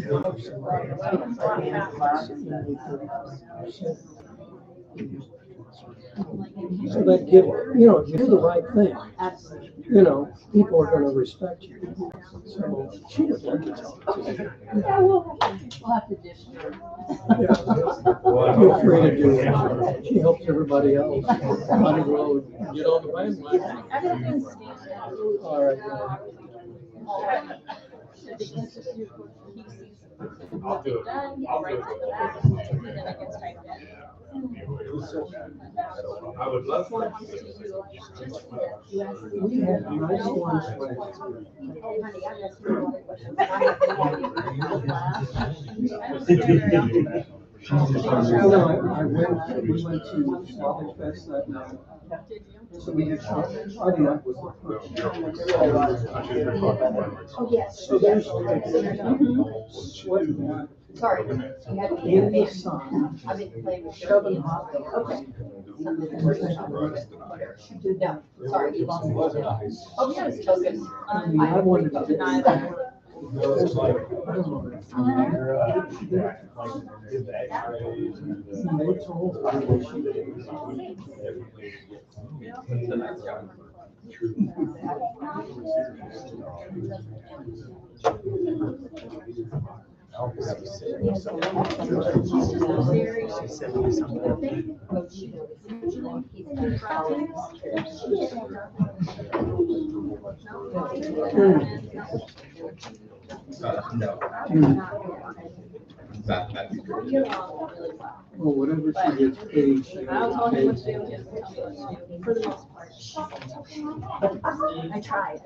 So that give, if you do the right thing, people are gonna respect you. So she would like to tell you. Yeah, we'll have to dish. Feel free to do it. She helps everybody else on the road get on the bandwagon. Everything's All right. I'll do it. I'll do it. I would love for you We had a nice lunch. We went to Salvage Fest that night. So we did shopping. Friday night was the first. Oh, yes. So there's sweating out Sorry. You had to in the sun. I've been playing with Shoving hot dogs. Okay. No, sorry, you lost one. Oh, yeah, it's token. I mean, I wanted to deny that. No. That'd be great. Well, whatever she gets paid, she I was only gets what to paid. do, for the most part. I tried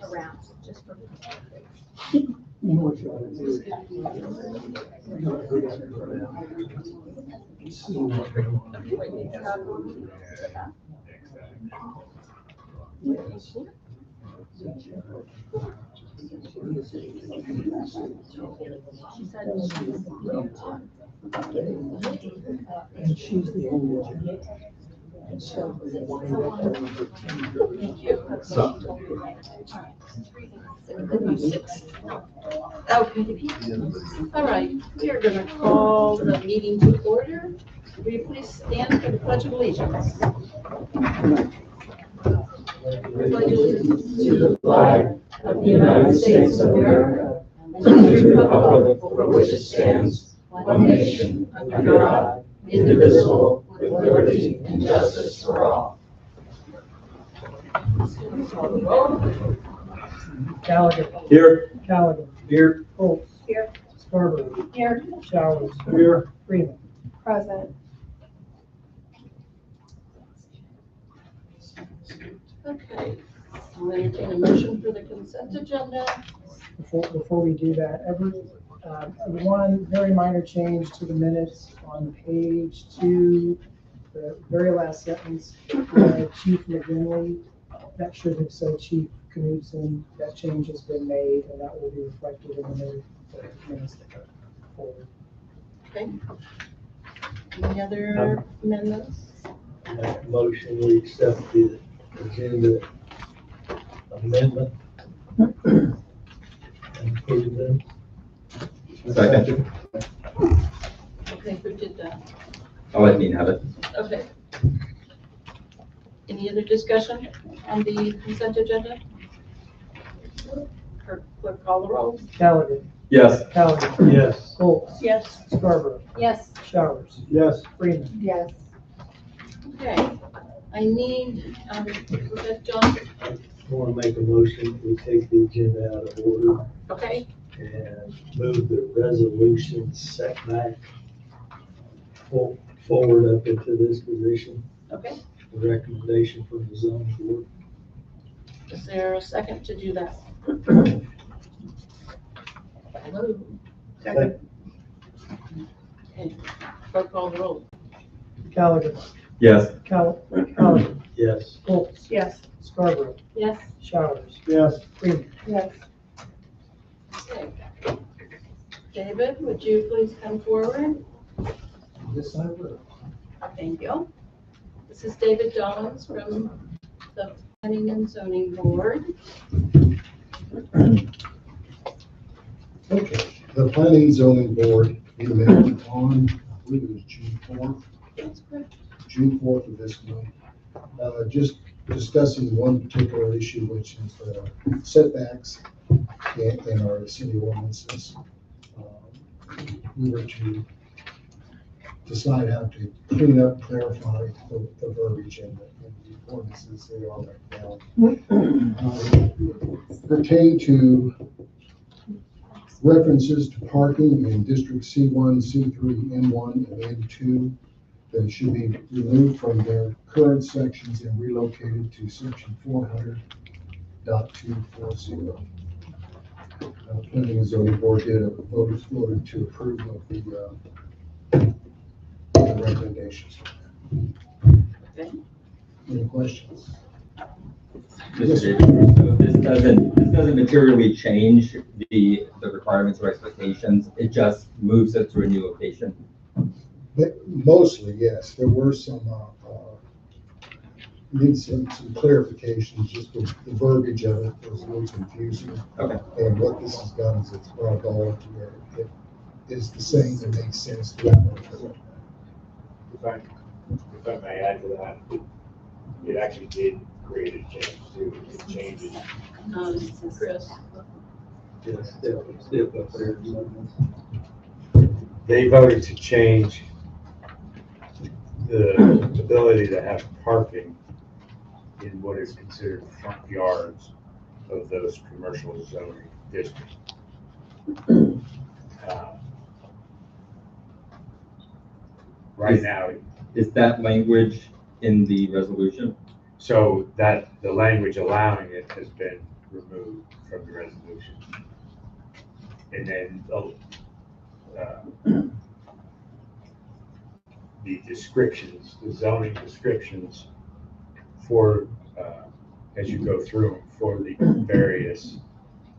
around, just for. You know what you ought to do? You ought to go down there and see what they want. Yes. And she's the only one. And so they wind up over Okay. All right, we are going to call the meeting to order. Will you please stand for the Pledge of Allegiance? Pledge allegiance To the flag of the United States of America and to the republic for which it stands, one nation, under God, indivisible, with liberty and justice for all. Callaghan. Here. Callaghan. Here. Colts. Here. Scarborough. Here. Showers. Here. Freeman. Present. Okay. I'll entertain a motion for the consent agenda. Before we do that, one very minor change to the minutes on page 2, the very last sentence, Chief McGinley, that should have said Chief Knudsen. That change has been made, and that will be reflected in the new minutes that go forward. Okay. Any other amendments? Motion, we accept the agenda amendment. And approve them. Second. Okay, who did that? I'll let Dean have it. Okay. Any other discussion on the consent agenda? Clerk, call the roll. Callaghan. Yes. Callaghan. Yes. Colts. Yes. Scarborough. Yes. Showers. Yes. Freeman. Yes. Okay. I need, go ahead, John. I want to make a motion, we take the agenda out of order Okay. and move the resolution setback forward up into this position. Okay. The recommendation from the zoning board. Is there a second to do that? Hello. Second. Okay. Clerk, call the roll. Callaghan. Yes. Callaghan. Yes. Colts. Yes. Scarborough. Yes. Showers. Yes. Freeman. Yes. Okay. David, would you please come forward? Yes, I will. Thank you. This is David Dollins from the Planning and Zoning Board. Okay. The Planning and Zoning Board, we met on, I believe it was June 4th. June 4th of this month. Just discussing one particular issue, which is setbacks in our city ordinances. We were to decide how to clean up, clarify the verbiage in the ordinances they are right now. Pertain to references to parking in District C1, C3, M1, and M2 that should be removed from their current sections and relocated to section 400.240. Planning and Zoning Board did voted to approve of the recommendations. Okay. Any questions? Mr. Davis, so this doesn't materially change the requirements or expectations. It just moves it to a new location. But mostly, yes. There were some need some clarifications. Just the verbiage of it was a little confusing. Okay. And what this has done is it's brought it all to where it is the same and makes sense to everyone. If I may add to that, it actually did create a change too. It changes. Chris. Yes, step up there. They voted to change the ability to have parking in what is considered front yards of those commercial zoning districts. Right now, Is that language in the resolution? so that the language allowing it has been removed from the resolution. And then the descriptions, the zoning descriptions for, as you go through them, for the various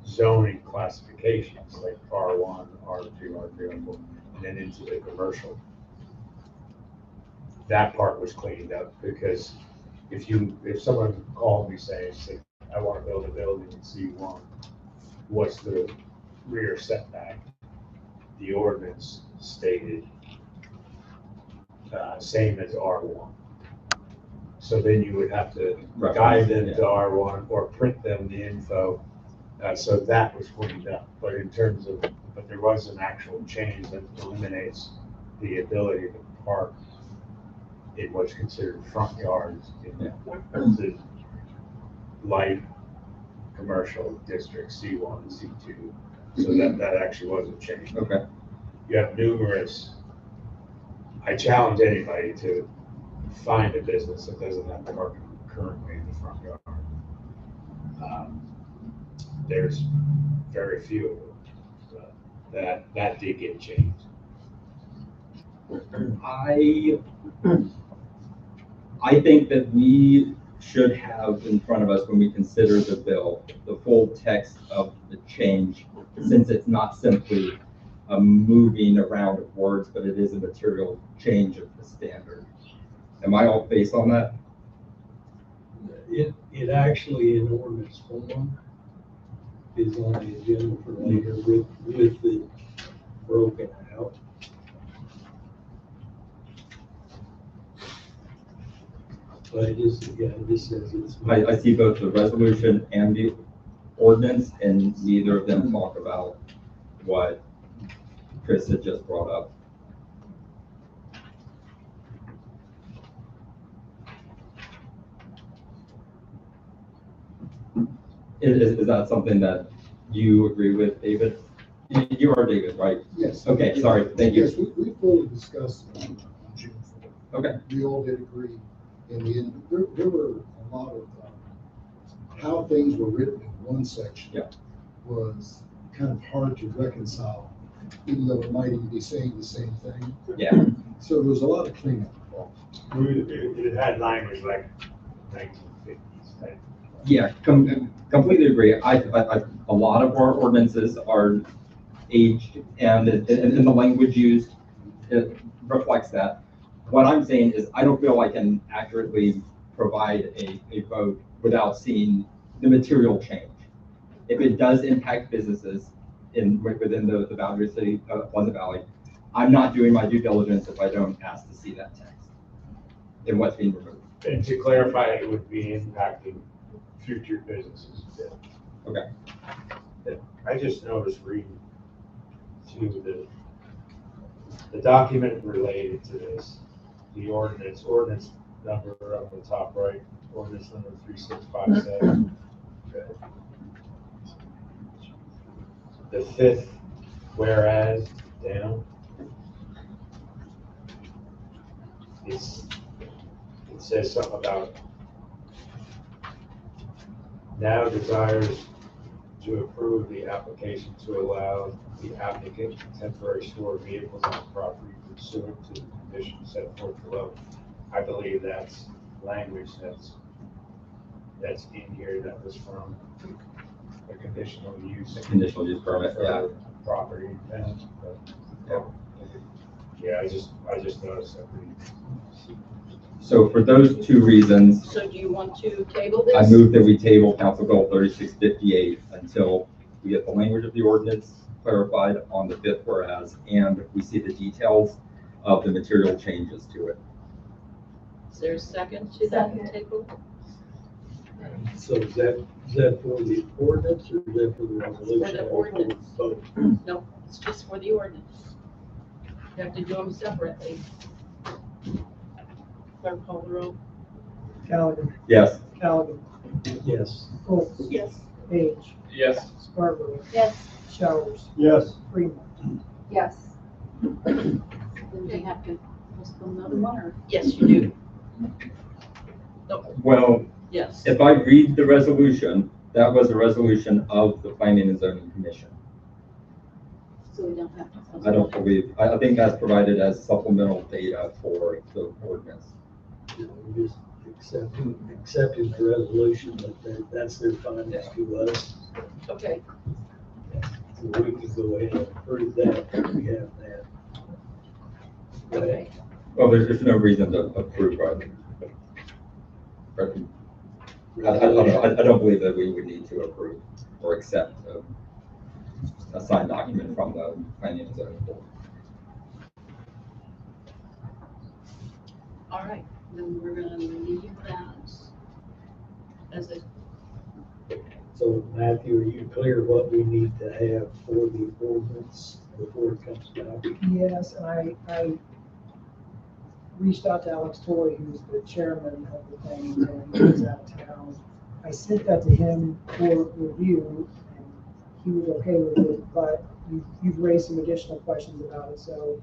zoning classifications, like R1, R2, R3, R4, and then into the commercial. That part was cleaned up because if someone called me saying, I want to build a building in C1, what's the rear setback? The ordinance stated same as R1. So then you would have to guide them to R1 or print them the info. So that was cleaned up. But in terms of, but there was an actual change that eliminates the ability to park in what's considered front yards in the light commercial district C1 and C2. So that actually was a change. Okay. You have numerous, I challenge anybody to find a business that doesn't have parking currently in the front yard. There's very few of them. That did get changed. I think that we should have in front of us when we consider the bill, the full text of the change, since it's not simply a moving around of words, but it is a material change of the standard. Am I off base on that? It actually in ordinance form is on the agenda for later with the broken out. But it is, yeah, this says it's. I see both the resolution and the ordinance, and neither of them talk about what Chris had just brought up. Is that something that you agree with, David? You are David, right? Yes. Okay, sorry, thank you. Yes, we fully discussed on June 4th. Okay. We all did agree in the end. There were a lot of how things were written in one section was kind of hard to reconcile, even though it might even be saying the same thing. Yeah. So there was a lot of cleanup involved. It had language like 1950s type. Yeah, completely agree. A lot of our ordinances are aged, and the language used it reflects that. What I'm saying is I don't feel I can accurately provide a vote without seeing the material change. If it does impact businesses, within the boundary of city of Pleasant Valley, I'm not doing my due diligence if I don't ask to see that text and what's being removed. And to clarify, it would be impacting future businesses. Okay. I just noticed reading to the document related to this, the ordinance number up the top right, ordinance number 3657. The fifth whereas down. It says something about now desires to approve the application to allow the applicant to temporary store vehicles on the property pursuant to the conditions set forth below. I believe that's language that's in here that was from a conditional use. Conditional use permit, yeah. Property. Yeah, I just noticed that. So for those two reasons, So do you want to table this? I move that we table Council Bill 3658 until we get the language of the ordinance clarified on the fifth whereas, and we see the details of the material changes to it. Is there a second to that Second. table? So is that for the ordinance or is that for the resolution? For the ordinance. Both. No, it's just for the ordinance. You have to do them separately. Clerk call the roll. Callaghan, Yes. Callaghan, Yes. Foltz, Yes. Page, Yes. Scarborough, Yes. Showers, Yes. Freeman. Yes. Then we have to postpone another one, or? Yes, you do. No, Well, yes. if I read the resolution, that was a resolution of the Planning and Zoning Commission. So we don't have to. I don't believe, I think that's provided as supplemental data for the ordinance. We just accepting the resolution, but that's their findings to us. Okay, So we can go ahead and approve that if we have that. okay. Well, there's no reason to approve, right? I don't believe that we would need to approve or accept a signed document from the Planning and Zoning Board. All right, then we're gonna leave that as a, So Matthew, are you clear what we need to have for the ordinance before it comes back? Yes, and I reached out to Alex Tory, who's the chairman of the planning, and he was out of town. I sent that to him for review, and he was okay with it, but you've raised some additional questions about it, so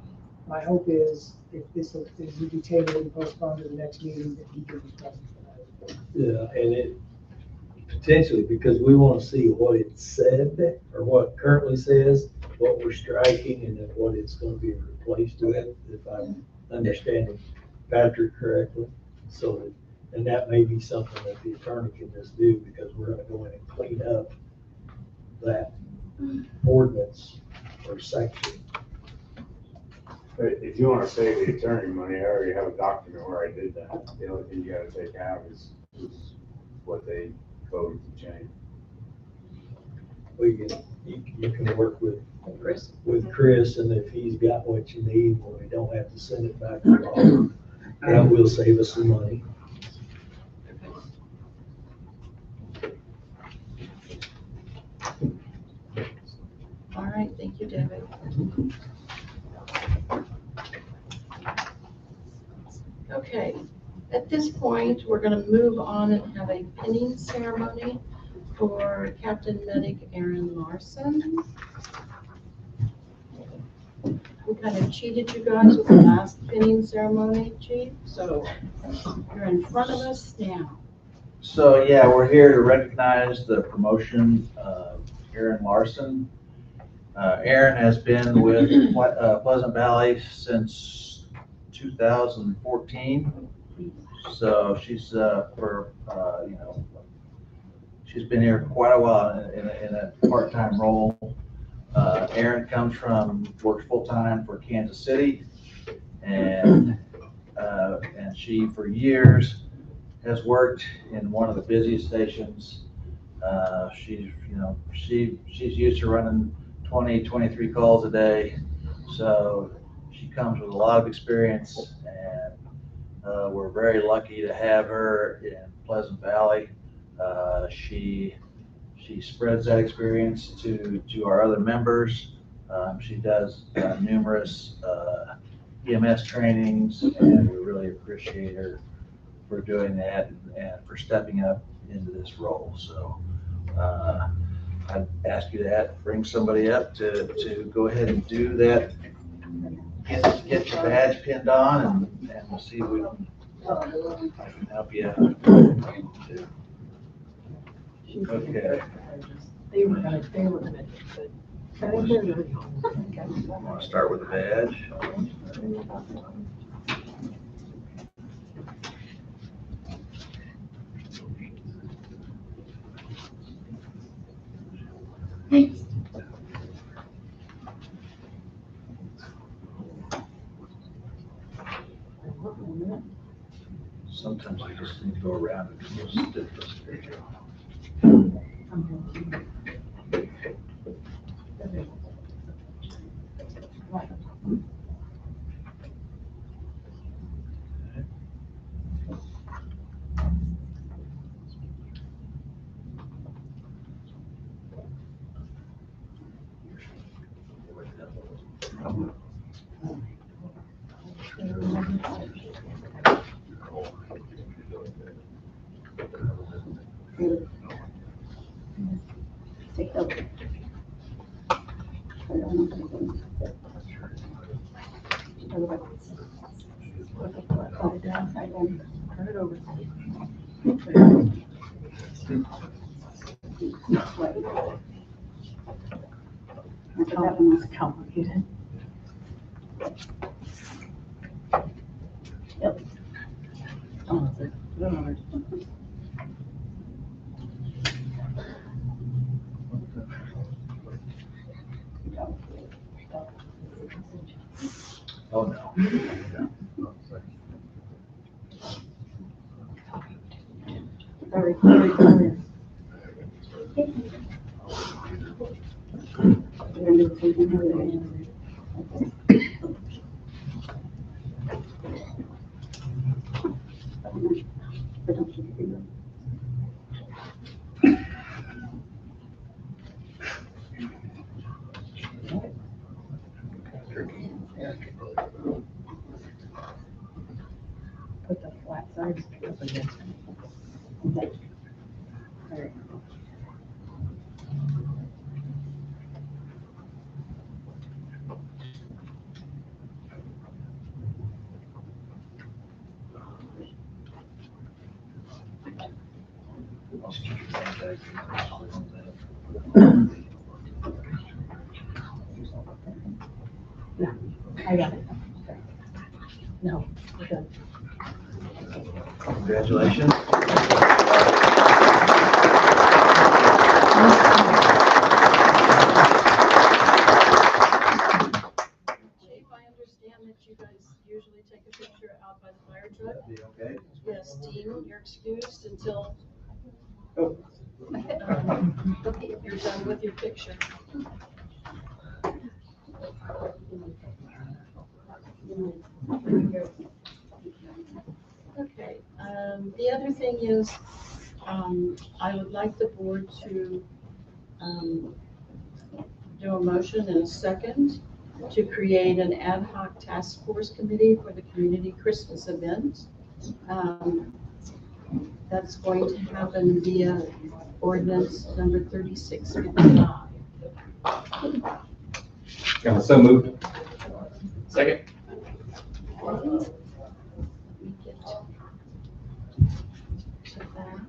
my hope is if this will be tabled and postponed to the next meeting, that he can be present for that. Yeah, and it potentially, because we want to see what it said or what it currently says, what we're striking and then what it's going to be replaced with, if I'm understanding Patrick correctly. So, and that may be something that the attorney can just do because we're going to go in and clean up that ordinance or section. But if you want to save the attorney money, I already have a document where I did that. The only thing you gotta take out is what they voted to change. We can, you can work with Chris. Chris, and if he's got what you need, well, we don't have to send it back to Robert. That will save us some money. All right, thank you, David. Okay, at this point, we're gonna move on and have a pinning ceremony for Captain Medic Aaron Larson. We kind of cheated you guys with the last pinning ceremony, Chief, so you're in front of us now. So, yeah, we're here to recognize the promotion of Aaron Larson. Aaron has been with Pleasant Valley since 2014. So she's she's been here quite a while in a part-time role. Aaron works full-time for Kansas City, and she for years has worked in one of the busiest stations. She's used to running 20, 23 calls a day. So she comes with a lot of experience, and we're very lucky to have her in Pleasant Valley. She spreads that experience to our other members. She does numerous EMS trainings, and we really appreciate her for doing that and for stepping up into this role. So I'd ask you to bring somebody up to go ahead and do that. Get your badge pinned on, and we'll see if I can help you. Okay. They were gonna do it. I'm gonna start with the badge. Sometimes I just need to go around and just dip this. There you go. Take over. Put it down, and then turn it over. That one was complicated. Yep. Oh, that's it. Put it over. Oh, no. Very, very clear. Put the flat side up against it. Okay. There you go. I got it. No, we're good. Congratulations. Chief, I understand that you guys usually take a picture out by the fire truck. Okay. Yes, Dean, you're excused until Oh. you're done with your picture. Okay, the other thing is, I would like the board to, do a motion and a second to create an ad hoc task force committee for the community Christmas event. That's going to happen via ordinance number 3655. So moved. Second. We get to that.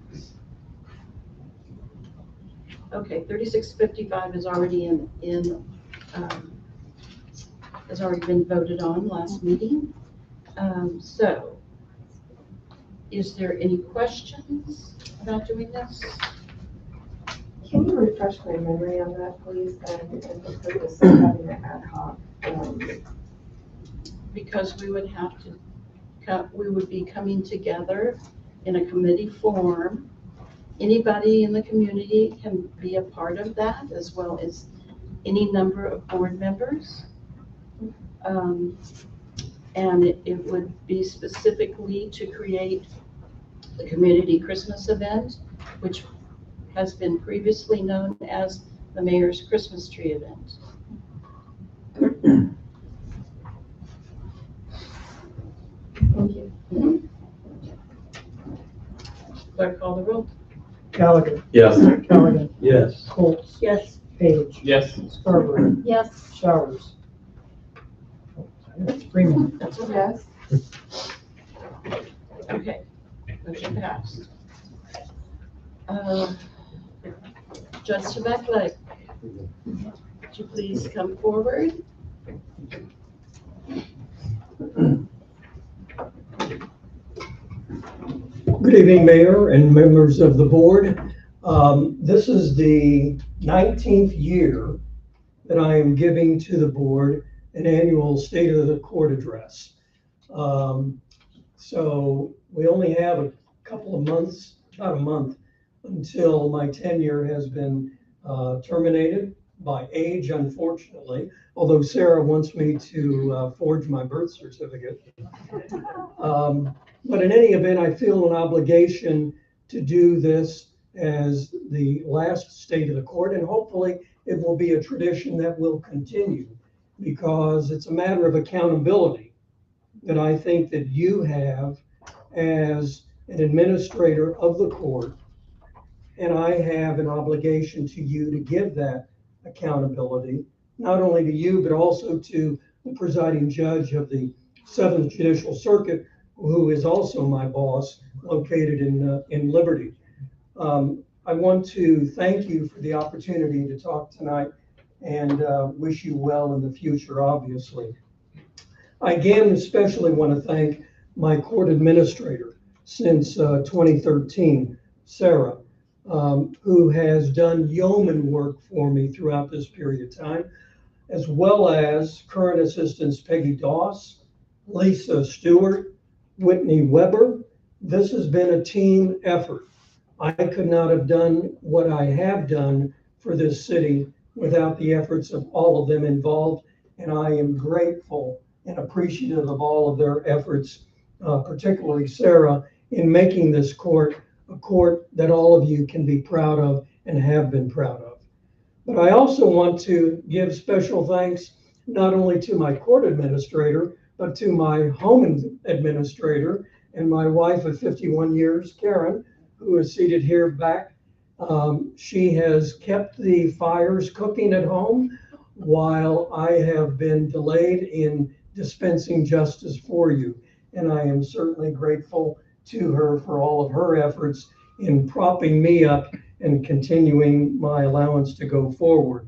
Okay, 3655 is already has already been voted on last meeting. So, is there any questions about doing this? Can you refresh my memory on that, please, and the purpose of having an ad hoc? Because we would have to, we would be coming together in a committee form. Anybody in the community can be a part of that, as well as any number of board members. And it would be specifically to create the community Christmas event, which has been previously known as the Mayor's Christmas Tree Event. Thank you. Clerk, call the roll. Callaghan, Yes. Callaghan, Yes. Colts, Yes. Page, Yes. Scarborough, Yes. Showers. Freeman. Yes. Okay, motion passed. Judge Sabeck, would you please come forward? Good evening, Mayor and members of the board. This is the 19th year that I am giving to the board an annual State of the Court address. So we only have a couple of months, about a month, until my tenure has been terminated by age, unfortunately, although Sarah wants me to forge my birth certificate. But in any event, I feel an obligation to do this as the last State of the Court, and hopefully it will be a tradition that will continue, because it's a matter of accountability that I think that you have as an administrator of the court, and I have an obligation to you to give that accountability, not only to you, but also to the presiding judge of the Seventh Judicial Circuit, who is also my boss, located in Liberty. I want to thank you for the opportunity to talk tonight and wish you well in the future, obviously. I again especially want to thank my court administrator since 2013, Sarah, who has done yeoman work for me throughout this period of time, as well as current assistants Peggy Doss, Lisa Stewart, Whitney Weber. This has been a team effort. I could not have done what I have done for this city without the efforts of all of them involved, and I am grateful and appreciative of all of their efforts, particularly Sarah, in making this court a court that all of you can be proud of and have been proud of. But I also want to give special thanks not only to my court administrator, but to my home administrator and my wife of 51 years, Karen, who is seated here back. She has kept the fires cooking at home while I have been delayed in dispensing justice for you. And I am certainly grateful to her for all of her efforts in propping me up and continuing my allowance to go forward.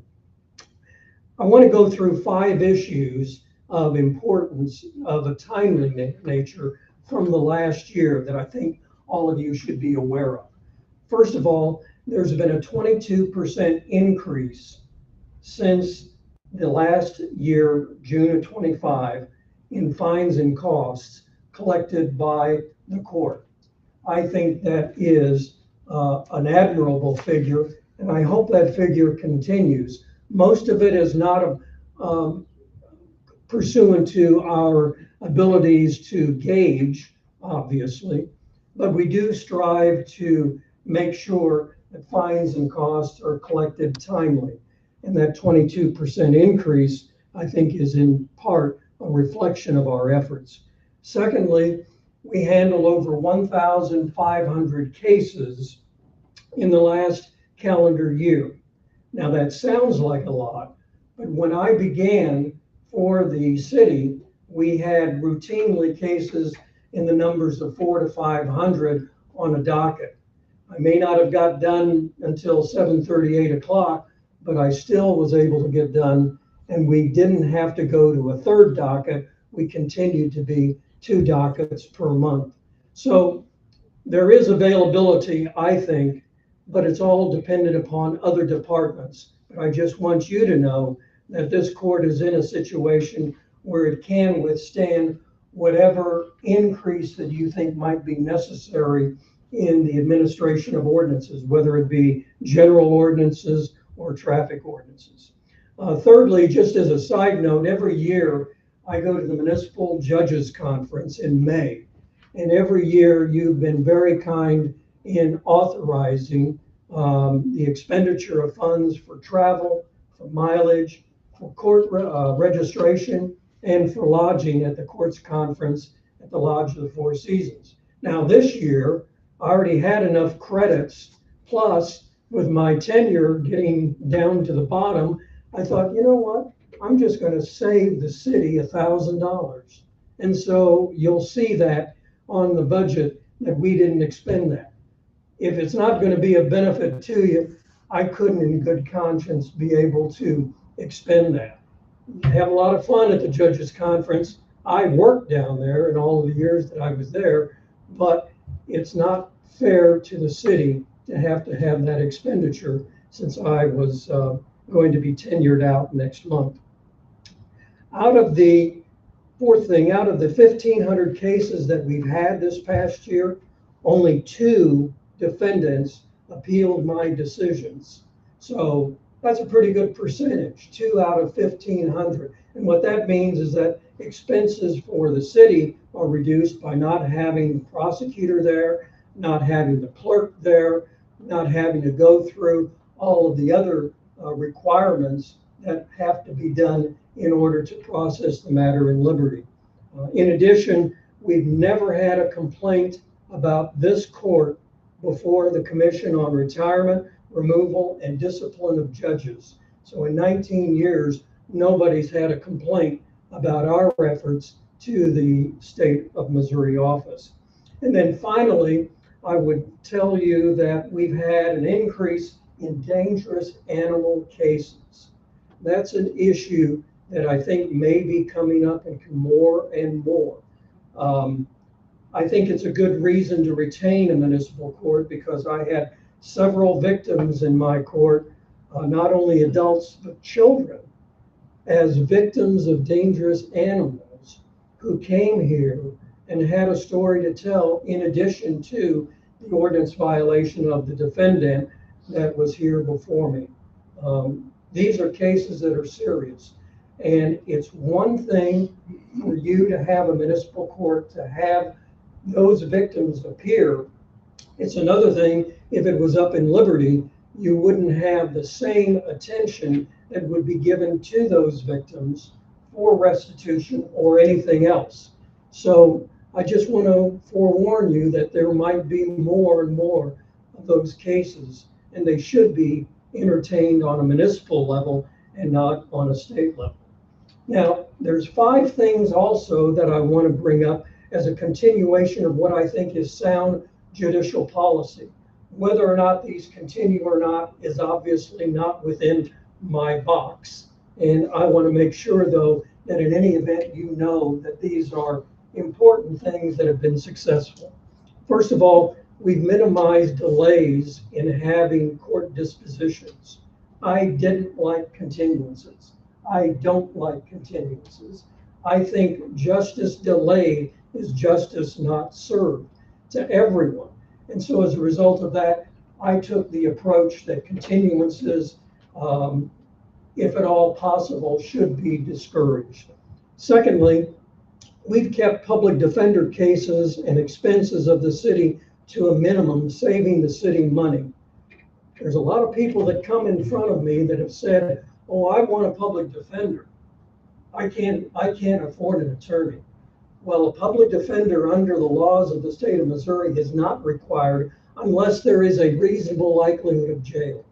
I want to go through 5 issues of importance of a timely nature from the last year that I think all of you should be aware of. First of all, there's been a 22% increase since the last year, June of 25, in fines and costs collected by the court. I think that is an admirable figure, and I hope that figure continues. Most of it is not pursuant to our abilities to gauge, obviously, but we do strive to make sure that fines and costs are collected timely. And that 22% increase, I think, is in part a reflection of our efforts. Secondly, we handled over 1,500 cases in the last calendar year. Now that sounds like a lot, but when I began for the city, we had routinely cases in the numbers of 400 to 500 on a docket. I may not have got done until 7:30, 8 o'clock, but I still was able to get done, and we didn't have to go to a third docket. We continued to be 2 dockets per month. So there is availability, I think, but it's all dependent upon other departments. But I just want you to know that this court is in a situation where it can withstand whatever increase that you think might be necessary in the administration of ordinances, whether it be general ordinances or traffic ordinances. Thirdly, just as a side note, every year I go to the Municipal Judges Conference in May. And every year you've been very kind in authorizing the expenditure of funds for travel, for mileage, for court registration, and for lodging at the courts conference at the Lodge of the Four Seasons. Now this year, I already had enough credits, plus with my tenure getting down to the bottom, I thought, you know what? I'm just going to save the city $1,000. And so you'll see that on the budget that we didn't expend that. If it's not going to be a benefit to you, I couldn't in good conscience be able to expend that. You have a lot of fun at the Judges Conference. I worked down there in all of the years that I was there, but it's not fair to the city to have that expenditure since I was going to be tenured out next month. Fourth thing, out of the 1,500 cases that we've had this past year, only 2 defendants appealed my decisions. So that's a pretty good percentage, 2 out of 1,500. And what that means is that expenses for the city are reduced by not having the prosecutor there, not having the clerk there, not having to go through all of the other requirements that have to be done in order to process the matter in Liberty. In addition, we've never had a complaint about this court before the Commission on Retirement, Removal, and Discipline of Judges. So in 19 years, nobody's had a complaint about our efforts to the State of Missouri office. And then finally, I would tell you that we've had an increase in dangerous animal cases. That's an issue that I think may be coming up more and more. I think it's a good reason to retain a municipal court because I had several victims in my court, not only adults, but children, as victims of dangerous animals who came here and had a story to tell in addition to the ordinance violation of the defendant that was here before me. These are cases that are serious. And it's one thing for you to have a municipal court to have those victims appear. It's another thing if it was up in Liberty, you wouldn't have the same attention that would be given to those victims for restitution or anything else. So I just want to forewarn you that there might be more and more of those cases, and they should be entertained on a municipal level and not on a state level. Now, there's 5 things also that I want to bring up as a continuation of what I think is sound judicial policy. Whether or not these continue or not is obviously not within my box. And I want to make sure, though, that in any event, you know that these are important things that have been successful. First of all, we've minimized delays in having court dispositions. I didn't like continuances. I don't like continuances. I think justice delayed is justice not served to everyone. And so as a result of that, I took the approach that continuances, if at all possible, should be discouraged. Secondly, we've kept public defender cases and expenses of the city to a minimum, saving the city money. There's a lot of people that come in front of me that have said, oh, I want a public defender. I can't afford an attorney. Well, a public defender under the laws of the state of Missouri is not required unless there is a reasonable likelihood of jail.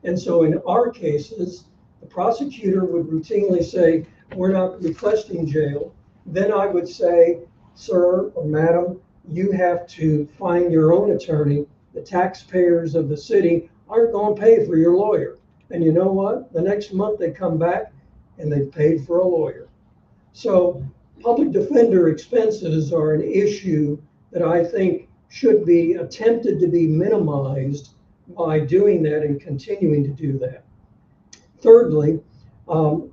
And so in our cases, the prosecutor would routinely say, we're not requesting jail. Then I would say, sir or madam, you have to find your own attorney. The taxpayers of the city aren't going to pay for your lawyer. And you know what? The next month they come back and they've paid for a lawyer. So public defender expenses are an issue that I think should be attempted to be minimized by doing that and continuing to do that. Thirdly,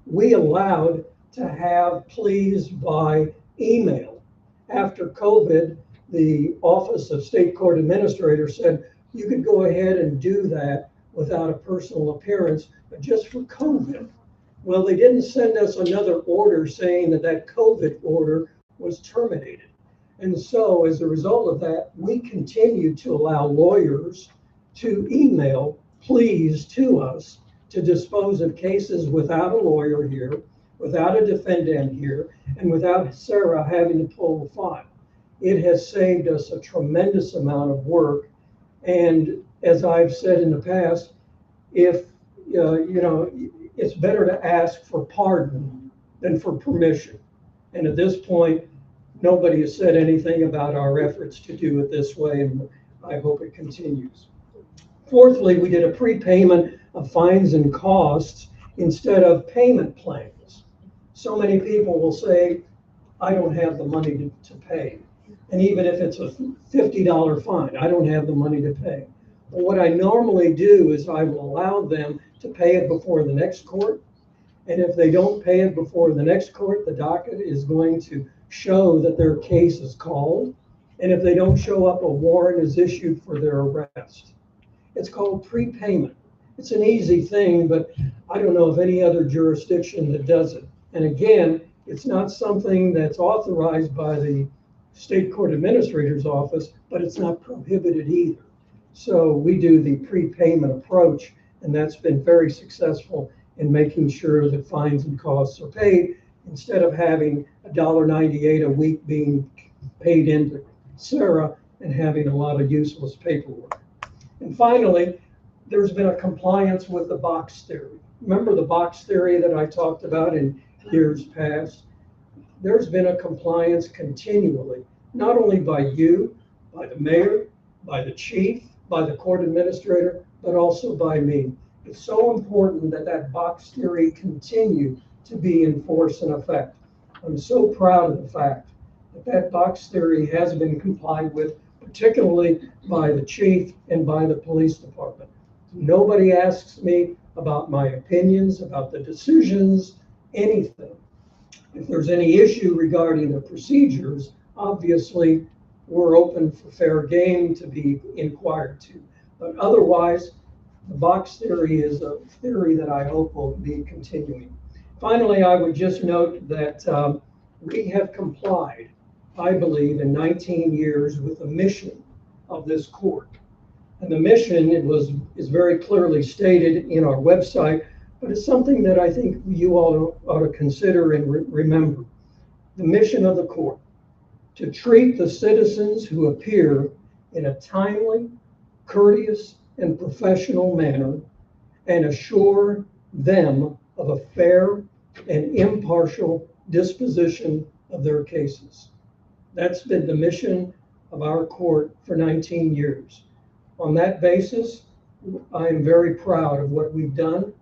we allowed to have pleas by email. After COVID, the Office of State Court Administrator said you could go ahead and do that without a personal appearance, but just for COVID. Well, they didn't send us another order saying that that COVID order was terminated. And so as a result of that, we continue to allow lawyers to email pleas to us to dispose of cases without a lawyer here, without a defendant here, and without Sarah having to pull the file. It has saved us a tremendous amount of work. And as I've said in the past, if, it's better to ask for pardon than for permission. And at this point, nobody has said anything about our efforts to do it this way, and I hope it continues. Fourthly, we did a prepayment of fines and costs instead of payment plans. So many people will say, I don't have the money to pay. And even if it's a $50 fine, I don't have the money to pay. Well, what I normally do is I will allow them to pay it before the next court. And if they don't pay it before the next court, the docket is going to show that their case is called. And if they don't show up, a warrant is issued for their arrest. It's called prepayment. It's an easy thing, but I don't know of any other jurisdiction that does it. And again, it's not something that's authorized by the State Court Administrator's Office, but it's not prohibited either. So we do the prepayment approach, and that's been very successful in making sure that fines and costs are paid instead of having $1.98 a week being paid into Sarah and having a lot of useless paperwork. And finally, there's been a compliance with the box theory. Remember the box theory that I talked about in years past? There's been a compliance continually, not only by you, by the mayor, by the chief, by the court administrator, but also by me. It's so important that that box theory continue to be in force and effect. I'm so proud of the fact that that box theory has been complied with, particularly by the chief and by the police department. Nobody asks me about my opinions, about the decisions, anything. If there's any issue regarding the procedures, obviously we're open for fair game to be inquired to. But otherwise, the box theory is a theory that I hope will be continuing. Finally, I would just note that we have complied, I believe, in 19 years with the mission of this court. And the mission is very clearly stated in our website, but it's something that I think you all ought to consider and remember. The mission of the court: to treat the citizens who appear in a timely, courteous, and professional manner, and assure them of a fair and impartial disposition of their cases. That's been the mission of our court for 19 years. On that basis, I am very proud of what we've done.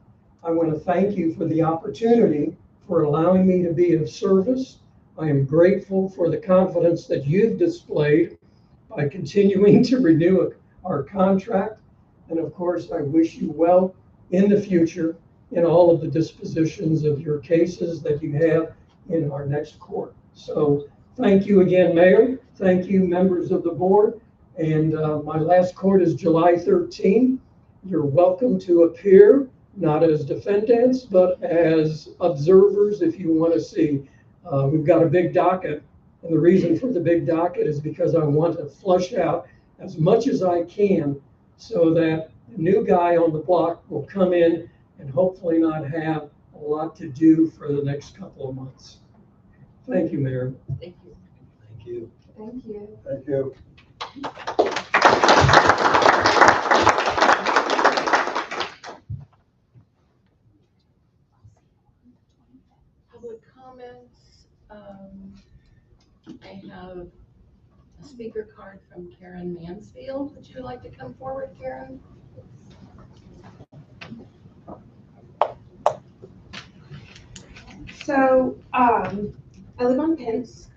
I want to thank you for the opportunity for allowing me to be of service. I am grateful for the confidence that you've displayed by continuing to renew our contract. And of course, I wish you well in the future in all of the dispositions of your cases that you have in our next court. So thank you again, Mayor. Thank you, members of the board. And my last court is July 13. You're welcome to appear, not as defendants, but as observers if you want to see. We've got a big docket, and the reason for the big docket is because I want to flush out as much as I can so that the new guy on the block will come in and hopefully not have a lot to do for the next couple of months. Thank you, Mayor. Thank you. Thank you. Thank you. Thank you. Public comments. I have a speaker card from Karen Mansfield. Would you like to come forward, Karen? So, I live on Pence,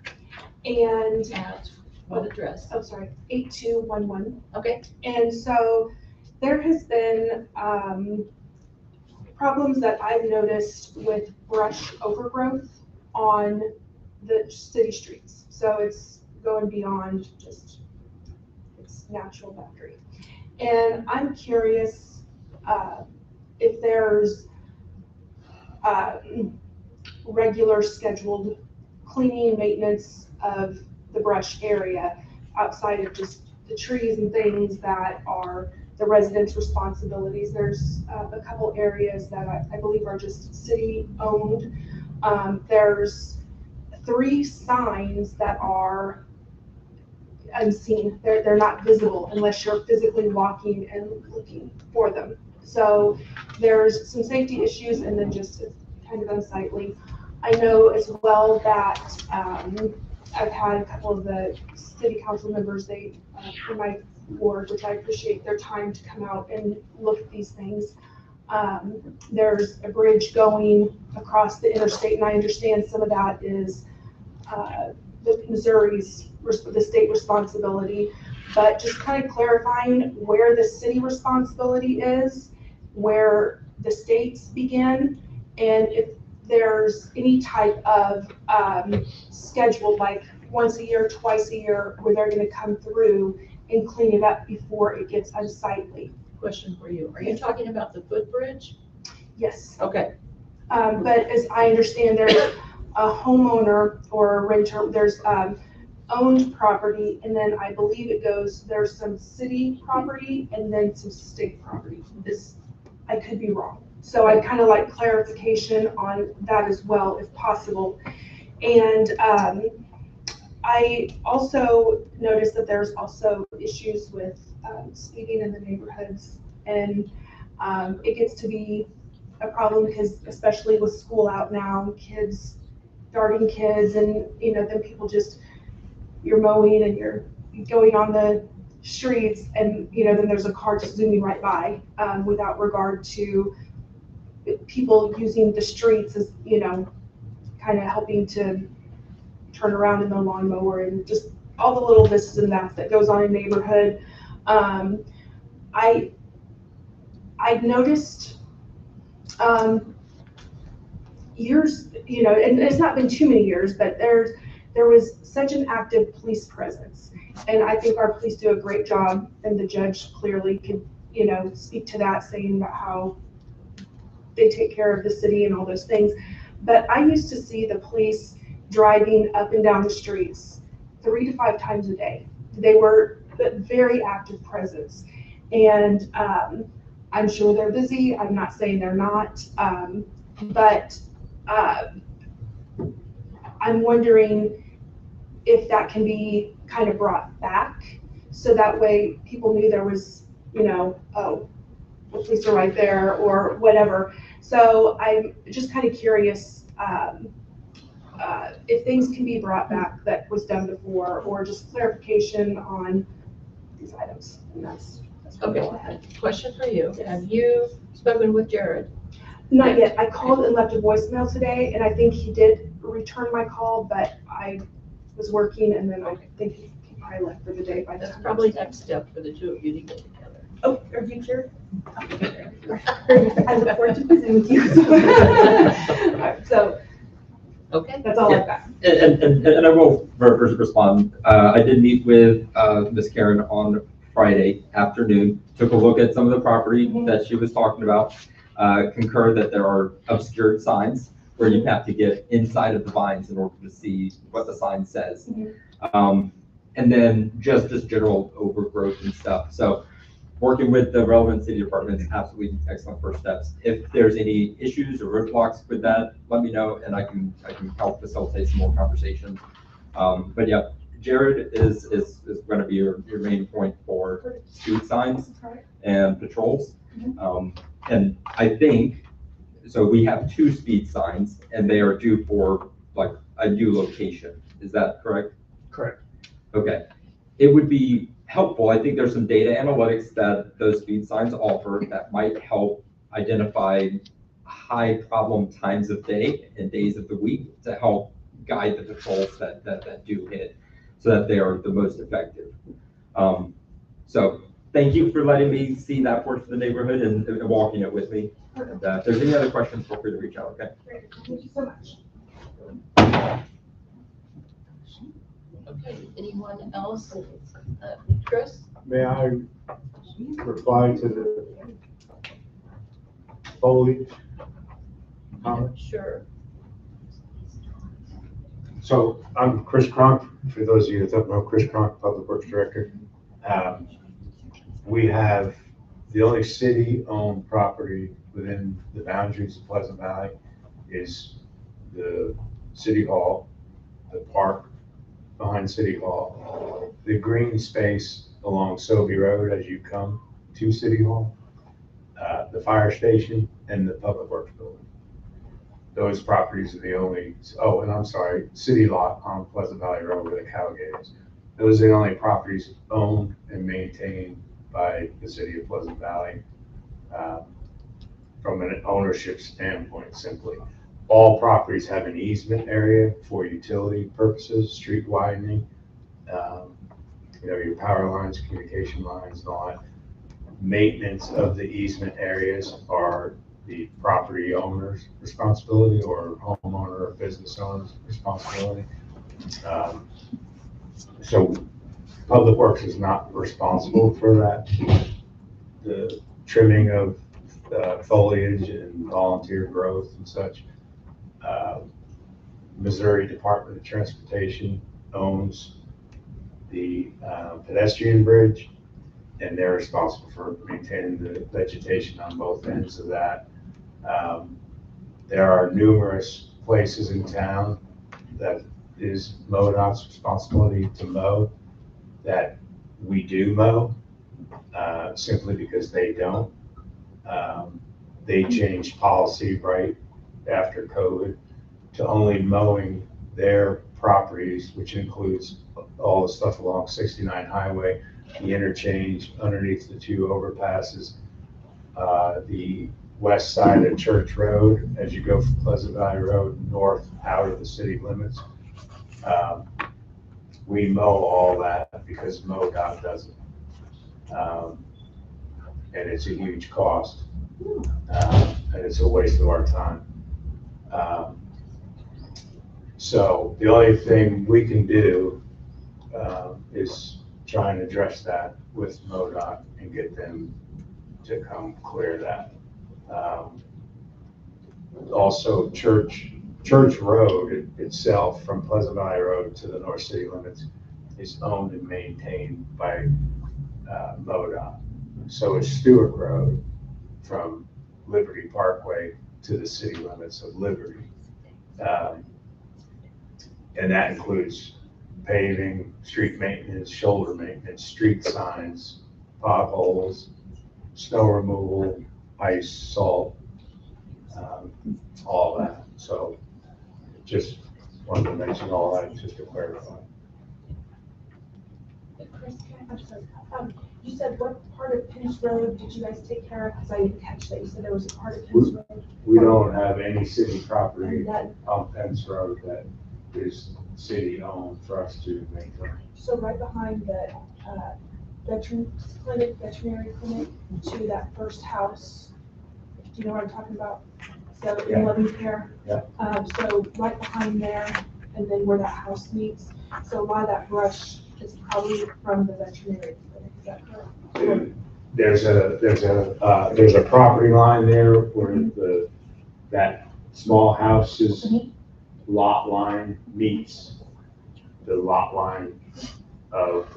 and, At what address? oh, sorry, 8211. Okay. And so there has been, problems that I've noticed with brush overgrowth on the city streets. So it's going beyond just its natural boundary. And I'm curious, if there's, regular scheduled cleaning, maintenance of the brush area outside of just the trees and things that are the residents' responsibilities. There's a couple areas that I believe are just city-owned. There's 3 signs that are unseen. They're not visible unless you're physically walking and looking for them. So there's some safety issues, and then just it's kind of unsightly. I know as well that I've had a couple of the city council members, in my ward, which I appreciate their time to come out and look at these things. There's a bridge going across the interstate, and I understand some of that is the state responsibility, but just kind of clarifying where the city responsibility is, where the states begin, and if there's any type of schedule, like once a year, twice a year, where they're going to come through and clean it up before it gets unsightly. Question for you. Are you talking about the footbridge? Yes. Okay. But as I understand, there's a homeowner or a renter, there's owned property, and then I believe there's some city property and then some state property. I could be wrong. So I'd kind of like clarification on that as well, if possible. And I also noticed that there's also issues with speeding in the neighborhoods, and it gets to be a problem because, especially with school out now, kids darting kids, and then people you're mowing and you're going on the streets, and then there's a car just zooming right by without regard to people using the streets as kind of helping to turn around in their lawnmower, and just all the little this and that goes on in neighborhood. I noticed years, and it's not been too many years, but there was such an active police presence, and I think our police do a great job, and the judge clearly could speak to that, saying about how they take care of the city and all those things. But I used to see the police driving up and down the streets 3 to 5 times a day. They were a very active presence, and I'm sure they're busy. I'm not saying they're not, but I'm wondering if that can be kind of brought back, so that way people knew there was, oh, the police are right there or whatever. So I'm just kind of curious if things can be brought back that was done before, or just clarification on these items. And that's Okay. Question for you. Have you spoken with Jared? Not yet. I called and left a voicemail today, and I think he did return my call, but I was working, and then I think he probably left for the day by the That's time. probably next step for the 2 of you to get together. Oh, are you here? I look forward to visiting with you. So Okay. that's all I've got. And I will respond. I did meet with Ms. Karen on Friday afternoon, took a look at some of the property that she was talking about, concur that there are obscured signs where you have to get inside of the vines in order to see what the sign says. And then just general overgrowth and stuff. So working with the relevant city departments, absolutely excellent first steps. If there's any issues or roadblocks with that, let me know, and I can help facilitate some more conversations. But yeah, Jared is going to be your main point for speed signs and patrols. And I think, so we have 2 speed signs, and they are due for like a new location. Is that correct? Correct. Okay. It would be helpful. I think there's some data analytics that those speed signs offer that might help identify high problem times of day and days of the week to help guide the patrols that do hit, so that they are the most effective. So thank you for letting me see that portion of the neighborhood and walking it with me. And if there's any other questions, feel free to reach out, okay? Great. Thank you so much. Okay. Anyone else? Chris? May I reply to the foliage comment? Sure. So I'm Chris Cronk, for those of you that don't know, Chris Cronk, Public Works Director. We have the only city-owned property within the boundaries of Pleasant Valley is the City Hall, the park behind City Hall, the green space along Sobey Road as you come to City Hall, the fire station, and the Public Works Building. Those properties are the only, oh, and I'm sorry, city lot on Pleasant Valley Road where the Cowgate is. Those are the only properties owned and maintained by the city of Pleasant Valley. From an ownership standpoint, simply. All properties have an easement area for utility purposes, street widening, your power lines, communication lines, and all that. Maintenance of the easement areas are the property owner's responsibility or homeowner or business owner's responsibility. So Public Works is not responsible for that. The trimming of foliage and volunteer growth and such. Missouri Department of Transportation owns the pedestrian bridge, and they're responsible for maintaining the vegetation on both ends of that. There are numerous places in town that is MoDOT's responsibility to mow that we do mow, simply because they don't. They changed policy right after COVID to only mowing their properties, which includes all the stuff along 69 Highway, the interchange underneath the two overpasses, the west side of Church Road as you go from Pleasant Valley Road north out of the city limits. We mow all that because MoDOT doesn't. And it's a huge cost. And it's a waste of our time. So the only thing we can do is try and address that with MoDOT and get them to come clear that. Also, Church Road itself, from Pleasant Valley Road to the North City limits, is owned and maintained by MoDOT. So is Stewart Road from Liberty Parkway to the city limits of Liberty. And that includes paving, street maintenance, shoulder maintenance, street signs, potholes, snow removal, ice, salt, all that. So just wanted to mention all that just to clarify. Chris, I'm sorry. You said what part of Penn's Road did you guys take care of? Because I didn't catch that. You said there was a part of Penn's Road. We don't have any city property And that- on Penn's Road that is city owned for us to maintain. So right behind the veterinary clinic to that first house, do you know what I'm talking about? So in Yeah. Loving Care. Yeah. So right behind there, and then where that house meets, so a lot of that brush is probably from the veterinary clinic, is that correct? There's a property line there where that small house's lot line meets the lot line of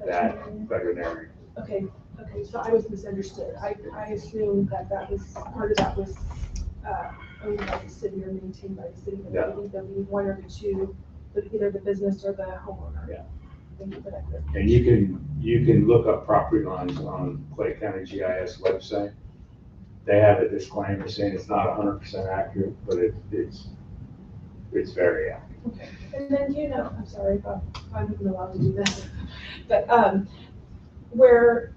that veterinary. Okay, so I was misunderstood. I assumed that was, part of that was owned by the city or maintained by the city. And Yeah. I think there'll be one or two, but either the business or the homeowner. Yeah. Thank you for that. And you can look up property lines on Clay County GIS website. They have a disclaimer saying it's not 100% accurate, but it's very accurate. Okay. And then, I'm sorry if I'm even allowed to do this, but where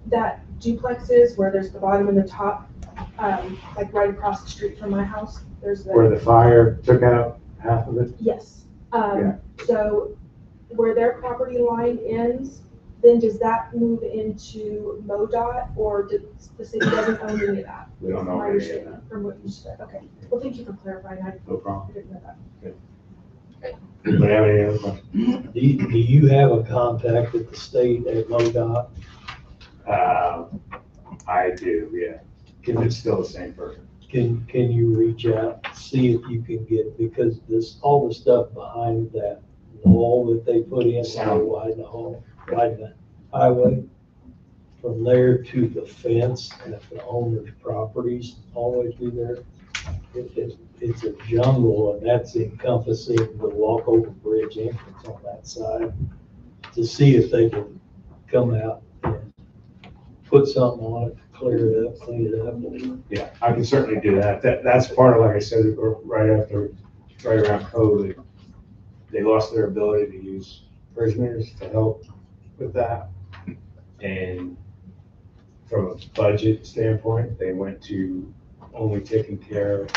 that duplex is, where there's the bottom and the top, like right across the street from my house, there's Where the fire took out half of it? Yes. Yeah. So where their property line ends, then does that move into MoDOT, or does the city doesn't own any of that? We don't know My any of understanding that. from what you said. Okay. Well, thank you for clarifying. I No problem. didn't know that. Anybody have any other questions? Do you have a contact at the state at MoDOT? I do, yeah. It's still the same person. Can you reach out, see if you can get, because all the stuff behind that wall that they put in, how wide the highway, from there to the fence at the owner's properties, all the way through there, it's a jungle, and that's encompassing the walkover bridge entrance on that side, to see if they can come out and put something on it, clear it up, clean it up. Yeah, I can certainly do that. That's part of, like I said, right around COVID, they lost their ability to use prisoners to help with that. And from a budget standpoint, they went to only taking care of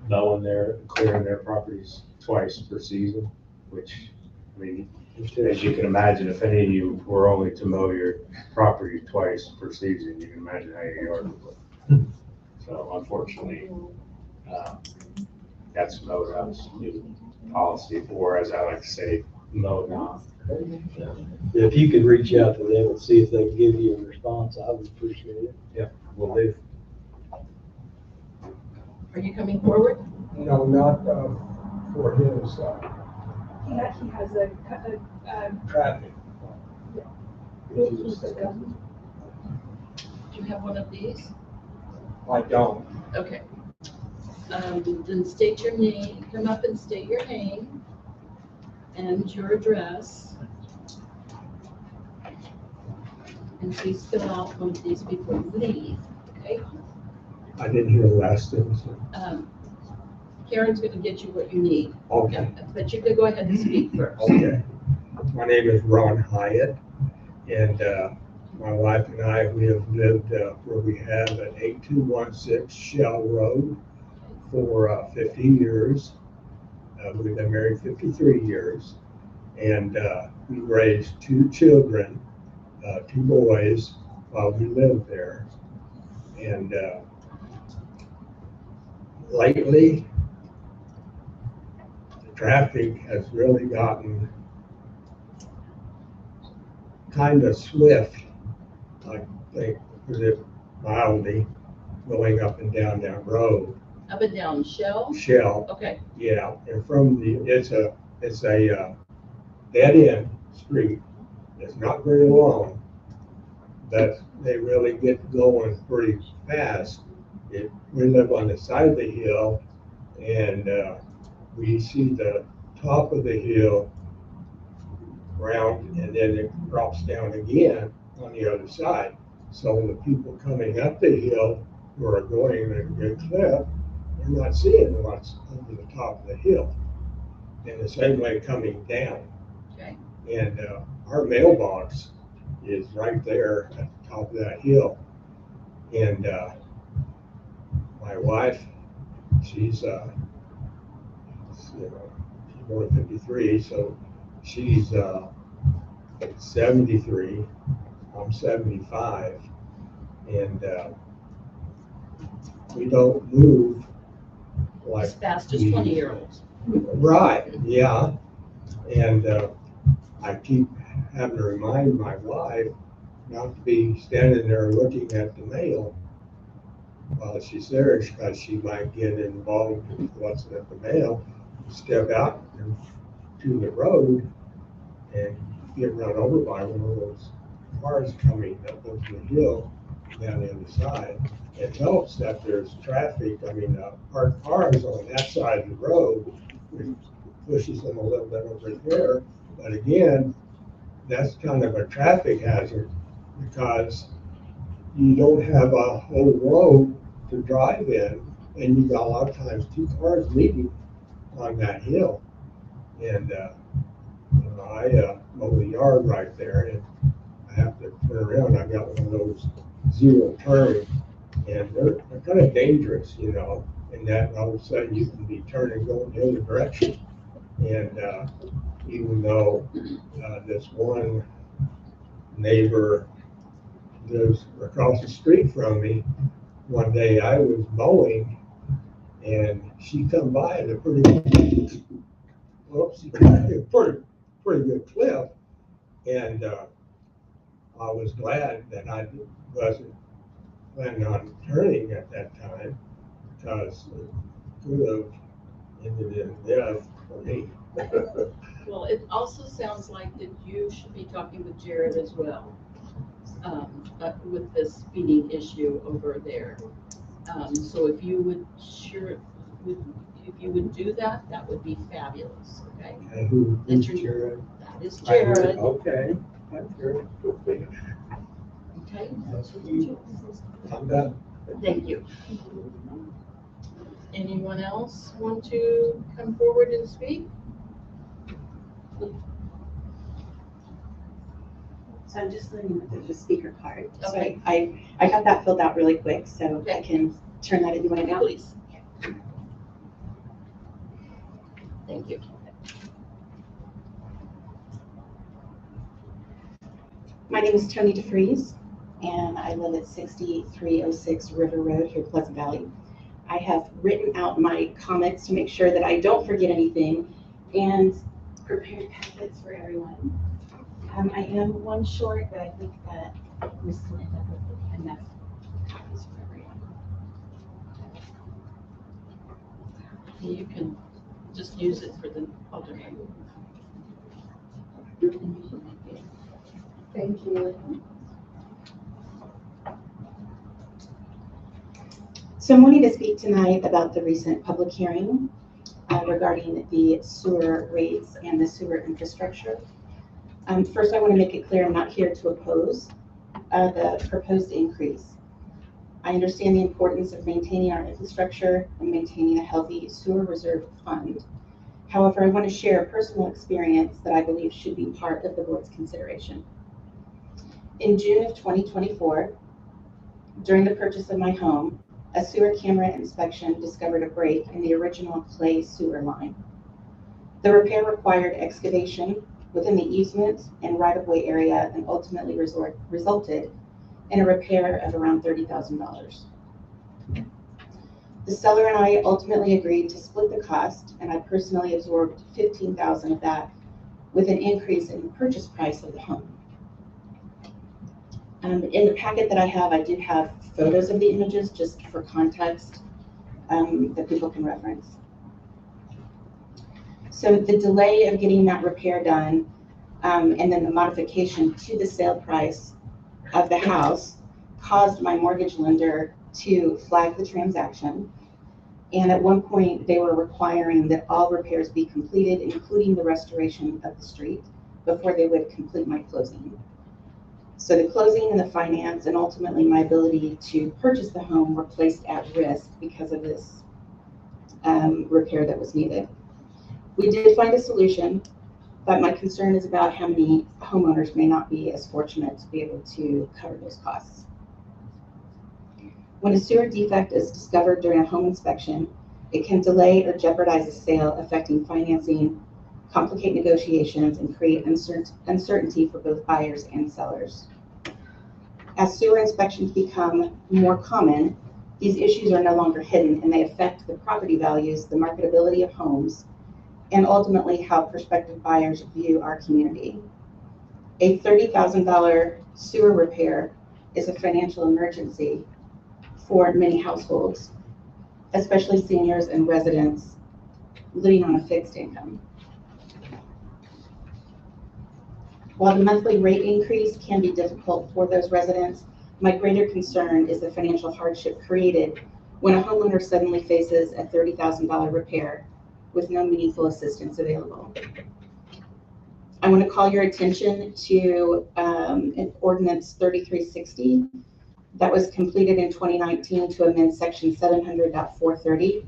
mowing clearing their properties twice per season, which, I mean, as you can imagine, if any of you were only to mow your property twice per season, you can imagine how your yard would look. So unfortunately, that's MoDOT's new policy, or as I like to say, MoDOT. If you could reach out to them and see if they can give you a response, I would appreciate it. Yeah, will do. Are you coming forward? No, not for his He has a traffic. Do you have one of these? I don't. Okay. Then state your name, come up and state your name and your address. And please fill out one of these before you leave, okay? I didn't hear the last thing. Karen's gonna get you what you need. Okay. But you could go ahead and speak first. Okay. My name is Ron Hyatt, and my wife and I, we have lived where we have at 8216 Shell Road for 50 years. We've been married 53 years, and we raised 2 children, 2 boys, while we lived there. And lately, the traffic has really gotten kind of swift, I think, was it mildly, going up and down that road. Up and down Shell? Shell, Okay, yeah, and from it's a dead end street. It's not very long, but they really get going pretty fast. We live on the side of the hill, and we see the top of the hill round, and then it drops down again on the other side. So the people coming up the hill who are going at a good clip, they're not seeing what's over the top of the hill. And the same way coming down. okay. And our mailbox is right there at the top of that hill. And my wife, she's born 53, so she's 73. I'm 75, and we don't move like As fast as we- 20-year-olds. Right, yeah. And I keep having to remind my wife not to be standing there looking at the mail while she's there, because she might get involved with what's in the mail, step out to the road and get run over by one of those cars coming up over the hill down the other side. It helps that there's traffic, parked cars on that side of the road, which pushes them a little bit over there. But again, that's kind of a traffic hazard, because you don't have a whole road to drive in, and you got a lot of times 2 cars meeting on that hill. And I mow the yard right there, and I have to turn around. I got one of those zero turn, and they're kind of dangerous, and that all of a sudden you can be turning going the other direction. And even though this one neighbor lives across the street from me, one day I was mowing, and she come by at a pretty good clip, and I was glad that I wasn't planning on turning at that time, Because it could have ended in death for me. Well, it also sounds like that you should be talking with Jared as well, with this speeding issue over there. So if you would if you would do that, that would be fabulous, okay? And who's That's your- Jared? That is Jared, Okay, that's good. okay? I'm done. Thank you. Anyone else want to come forward and speak? So I'm just learning with the speaker card. So Okay. I got that filled out really quick, so Okay. I can turn that into right now. Please. Thank you. My name is Tony DeFries, and I live at 6306 River Road here, Pleasant Valley. I have written out my comments to make sure that I don't forget anything and prepared packets for everyone. I am one short, but I think that Ms. can end up with enough copies for everyone. You can just use it for the alternate. Thank you. So I'm wanting to speak tonight about the recent public hearing regarding the sewer rates and the sewer infrastructure. First, I want to make it clear I'm not here to oppose the proposed increase. I understand the importance of maintaining our infrastructure and maintaining a healthy sewer reserve fund. However, I want to share a personal experience that I believe should be part of the board's consideration. In June of 2024, during the purchase of my home, a sewer camera inspection discovered a break in the original clay sewer line. The repair required excavation within the easement and right-of-way area and ultimately resulted in a repair of around $30,000. The seller and I ultimately agreed to split the cost, and I personally absorbed $15,000 of that with an increase in the purchase price of the home. In the packet that I have, I did have photos of the images just for context that people can reference. So the delay of getting that repair done and then the modification to the sale price of the house caused my mortgage lender to flag the transaction. And at one point, they were requiring that all repairs be completed, including the restoration of the street, before they would complete my closing. So the closing and the finance and ultimately my ability to purchase the home were placed at risk because of this repair that was needed. We did find a solution, but my concern is about how many homeowners may not be as fortunate to be able to cover those costs. When a sewer defect is discovered during a home inspection, it can delay or jeopardize a sale, affecting financing, complicate negotiations, and create uncertainty for both buyers and sellers. As sewer inspections become more common, these issues are no longer hidden, and they affect the property values, the marketability of homes, and ultimately how prospective buyers view our community. A $30,000 sewer repair is a financial emergency for many households, especially seniors and residents living on a fixed income. While the monthly rate increase can be difficult for those residents, my greater concern is the financial hardship created when a homeowner suddenly faces a $30,000 repair with no meaningful assistance available. I want to call your attention to an ordinance 3360 that was completed in 2019 to amend section 700.430,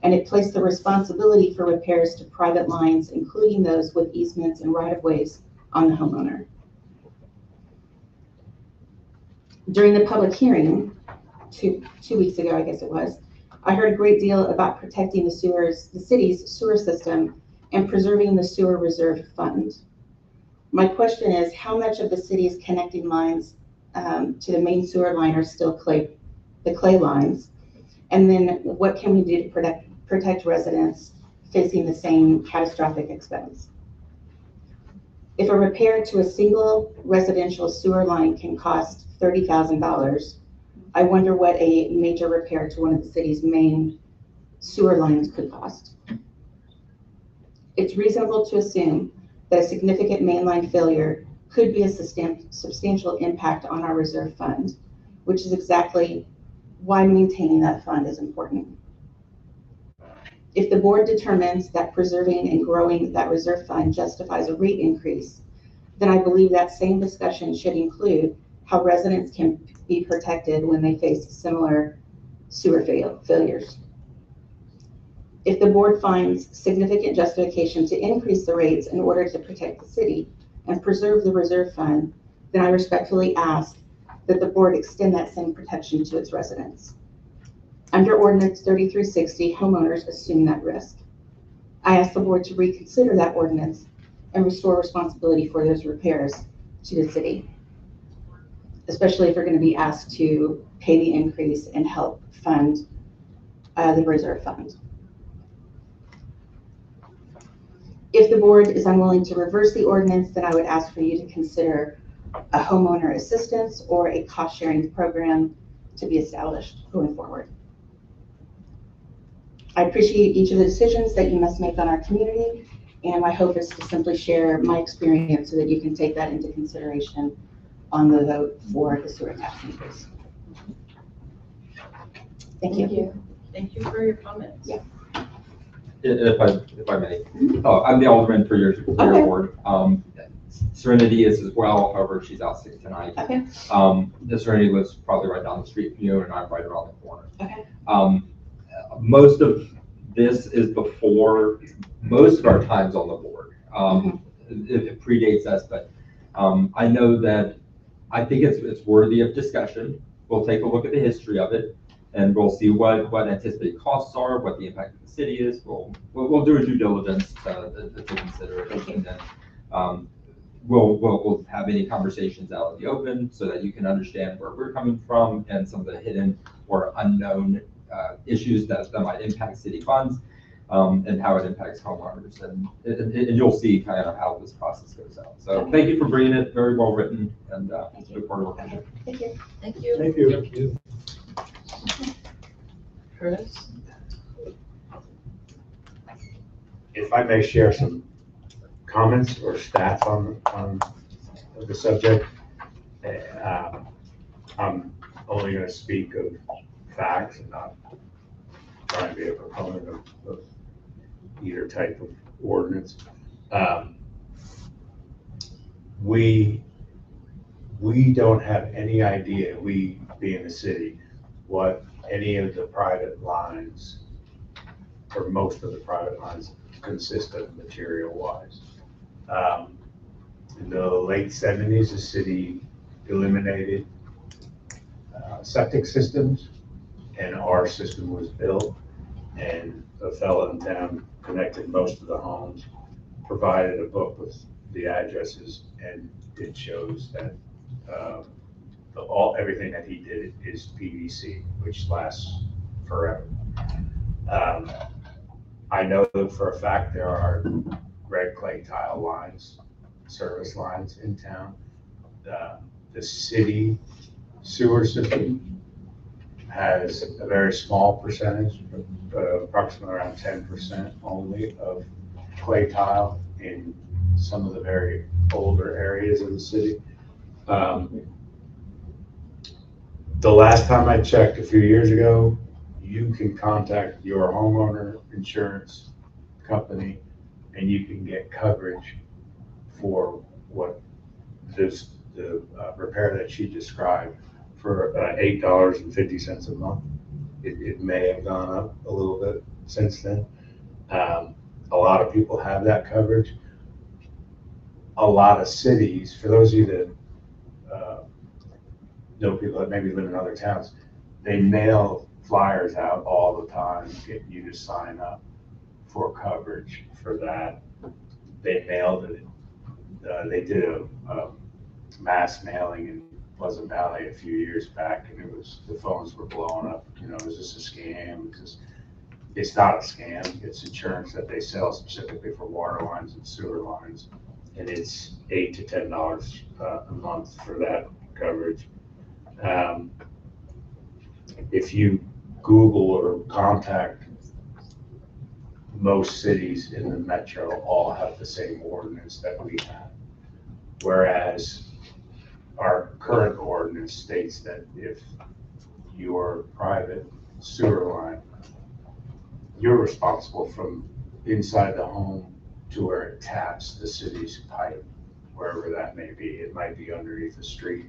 and it placed the responsibility for repairs to private lines, including those with easements and right-of-ways, on the homeowner. During the public hearing, two weeks ago, I guess it was, I heard a great deal about protecting the city's sewer system and preserving the sewer reserve fund. My question is, how much of the city's connecting lines to the main sewer line are still the clay lines? And then what can we do to protect residents facing the same catastrophic expense? If a repair to a single residential sewer line can cost $30,000, I wonder what a major repair to one of the city's main sewer lines could cost. It's reasonable to assume that a significant mainline failure could be a substantial impact on our reserve fund, which is exactly why maintaining that fund is important. If the board determines that preserving and growing that reserve fund justifies a rate increase, then I believe that same discussion should include how residents can be protected when they face similar sewer failures. If the board finds significant justification to increase the rates in order to protect the city and preserve the reserve fund, then I respectfully ask that the board extend that same protection to its residents. Under Ordinance 3360, homeowners assume that risk. I ask the board to reconsider that ordinance and restore responsibility for those repairs to the city, especially if we're going to be asked to pay the increase and help fund the reserve fund. If the board is unwilling to reverse the ordinance, then I would ask for you to consider a homeowner assistance or a cost-sharing program to be established going forward. I appreciate each of the decisions that you must make on our community, and my hope is to simply share my experience so that you can take that into consideration on the vote for the sewer tax increase. Thank you. Thank you for your comments. Yeah. If I may, I'm the alderman for your Okay. ward. Serenity is as well, however, she's out sick tonight. Okay. The Serenity lives probably right down the street from you, and I'm right around the corner. Okay. Most of this is before most of our times on the board. It predates us, but I know that I think it's worthy of discussion. We'll take a look at the history of it, and we'll see what anticipated costs are, what the impact of the city is. We'll do a due diligence to consider it, and then we'll have any conversations out in the open so that you can understand where we're coming from and some of the hidden or unknown issues that might impact city funds, and how it impacts homeowners, and you'll see kind of how this process goes out. So thank you for bringing it, very well written, and look forward to working. Thank you. Thank you. Thank you. Thank you. Chris? If I may share some comments or stats on the subject, I'm only going to speak of facts and not try and be a proponent of either type of ordinance. We don't have any idea, we being the city, what any of the private lines or most of the private lines consist of material-wise. In the late 70s, the city eliminated septic systems, and our system was built, and a fellow in town connected most of the homes, provided a book with the addresses, and it shows that everything that he did is PVC, which lasts forever. I know that for a fact there are red clay tile lines, service lines in town. The city sewer system has a very small percentage, approximately around 10% only of clay tile in some of the very older areas of the city. The last time I checked a few years ago, you can contact your homeowner insurance company and you can get coverage for what the repair that she described for $8.50 a month. It may have gone up a little bit since then. A lot of people have that coverage. A lot of cities, for those of you that know people that maybe live in other towns, they mail flyers out all the time getting you to sign up for coverage for that. They mailed it. They did a mass mailing in Pleasant Valley a few years back, and the phones were blowing up. You know, is this a scam? It's not a scam. It's insurance that they sell specifically for water lines and sewer lines, and it's $8 to $10 a month for that coverage. if you Google or contact most cities in the metro, all have the same ordinance that we have. Whereas our current ordinance states that if your private sewer line, you're responsible from inside the home to where it taps the city's pipe, wherever that may be. It might be underneath the street,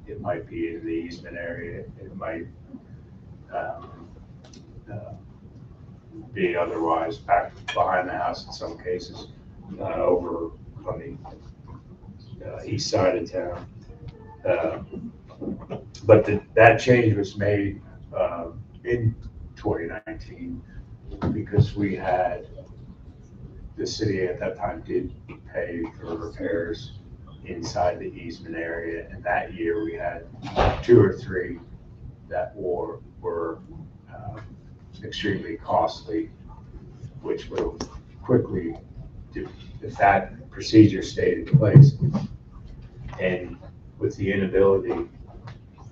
it might be in the easement area, it might be otherwise back behind the house in some cases, over on the east side of town. But that change was made in 2019 because we had, the city at that time did pay for repairs inside the easement area. And that year we had 2 or 3 that were extremely costly, which will quickly, if that procedure stayed in place, and with the inability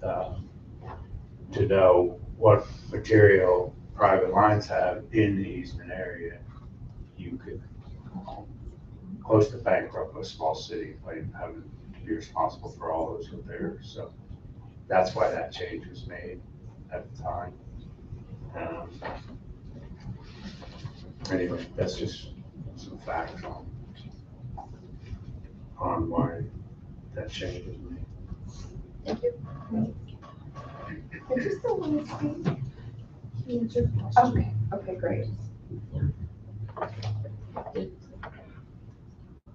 to know what material private lines have in the easement area, you could close to bankrupt a small city by having to be responsible for all those repairs. So that's why that change was made at the time. Anyway, that's just some facts on why that change was made. Thank you. I just don't want to speak. He answered the question. Okay, great.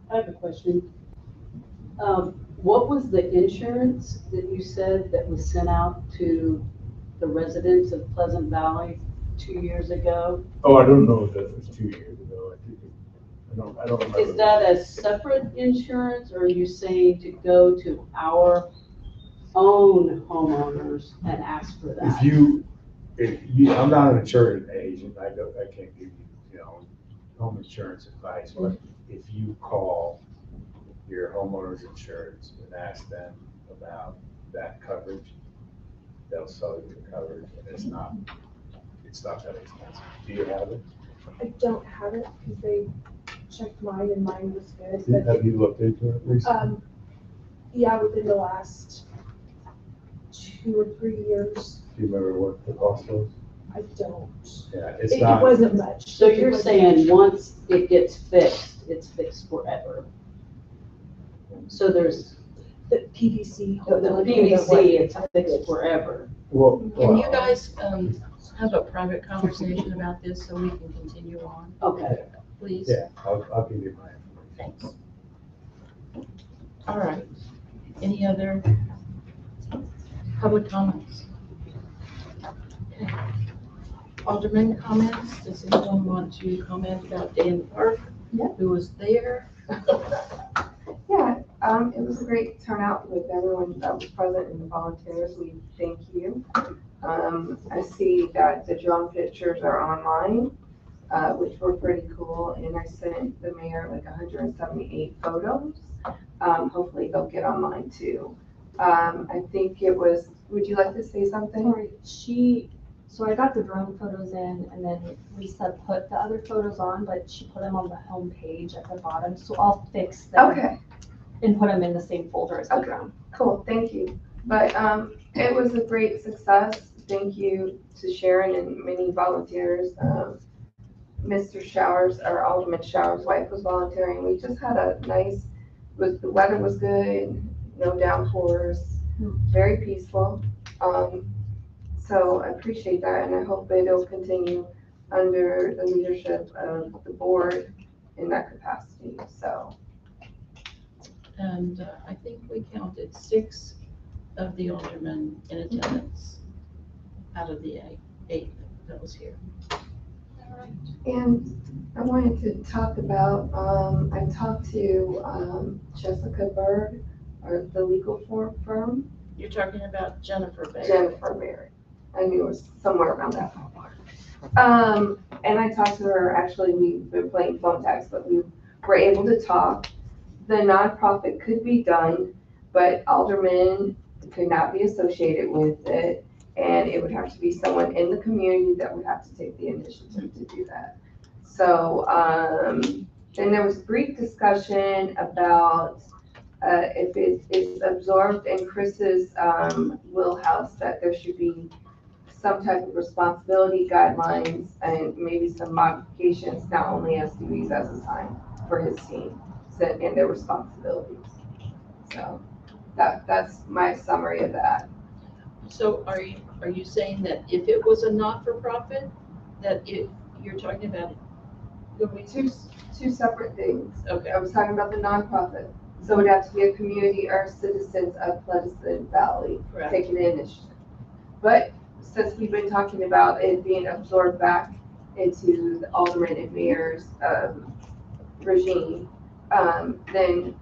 I have a question. What was the insurance that you said that was sent out to the residents of Pleasant Valley 2 years ago? Oh, I don't know if that was 2 years ago. I don't remember. Is that a separate insurance, or are you saying to go to our own homeowners and ask for that? If you, I'm not an insurance agent, I can't give you, home insurance advice, but if you call your homeowner's insurance and ask them about that coverage, they'll sell you the coverage, and it's not that expensive. Do you have it? I don't have it because they checked mine and mine was good. But Have you looked into it recently? yeah, within the last 2 or 3 years, Do you remember what the cost was? I don't. Yeah, it's It not. wasn't much. So you're saying once it gets fixed, it's fixed forever? So there's, The PVC. the PVC, it's fixed forever. Well, Can you guys have a private conversation about this so we can continue on, Okay. please? Yeah, I'll give you my information. Thanks. All right. Any other public comments? Okay. Alderman comments? Does anyone want to comment about Day in the Park? Yeah. Who was there? Yeah, it was a great turnout with everyone that was present and the volunteers. We thank you. I see that the drone pictures are online, which were pretty cool. And I sent the mayor like 178 photos. Hopefully they'll get online too. I think it was, would you like to say something? Sorry, so I got the drone photos in and then Lisa put the other photos on, but she put them on the home page at the bottom. So I'll fix them Okay. and put them in the same folder as the Okay. drone. Cool, thank you. But it was a great success. Thank you to Sharon and many volunteers. Mr. Showers, or Alderman Showers' wife was volunteering. We just had a nice, the weather was good, no downpours, very peaceful. So I appreciate that, and I hope it'll continue under the leadership of the board in that capacity, so. And I think we counted 6 of the aldermen in attendance out of the 8 that was here. All right. And I wanted to talk about, I talked to Jessica Berg, or the legal firm, You're talking about Jennifer Baker. Jennifer Berg. I knew it was somewhere around that ballpark. And I talked to her, actually, we've been playing phone tags, but we were able to talk. The nonprofit could be done, but aldermen could not be associated with it. And it would have to be someone in the community that would have to take the initiative to do that. So, then there was brief discussion about if it is absorbed in Chris's wheelhouse, that there should be some type of responsibility guidelines and maybe some modifications, not only as duties as assigned for his team and their responsibilities. So that's my summary of that. So are you saying that if it was a not-for-profit, that you're talking about going to? Two separate things. Okay. I was talking about the nonprofit. So it would have to be a community or citizens of Pleasant Valley Correct. taking the initiative. But since we've been talking about it being absorbed back into the alderman and mayor's regime, then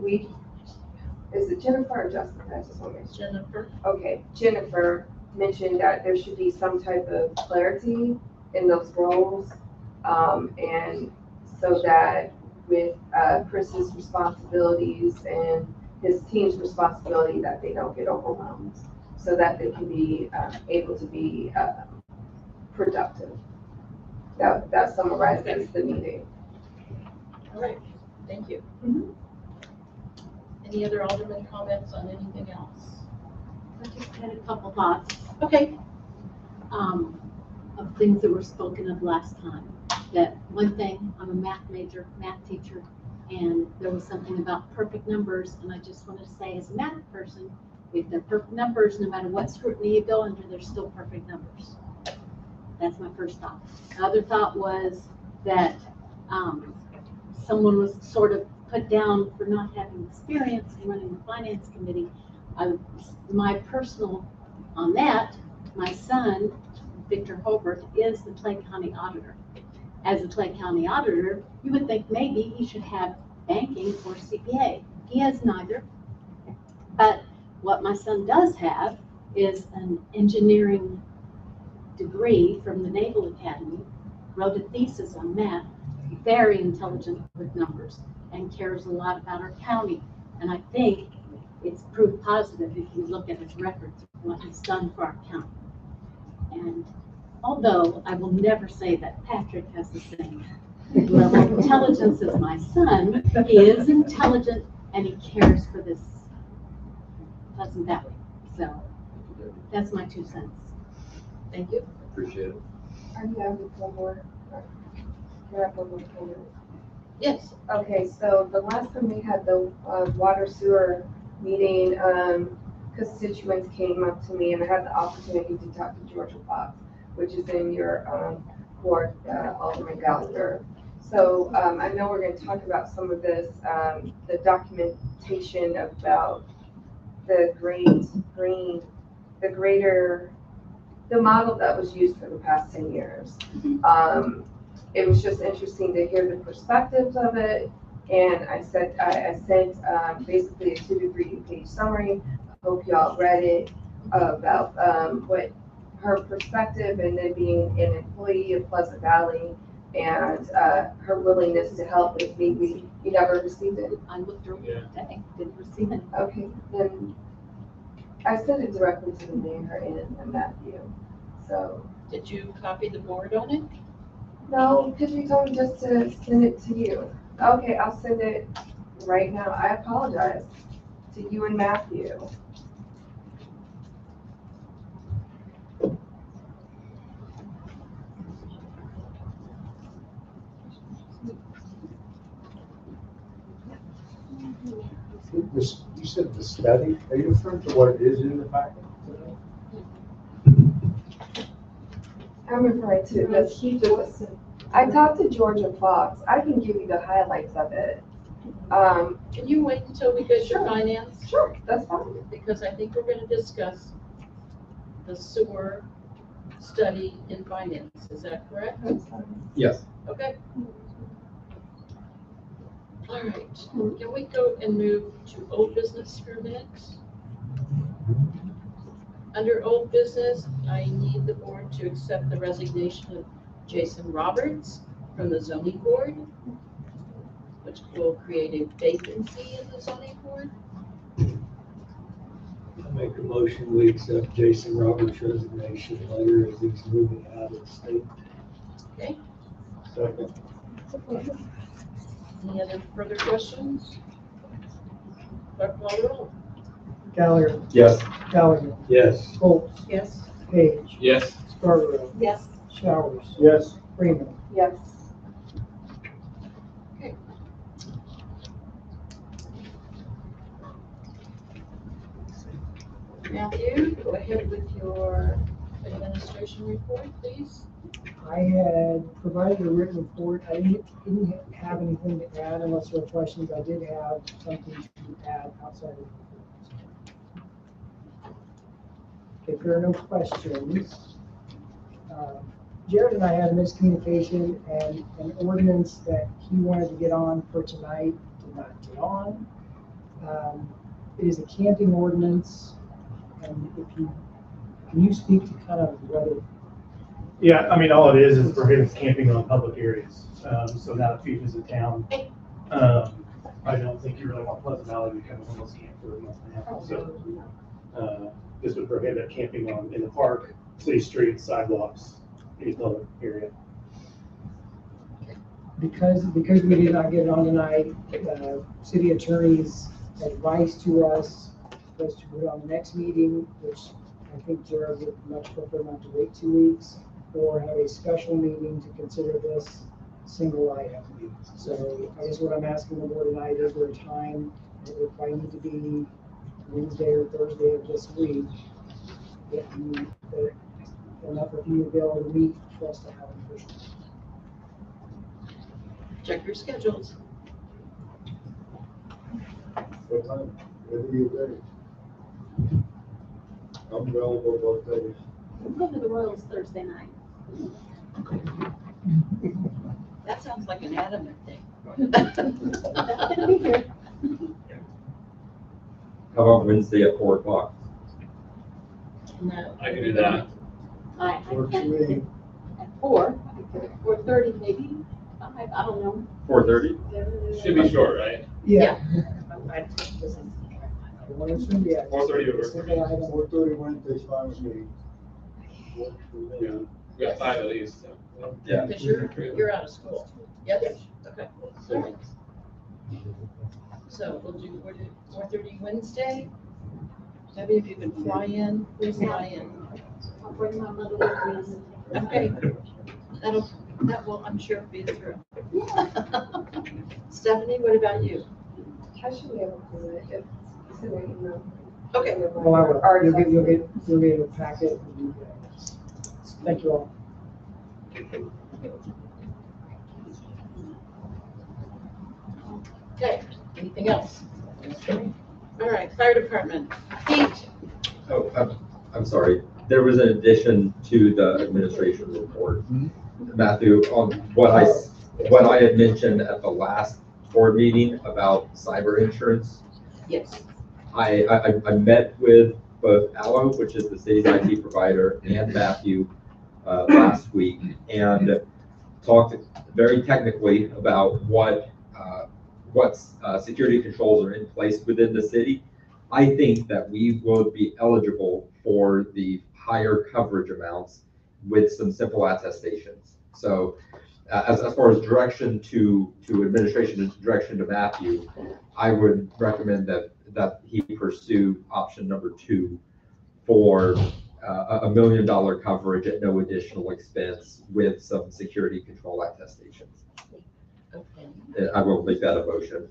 is it Jennifer or Justin? I just want to make sure. Jennifer? Okay, Jennifer mentioned that there should be some type of clarity in those roles. And so that with Chris's responsibilities and his team's responsibility, that they don't get overwhelmed, so that they can be able to be productive. That summarizes the meeting. All right, thank you. Mhm. Any other alderman comments on anything else? I just had a couple thoughts, Okay. of things that were spoken of last time. That one thing, I'm a math major, math teacher, and there was something about perfect numbers, and I just want to say, as a math person, if they're perfect numbers, no matter what scrutiny you go under, they're still perfect numbers. That's my first thought. The other thought was that someone was sort of put down for not having experience in running the finance committee. My personal on that, my son, Victor Hobart, is the Clay County auditor. As a Clay County auditor, you would think maybe he should have banking or CPA. He has neither. But what my son does have is an engineering degree from the Naval Academy, wrote a thesis on math, very intelligent with numbers, and cares a lot about our county. And I think it's proof positive if you look at his records, what he's done for our county. And although I will never say that Patrick has the same level of intelligence as my son, he is intelligent and he cares for this Pleasant Valley. So that's my 2 cents. Thank you. Appreciate it. I have one more. Can I have one more comment? Yes. Okay, so the last time we had the water sewer meeting, constituents came up to me and I had the opportunity to talk to Georgia Fox, which is in your board, Alderman Gallagher. So I know we're going to talk about some of this, the documentation about the the model that was used for the past 10 years. It was just interesting to hear the perspectives of it. And I sent basically a 2 to 3 page summary. I hope y'all read it about what her perspective, and then being an employee of Pleasant Valley, and her willingness to help if maybe you never received it. I looked earlier today, didn't receive it. Okay, then I sent it directly to the mayor and Matthew. So Did you copy the board on it? no, because you told me just to send it to you. Okay, I'll send it right now. I apologize to you and Matthew. You said the study, are you referring to what it is in the packet? I'm referring to this. I talked to Georgia Fox. I can give you the highlights of it. Can you wait until we get your finance? Sure, that's fine. Because I think we're going to discuss the sewer study in finance. Is that correct? That's fine. Yes. Okay. All right. Can we go and move to old business for a minute? Under old business, I need the board to accept the resignation of Jason Roberts from the zoning board, which will create a vacancy in the zoning board. Make a motion, we accept Jason Roberts' resignation letter as he's moving out of the state. Okay, Second. any other further questions? Clerk call the roll. Gallagher, Yes. Gallagher, Yes. Foltz, Yes. Page, Yes. Scarborough, Yes. Showers, Yes. Freeman. Yes. Matthew, go ahead with your administration report, please. I had provided a written report. I didn't have anything to add unless there were questions. I did have something to add outside of the report. If there are no questions, Jared and I had a miscommunication, and an ordinance that he wanted to get on for tonight did not get on. It is a camping ordinance, and can you speak to kind of whether? Yeah, I mean, all it is prohibits camping on public areas. So now if you visit town, I don't think you really want Pleasant Valley to become a homeless camp for a month and a half. So this would prohibit camping in the park, city streets, sidewalks, any public area. Because we did not get it on tonight, city attorney's advice to us was to put it on the next meeting, which I think Jared would much prefer not to wait 2 weeks, or have a special meeting to consider this single item. So I guess what I'm asking the board tonight, is there a time, if I need to be Wednesday or Thursday of this week, if you, enough of you to be able to meet for us to have an official. Check your schedules. What time? Whatever you're ready. I'm available both days. We're going to the Royals Thursday night. That sounds like an adamant thing. Gonna be here. How about Wednesday at 4 o'clock? No. I can do that. I Works for can't me. at 4:30 maybe. I don't know. 4:30? Should be short, right? Yeah. I Well, it's gonna be a 4:30 over. single item. 4:30 Wednesday's fine with me. Works for me. Yeah. We got 5 at least. So. Yeah. Because you're out of school. Yes? Okay. All right. So we'll do 4:30 Wednesday. Debbie, if you can fly in, please fly in. I'll bring my mother with me. Okay. That will, I'm sure, be through. Stephanie, what about you? I should be able to do it if, send an email. Okay. Well, I will. Or You'll get a packet. Thank you all. Okay, anything else? All right, fire department. Pete. Oh, I'm sorry. There was an addition to the administration report. Matthew, on what I had mentioned at the last board meeting about cyber insurance. Yes. I met with both Allo, which is the city's IT provider, and Matthew last week, and talked very technically about what security controls are in place within the city. I think that we will be eligible for the higher coverage amounts with some simple attestations. So as far as direction to administration and direction to Matthew, I would recommend that he pursue option number 2 for $1 million coverage at no additional expense with some security control attestations. Okay. I will make that a motion.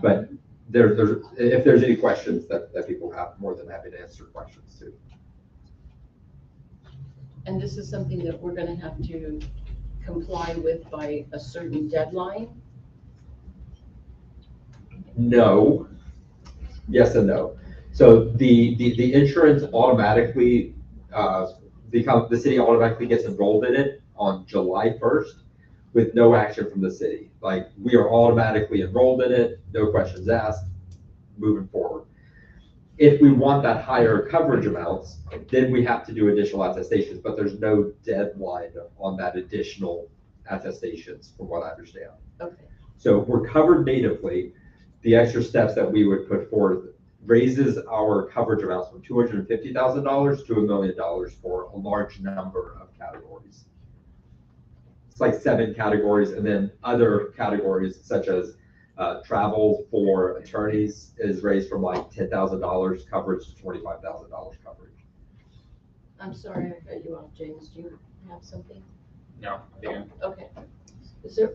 But if there's any questions that people have, more than happy to answer questions too. And this is something that we're gonna have to comply with by a certain deadline? No. Yes and no. So the insurance automatically, the city automatically gets enrolled in it on July 1st with no action from the city. Like, we are automatically enrolled in it, no questions asked, moving forward. If we want that higher coverage amounts, then we have to do additional attestations, but there's no deadline on that additional attestations, from what I understand. Okay. So if we're covered natively, the extra steps that we would put forth raises our coverage amounts from $250,000 to $1 million for a large number of categories. It's like 7 categories, and then other categories such as travel for attorneys is raised from like $10,000 coverage to $25,000 coverage. I'm sorry, I cut you off, James. Do you have something? No, Dan. Okay.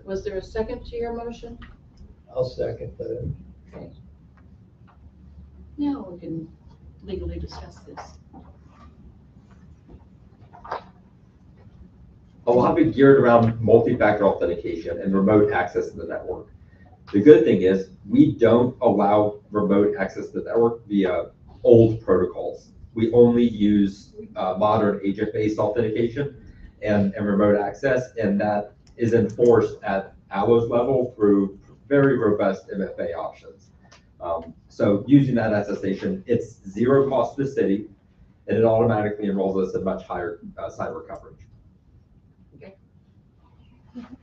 Was there a second to your motion? I'll second that. Okay. Now we can legally discuss this. A lot of it geared around multi-factor authentication and remote access to the network. The good thing is we don't allow remote access to the network via old protocols. We only use modern agent-based authentication and remote access, and that is enforced at ALLO's level through very robust MFA options. So using that attestation, it's zero cost to the city, and it automatically enrolls us in much higher cyber coverage.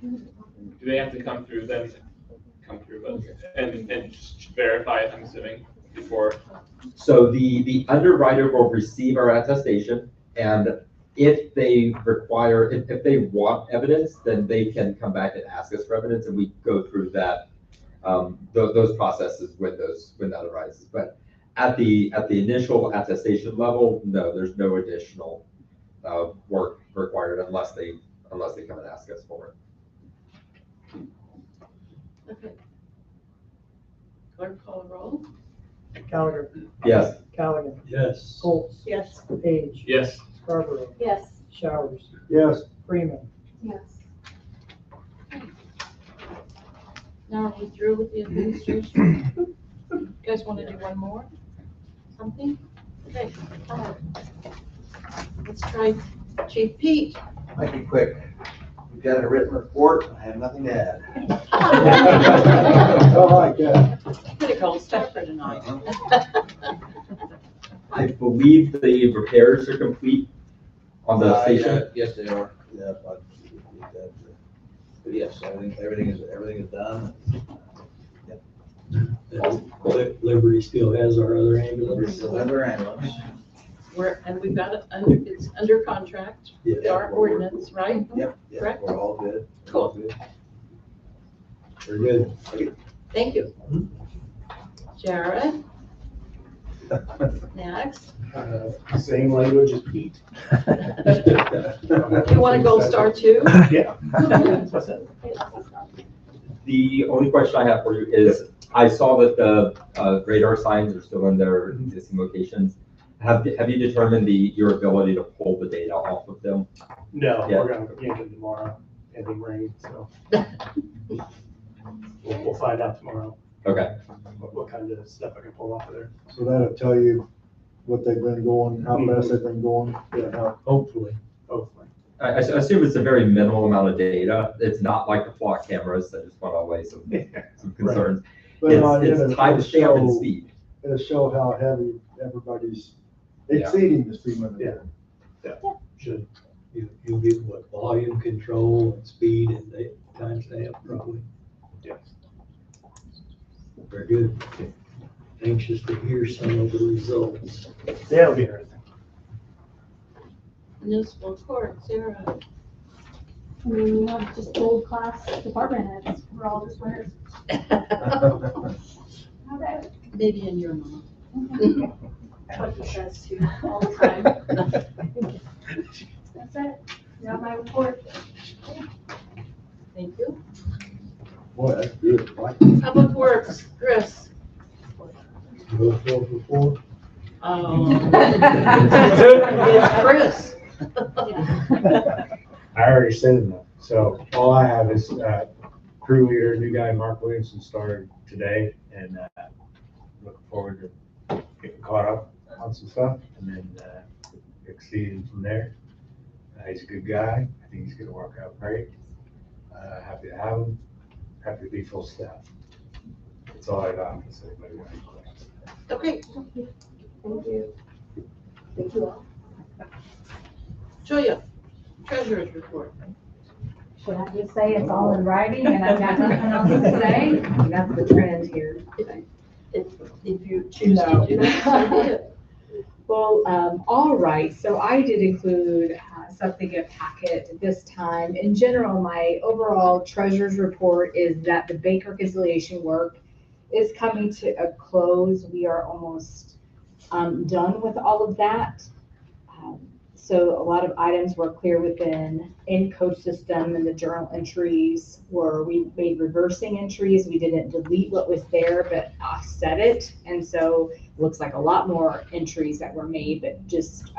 Do they have to come through then? And just verify it, I'm assuming, before? So the underwriter will receive our attestation, and if they require, if they want evidence, then they can come back and ask us for evidence, and we go through that, those processes when that arises. But at the initial attestation level, no, there's no additional work required unless they come and ask us for it. Okay. Clerk call the roll. Gallagher, Yes. Callaghan, Yes. Colts, Yes. Page, Yes. Scarborough, Yes. Showers, Yes. Freeman. Yes. Now are we through with the administration? You guys want to do one more? Something? Okay. Let's try Chief Pete. Might be quick. We've got a written report. I have nothing to add. I like that. Pretty cold stuff for tonight. I believe the repairs are complete on the station. Yes, they are. Yeah, but yes, everything is done. Liberty still has our other ambulance. Still have our ambulance. And we've got it under, it's under contract with Yeah. our ordinance, right? Yep, Correct? we're all good. Cool. All good. We're good. Thank you. Jared, next. Same language as Pete. You want to go star two? Yeah. The only question I have for you is, I saw that the radar signs are still in their existing locations. Have you determined your ability to pull the data off of them? No, Yeah. we're gonna yank it tomorrow, pending rain, so. We'll find out tomorrow Okay. what kind of stuff I can pull off of there. So that'll tell you what they've been going, how fast they've been going. Yeah, hopefully. Hopefully. I assume it's a very minimal amount of data. It's not like the flock cameras that just went away some concerns. But It's timestamp and speed. It'll show how heavy everybody's exceeding the speed limit. Yeah. Should, you'll get what, volume control and speed and timestamp probably. Yes. Very good. Anxious to hear some of the results. Yeah, it'll be interesting. Municipal court, Sarah. I mean, we have just old class department heads. We're all just winners. Okay. Maybe in your mom. What he says too, all the time. That's it. Got my report. Thank you. Boy, that's good. Public Works, Chris. Before. It's Chris. I already said enough. So all I have is crew leader, new guy, Mark Williamson, started today, and looking forward to getting caught up on some stuff and then exceeding from there. He's a good guy. I think he's going to work out great. Happy to have him. Happy to be full staff. That's all I got. Unless anybody got any questions. Okay, Thank you. Thank you all. Julia, treasurer's report. Should I just say it's all in writing and I've got nothing else to say? That's the trend here. if you choose to do it. So be it. Well, all right, so I did include something in a packet this time. In general, my overall treasurer's report is that the bank reconciliation work is coming to a close. We are almost done with all of that. So a lot of items were clear within Encode system, and the journal entries we made reversing entries. We didn't delete what was there, but offset it. And so it looks like a lot more entries that were made, but just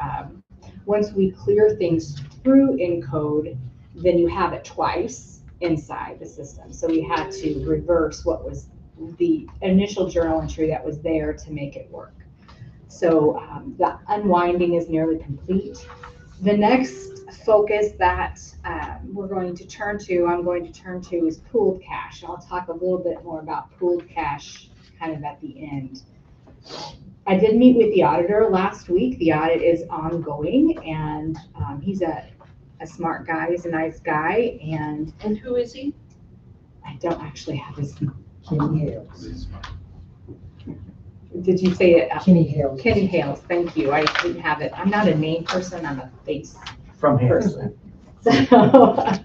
once we clear things through Encode, then you have it twice inside the system. So we had to reverse what was the initial journal entry that was there to make it work. So the unwinding is nearly complete. The next focus that I'm going to turn to is pooled cash. I'll talk a little bit more about pooled cash kind of at the end. I did meet with the auditor last week. The audit is ongoing, and he's a smart guy. He's a nice guy. And who is he? I don't actually have his name. Kenny Hales. Did you say it? Kenny Hales. Kenny Hales, thank you. I didn't have it. I'm not a name person, I'm a face From here. person. So,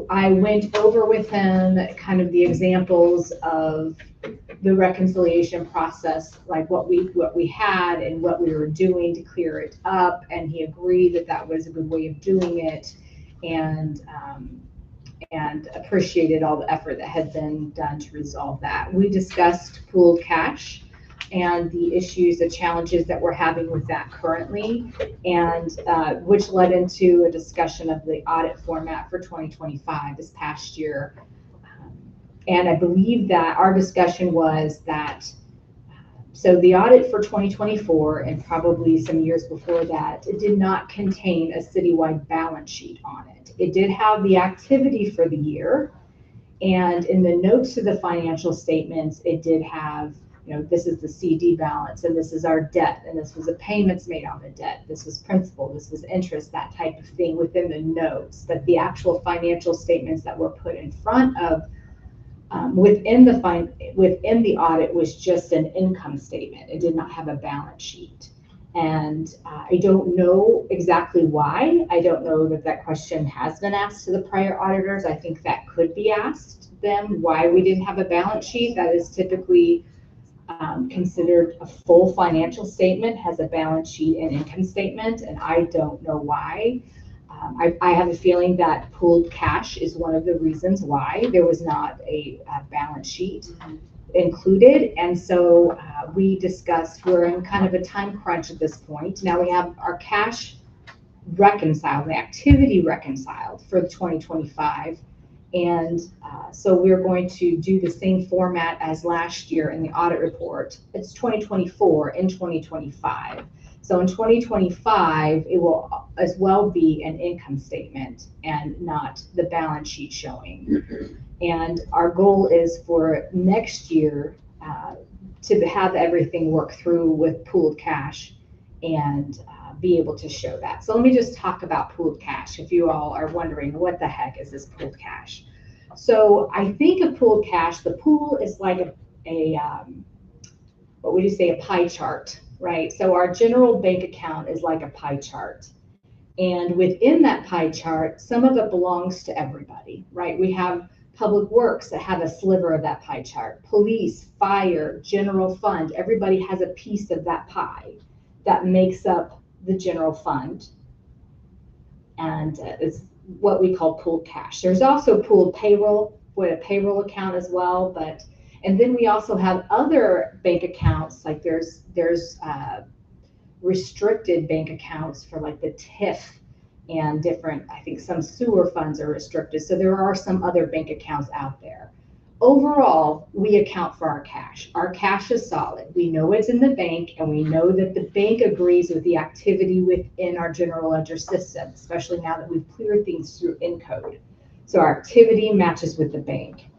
I went over with him kind of the examples of the reconciliation process, like what we had and what we were doing to clear it up, and he agreed that that was a good way of doing it, and appreciated all the effort that had been done to resolve that. We discussed pooled cash and the issues, the challenges that we're having with that currently, and which led into a discussion of the audit format for 2025 this past year. And I believe that our discussion was that, so the audit for 2024 and probably some years before that, it did not contain a citywide balance sheet on it. It did have the activity for the year, and in the notes to the financial statements, it did have, this is the CD balance, and this is our debt, and this was the payments made on the debt, this was principal, this was interest, that type of thing within the notes. But the actual financial statements that were put in front of within the audit was just an income statement. It did not have a balance sheet. And I don't know exactly why. I don't know that question has been asked to the prior auditors. I think that could be asked them, why we didn't have a balance sheet. That is typically considered a full financial statement, has a balance sheet and income statement, and I don't know why. I have a feeling that pooled cash is one of the reasons why there was not a balance sheet included. And so we discussed, we're in kind of a time crunch at this point. Now we have our cash reconciled, the activity reconciled for the 2025. And so we're going to do the same format as last year in the audit report. It's 2024 and 2025. So in 2025, it will as well be an income statement and not the balance sheet showing. And our goal is for next year to have everything work through with pooled cash and be able to show that. So let me just talk about pooled cash if you all are wondering what the heck is this pooled cash. So I think of pooled cash, the pool is like a what would you say, a pie chart, right? So our general bank account is like a pie chart. And within that pie chart, some of it belongs to everybody, right? We have public works that have a sliver of that pie chart, police, fire, general fund, everybody has a piece of that pie that makes up the general fund. And it's what we call pooled cash. There's also pooled payroll with a payroll account as well, and then we also have other bank accounts, like there's restricted bank accounts for like the TIF and different, I think some sewer funds are restricted. So there are some other bank accounts out there. Overall, we account for our cash. Our cash is solid. We know it's in the bank, and we know that the bank agrees with the activity within our general ledger system, especially now that we've cleared things through Encode. So our activity matches with the bank.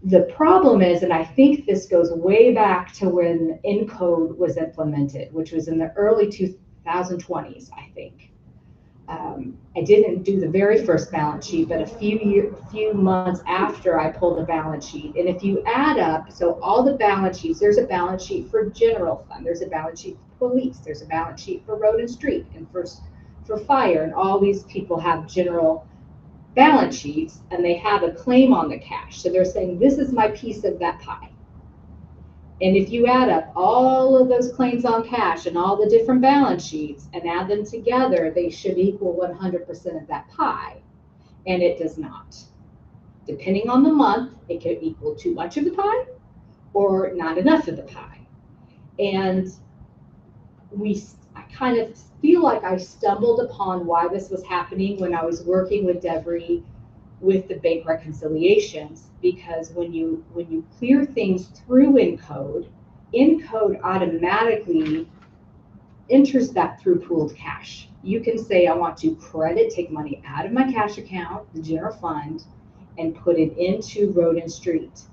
The problem is, and I think this goes way back to when Encode was implemented, which was in the early 2020s, I think. I didn't do the very first balance sheet, but a few months after I pulled a balance sheet. And if you add up, so all the balance sheets, there's a balance sheet for general fund, there's a balance sheet for police, there's a balance sheet for road and street, and for fire, and all these people have general balance sheets, and they have a claim on the cash. So they're saying, this is my piece of that pie. And if you add up all of those claims on cash and all the different balance sheets and add them together, they should equal 100% of that pie. And it does not. Depending on the month, it could equal too much of the pie or not enough of the pie. And I kind of feel like I stumbled upon why this was happening when I was working with Devery with the bank reconciliations, because when you clear things through Encode automatically enters that through pooled cash. You can say, I want to take money out of my cash account, the general fund, and put it into road and street.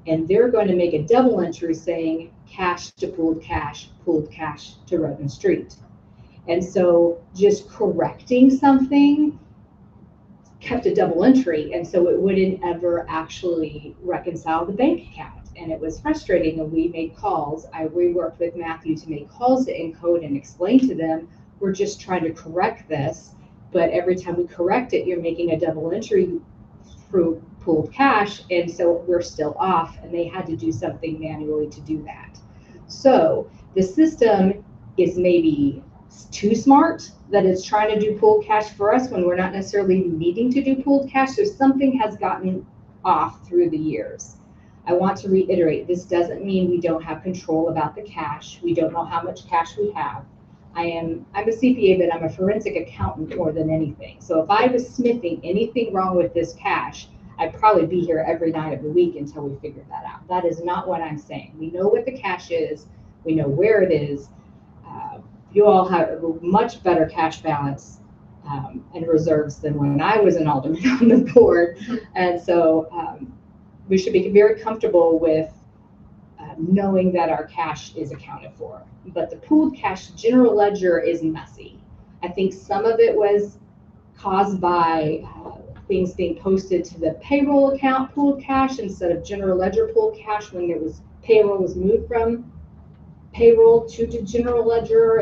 And they're going to make a double entry saying cash to pooled cash to road and street. And so just correcting something kept a double entry, and so it wouldn't ever actually reconcile the bank account. And it was frustrating, and we made calls. We worked with Matthew to make calls to Encode and explain to them, we're just trying to correct this, but every time we correct it, you're making a double entry through pooled cash, and so we're still off, and they had to do something manually to do that. So the system is maybe too smart that it's trying to do pooled cash for us when we're not necessarily needing to do pooled cash. So something has gotten off through the years. I want to reiterate, this doesn't mean we don't have control about the cash. We don't know how much cash we have. I'm a CPA, but I'm a forensic accountant more than anything. So if I was smithing anything wrong with this cash, I'd probably be here every night of the week until we figure that out. That is not what I'm saying. We know what the cash is. We know where it is. You all have a much better cash balance and reserves than when I was an alderman on the board. And so we should be very comfortable with knowing that our cash is accounted for. But the pooled cash general ledger is messy. I think some of it was caused by things being posted to the payroll account pooled cash instead of general ledger pooled cash when it was payroll was moved from payroll to general ledger.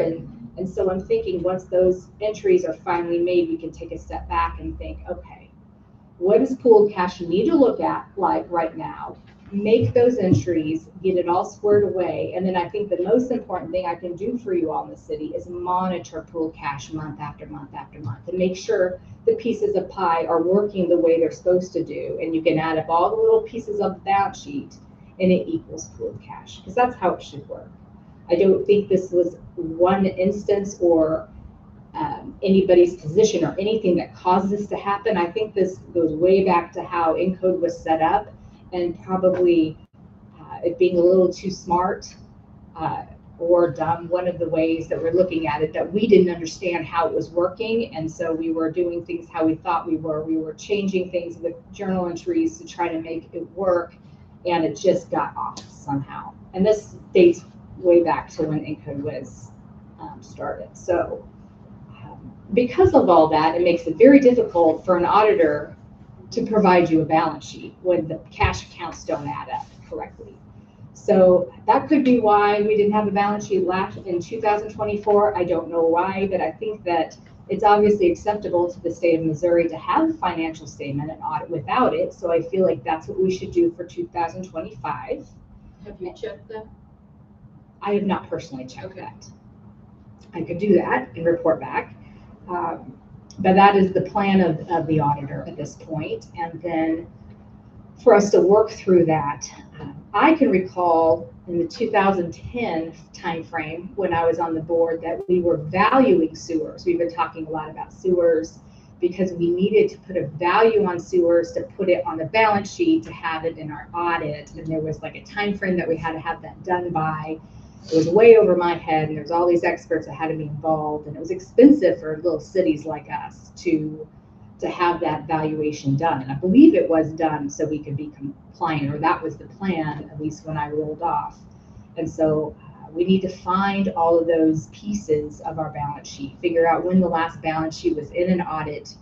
And so I'm thinking once those entries are finally made, we can take a step back and think, okay, what does pooled cash need to look at like right now? Make those entries, get it all squared away. And then I think the most important thing I can do for you all in the city is monitor pooled cash month after month after month and make sure the pieces of pie are working the way they're supposed to do. And you can add up all the little pieces of the balance sheet and it equals pooled cash, because that's how it should work. I don't think this was one instance or anybody's position or anything that caused this to happen. I think this goes way back to how Encode was set up and probably it being a little too smart or dumb. One of the ways that we're looking at it, that we didn't understand how it was working, and so we were doing things how we thought we were. We were changing things with journal entries to try to make it work, and it just got off somehow. And this dates way back to when Encode was started. So because of all that, it makes it very difficult for an auditor to provide you a balance sheet when the cash accounts don't add up correctly. So that could be why we didn't have a balance sheet last in 2024. I don't know why, but I think that it's obviously acceptable to the state of Missouri to have a financial statement and audit without it. So I feel like that's what we should do for 2025. Have you checked that? I have not personally checked that. I could do that and report back. But that is the plan of the auditor at this point. And then for us to work through that, I can recall in the 2010 timeframe when I was on the board that we were valuing sewers. We've been talking a lot about sewers because we needed to put a value on sewers to put it on the balance sheet to have it in our audit. And there was like a time frame that we had to have that done by. It was way over my head, and there's all these experts that had to be involved, and it was expensive for little cities like us to have that valuation done. And I believe it was done so we could be compliant, or that was the plan, at least when I rolled off. And so We need to find all of those pieces of our balance sheet, figure out when the last balance sheet was in an audit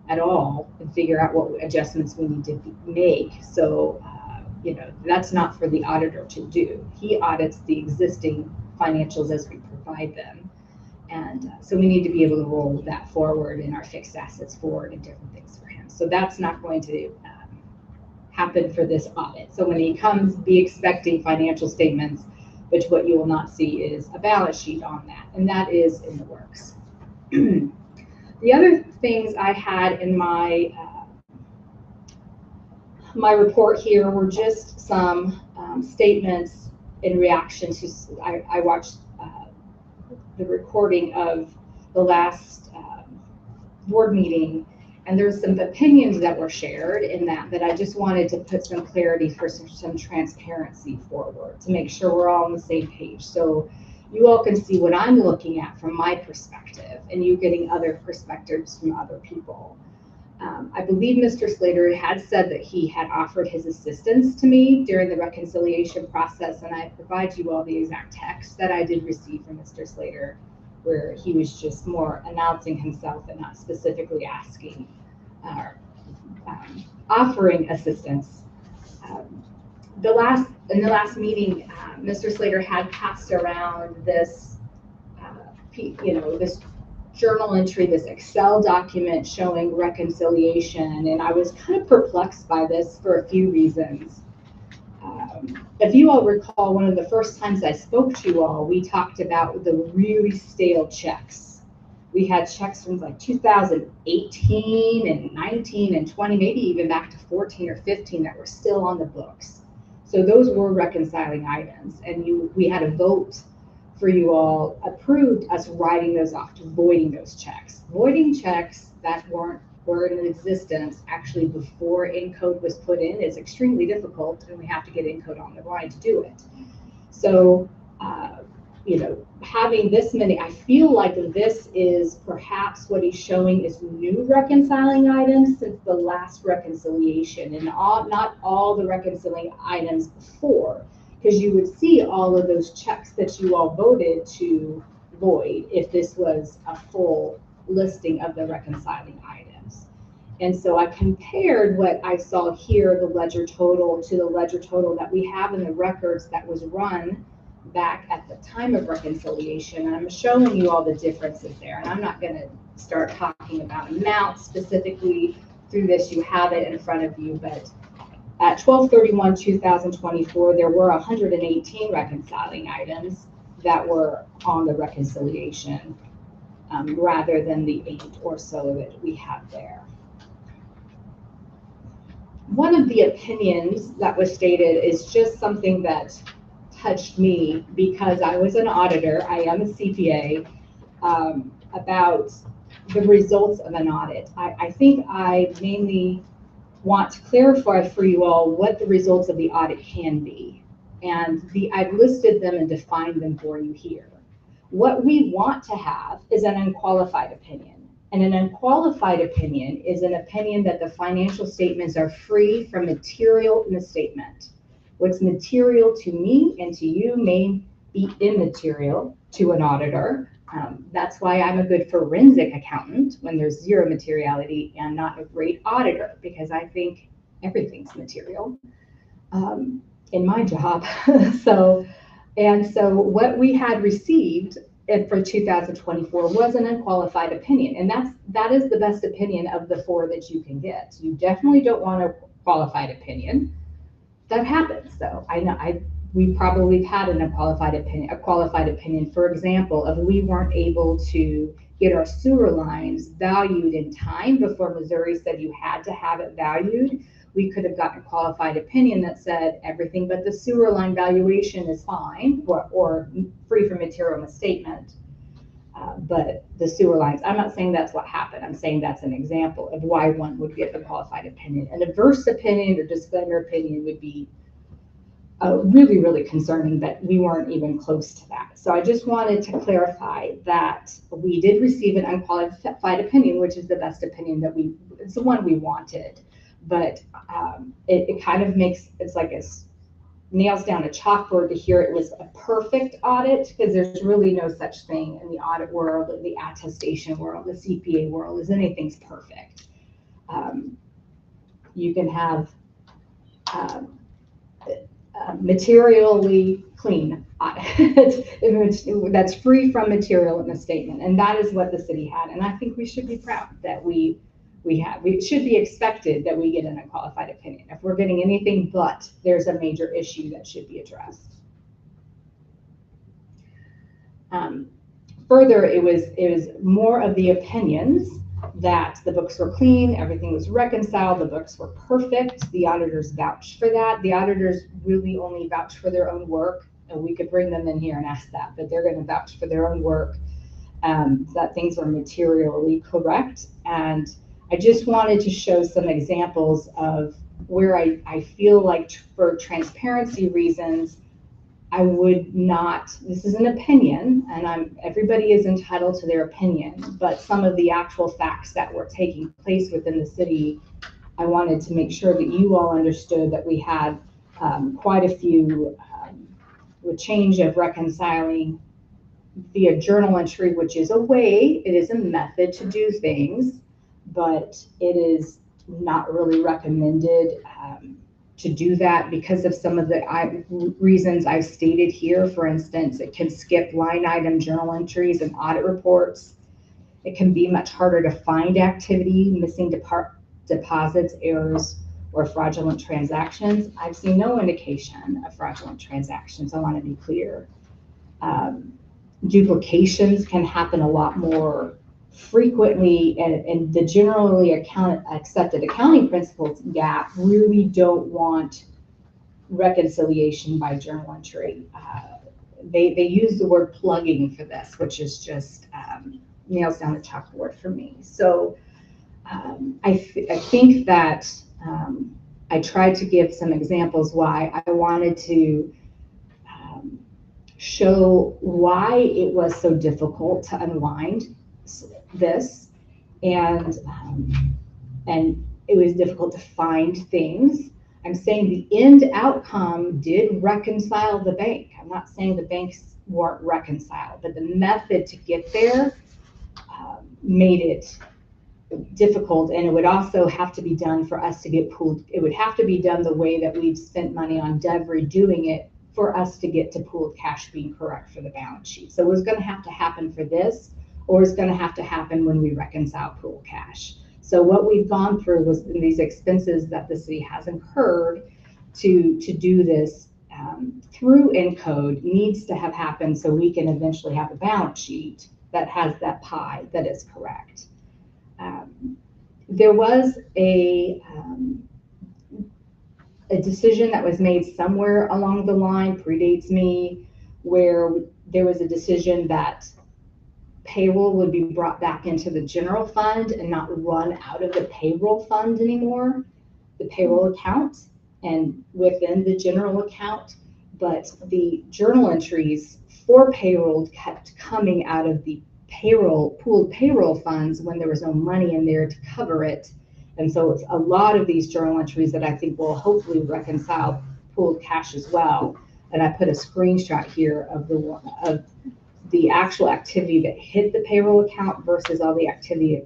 at all, and figure out what adjustments we need to make. So, that's not for the auditor to do. He audits the existing financials as we provide them. And so we need to be able to roll that forward and our fixed assets forward and different things for him. So that's not going to happen for this audit. So when he comes, be expecting financial statements, which what you will not see is a balance sheet on that. And that is in the works. The other things I had in my my report here were just some statements in reaction to, I watched the recording of the last board meeting, and there's some opinions that were shared in that I just wanted to put some clarity for some transparency forward to make sure we're all on the same page. So you all can see what I'm looking at from my perspective and you getting other perspectives from other people. I believe Mr. Slater had said that he had offered his assistance to me during the reconciliation process, and I provide you all the exact text that I did receive from Mr. Slater, where he was just more announcing himself and not specifically asking or offering assistance. In the last meeting, Mr. Slater had passed around this, this journal entry, this Excel document showing reconciliation, and I was kind of perplexed by this for a few reasons. If you all recall, one of the first times I spoke to you all, we talked about the really stale checks. We had checks from like 2018 and 19 and 20, maybe even back to 14 or 15 that were still on the books. So those were reconciling items, and we had a vote for you all approved us writing those off, to voiding those checks. Voiding checks that were in existence actually before Encode was put in is extremely difficult, and we have to get Encode on the line to do it. So, having this many, I feel like this is perhaps what he's showing is new reconciling items since the last reconciliation, and not all the reconciling items before, because you would see all of those checks that you all voted to void if this was a full listing of the reconciling items. And so I compared what I saw here, the ledger total, to the ledger total that we have in the records that was run back at the time of reconciliation. And I'm showing you all the differences there. And I'm not going to start talking about amounts specifically through this. You have it in front of you, but at 12/31/2024, there were 118 reconciling items that were on the reconciliation rather than the 8 or so that we have there. One of the opinions that was stated is just something that touched me because I was an auditor, I am a CPA, about the results of an audit. I think I mainly want to clarify for you all what the results of the audit can be. And I've listed them and defined them for you here. What we want to have is an unqualified opinion. And an unqualified opinion is an opinion that the financial statements are free from material misstatement. What's material to me and to you may be immaterial to an auditor. That's why I'm a good forensic accountant when there's zero materiality, and not a great auditor, because I think everything's material in my job. So what we had received for 2024 was an unqualified opinion, and that is the best opinion of the 4 that you can get. You definitely don't want a qualified opinion. That happens, though. I know we probably had a qualified opinion, for example, if we weren't able to get our sewer lines valued in time before Missouri said you had to have it valued, we could have gotten a qualified opinion that said everything but the sewer line valuation is fine or free from material misstatement. But the sewer lines, I'm not saying that's what happened. I'm saying that's an example of why one would get a qualified opinion. An adverse opinion or disclaimer opinion would be really, really concerning, that we weren't even close to that. So I just wanted to clarify that we did receive an unqualified opinion, which is the best opinion that it's the one we wanted. But it kind of makes, it's like nails down a chalkboard to hear it was a perfect audit, because there's really no such thing in the audit world, the attestation world, the CPA world, is anything's perfect. You can have materially clean audit that's free from material misstatement, and that is what the city had. And I think we should be proud that we have. It should be expected that we get an unqualified opinion. If we're getting anything but, there's a major issue that should be addressed. Further, it was more of the opinions that the books were clean, everything was reconciled, the books were perfect. The auditors vouched for that. The auditors really only vouch for their own work, and we could bring them in here and ask that, but they're going to vouch for their own work, that things are materially correct. And I just wanted to show some examples of where I feel like for transparency reasons, I would not, this is an opinion, and everybody is entitled to their opinion, but some of the actual facts that were taking place within the city, I wanted to make sure that you all understood that we had quite a few, a change of reconciling via journal entry, which is a way, it is a method to do things, but it is not really recommended to do that because of some of the reasons I've stated here. For instance, it can skip line item journal entries and audit reports. It can be much harder to find activity, missing deposits, errors, or fraudulent transactions. I've seen no indication of fraudulent transactions. I want to be clear. Duplications can happen a lot more frequently, and the generally accepted accounting principles gap really don't want reconciliation by journal entry. They use the word plugging for this, which is just nails down the chalkboard for me. So I think that I tried to give some examples why I wanted to show why it was so difficult to unwind this, and it was difficult to find things. I'm saying the end outcome did reconcile the bank. I'm not saying the banks weren't reconciled, but the method to get there made it difficult, and it would also have to be done for us to get pooled. It would have to be done the way that we've spent money on DEVRI doing it for us to get to pooled cash being correct for the balance sheet. So it was going to have to happen for this, or it's going to have to happen when we reconcile pooled cash. So what we've gone through was these expenses that the city has incurred to do this through ENCODE needs to have happened so we can eventually have a balance sheet that has that pie that is correct. There was a decision that was made somewhere along the line, predates me, where there was a decision that payroll would be brought back into the general fund and not run out of the payroll fund anymore, the payroll account, and within the general account. But the journal entries for payroll kept coming out of the pooled payroll funds when there was no money in there to cover it. And so it's a lot of these journal entries that I think will hopefully reconcile pooled cash as well. And I put a screenshot here of the actual activity that hit the payroll account versus all the activity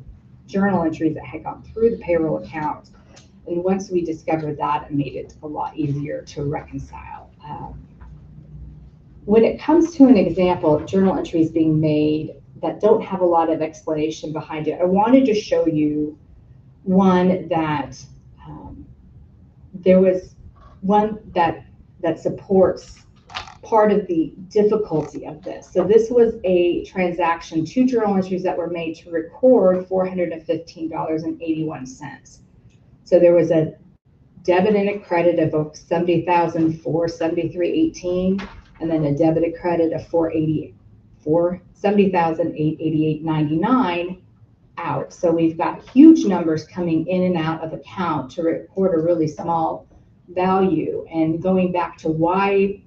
journal entries that had gone through the payroll account. And once we discovered that, it made it a lot easier to reconcile. When it comes to an example of journal entries being made that don't have a lot of explanation behind it, I wanted to show you one that there was one that supports part of the difficulty of this. So this was a transaction, 2 journal entries that were made to record $415.81. So there was a debit and a credit of $70,473.18, and then a debit and credit of $70,888.99 out. So we've got huge numbers coming in and out of account to record a really small value. And going back to why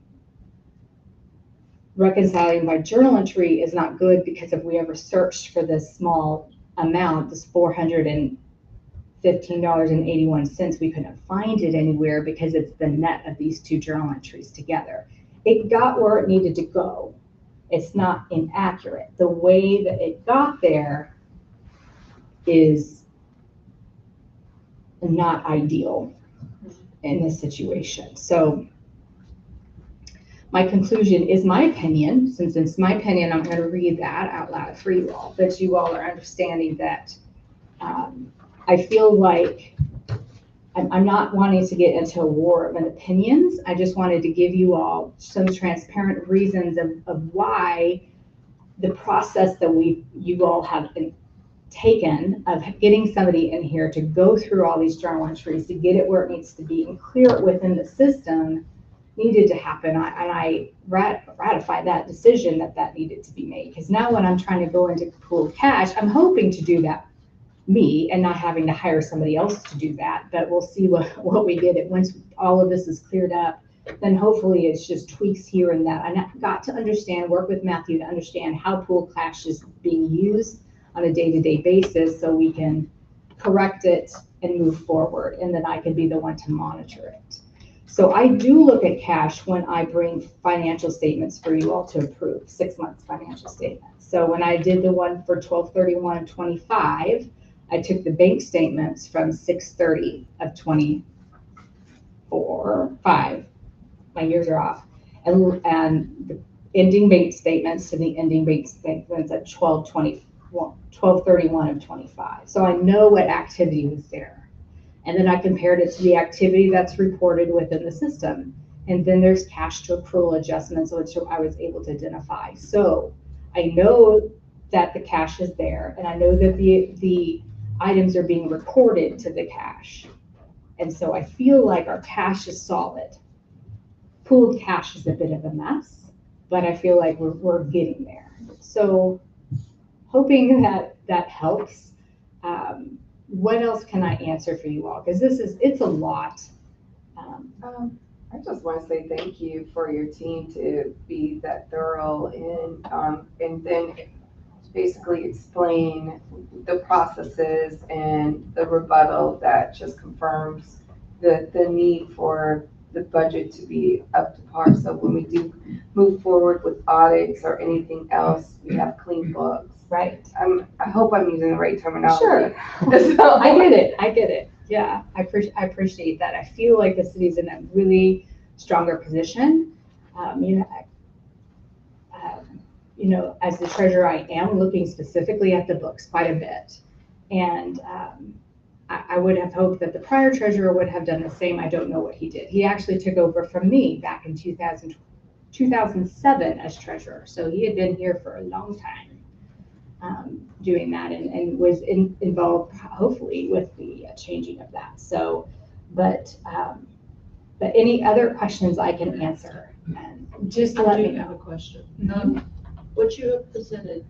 reconciling by journal entry is not good, because if we ever searched for this small amount, this $415 $15.81. We couldn't find it anywhere because it's the net of these two journal entries together. It got where it needed to go. It's not inaccurate. The way that it got there is not ideal in this situation. So my conclusion is my opinion. Since it's my opinion, I'm going to read that out loud for you all, that you all are understanding that I feel like I'm not wanting to get into a war of opinions. I just wanted to give you all some transparent reasons of why the process that you all have been taken of getting somebody in here to go through all these journal entries to get it where it needs to be and clear it within the system needed to happen. And I ratify that decision that needed to be made. Because now when I'm trying to go into pooled cash, I'm hoping to do that me and not having to hire somebody else to do that. But we'll see what we get it once all of this is cleared up. Then hopefully it's just tweaks here and that. I got to understand, work with Matthew to understand how pooled cash is being used on a day-to-day basis so we can correct it and move forward. And then I can be the one to monitor it. So I do look at cash when I bring financial statements for you all to approve, 6 months financial statements. So when I did the one for 12/31 of 25, I took the bank statements from 6/30 of 24/5. My years are off. And the ending bank statements to the ending bank statements at 12/31 of 25. So I know what activity was there. And then I compared it to the activity that's reported within the system. And then there's cash to accrual adjustments, which I was able to identify. So I know that the cash is there, and I know that the items are being recorded to the cash. And so I feel like our cash is solid. Pooled cash is a bit of a mess, but I feel like we're getting there. So hoping that helps. What else can I answer for you all? Because it's a lot. I just want to say thank you for your team to be that thorough and then basically explain the processes and the rebuttal that just confirms the need for the budget to be up to par. So when we do move forward with audits or anything else, we have clean books. Right. I hope I'm using the right terminology. Sure. So, I get it. Yeah, I appreciate that. I feel like the city's in a really stronger position. As the treasurer, I am looking specifically at the books quite a bit. And I would have hoped that the prior treasurer would have done the same. I don't know what he did. He actually took over from me back in 2007 as treasurer. So he had been here for a long time. Doing that and was involved hopefully with the changing of that. So, but any other questions I can answer, and just let me know. I have a question. What you have presented,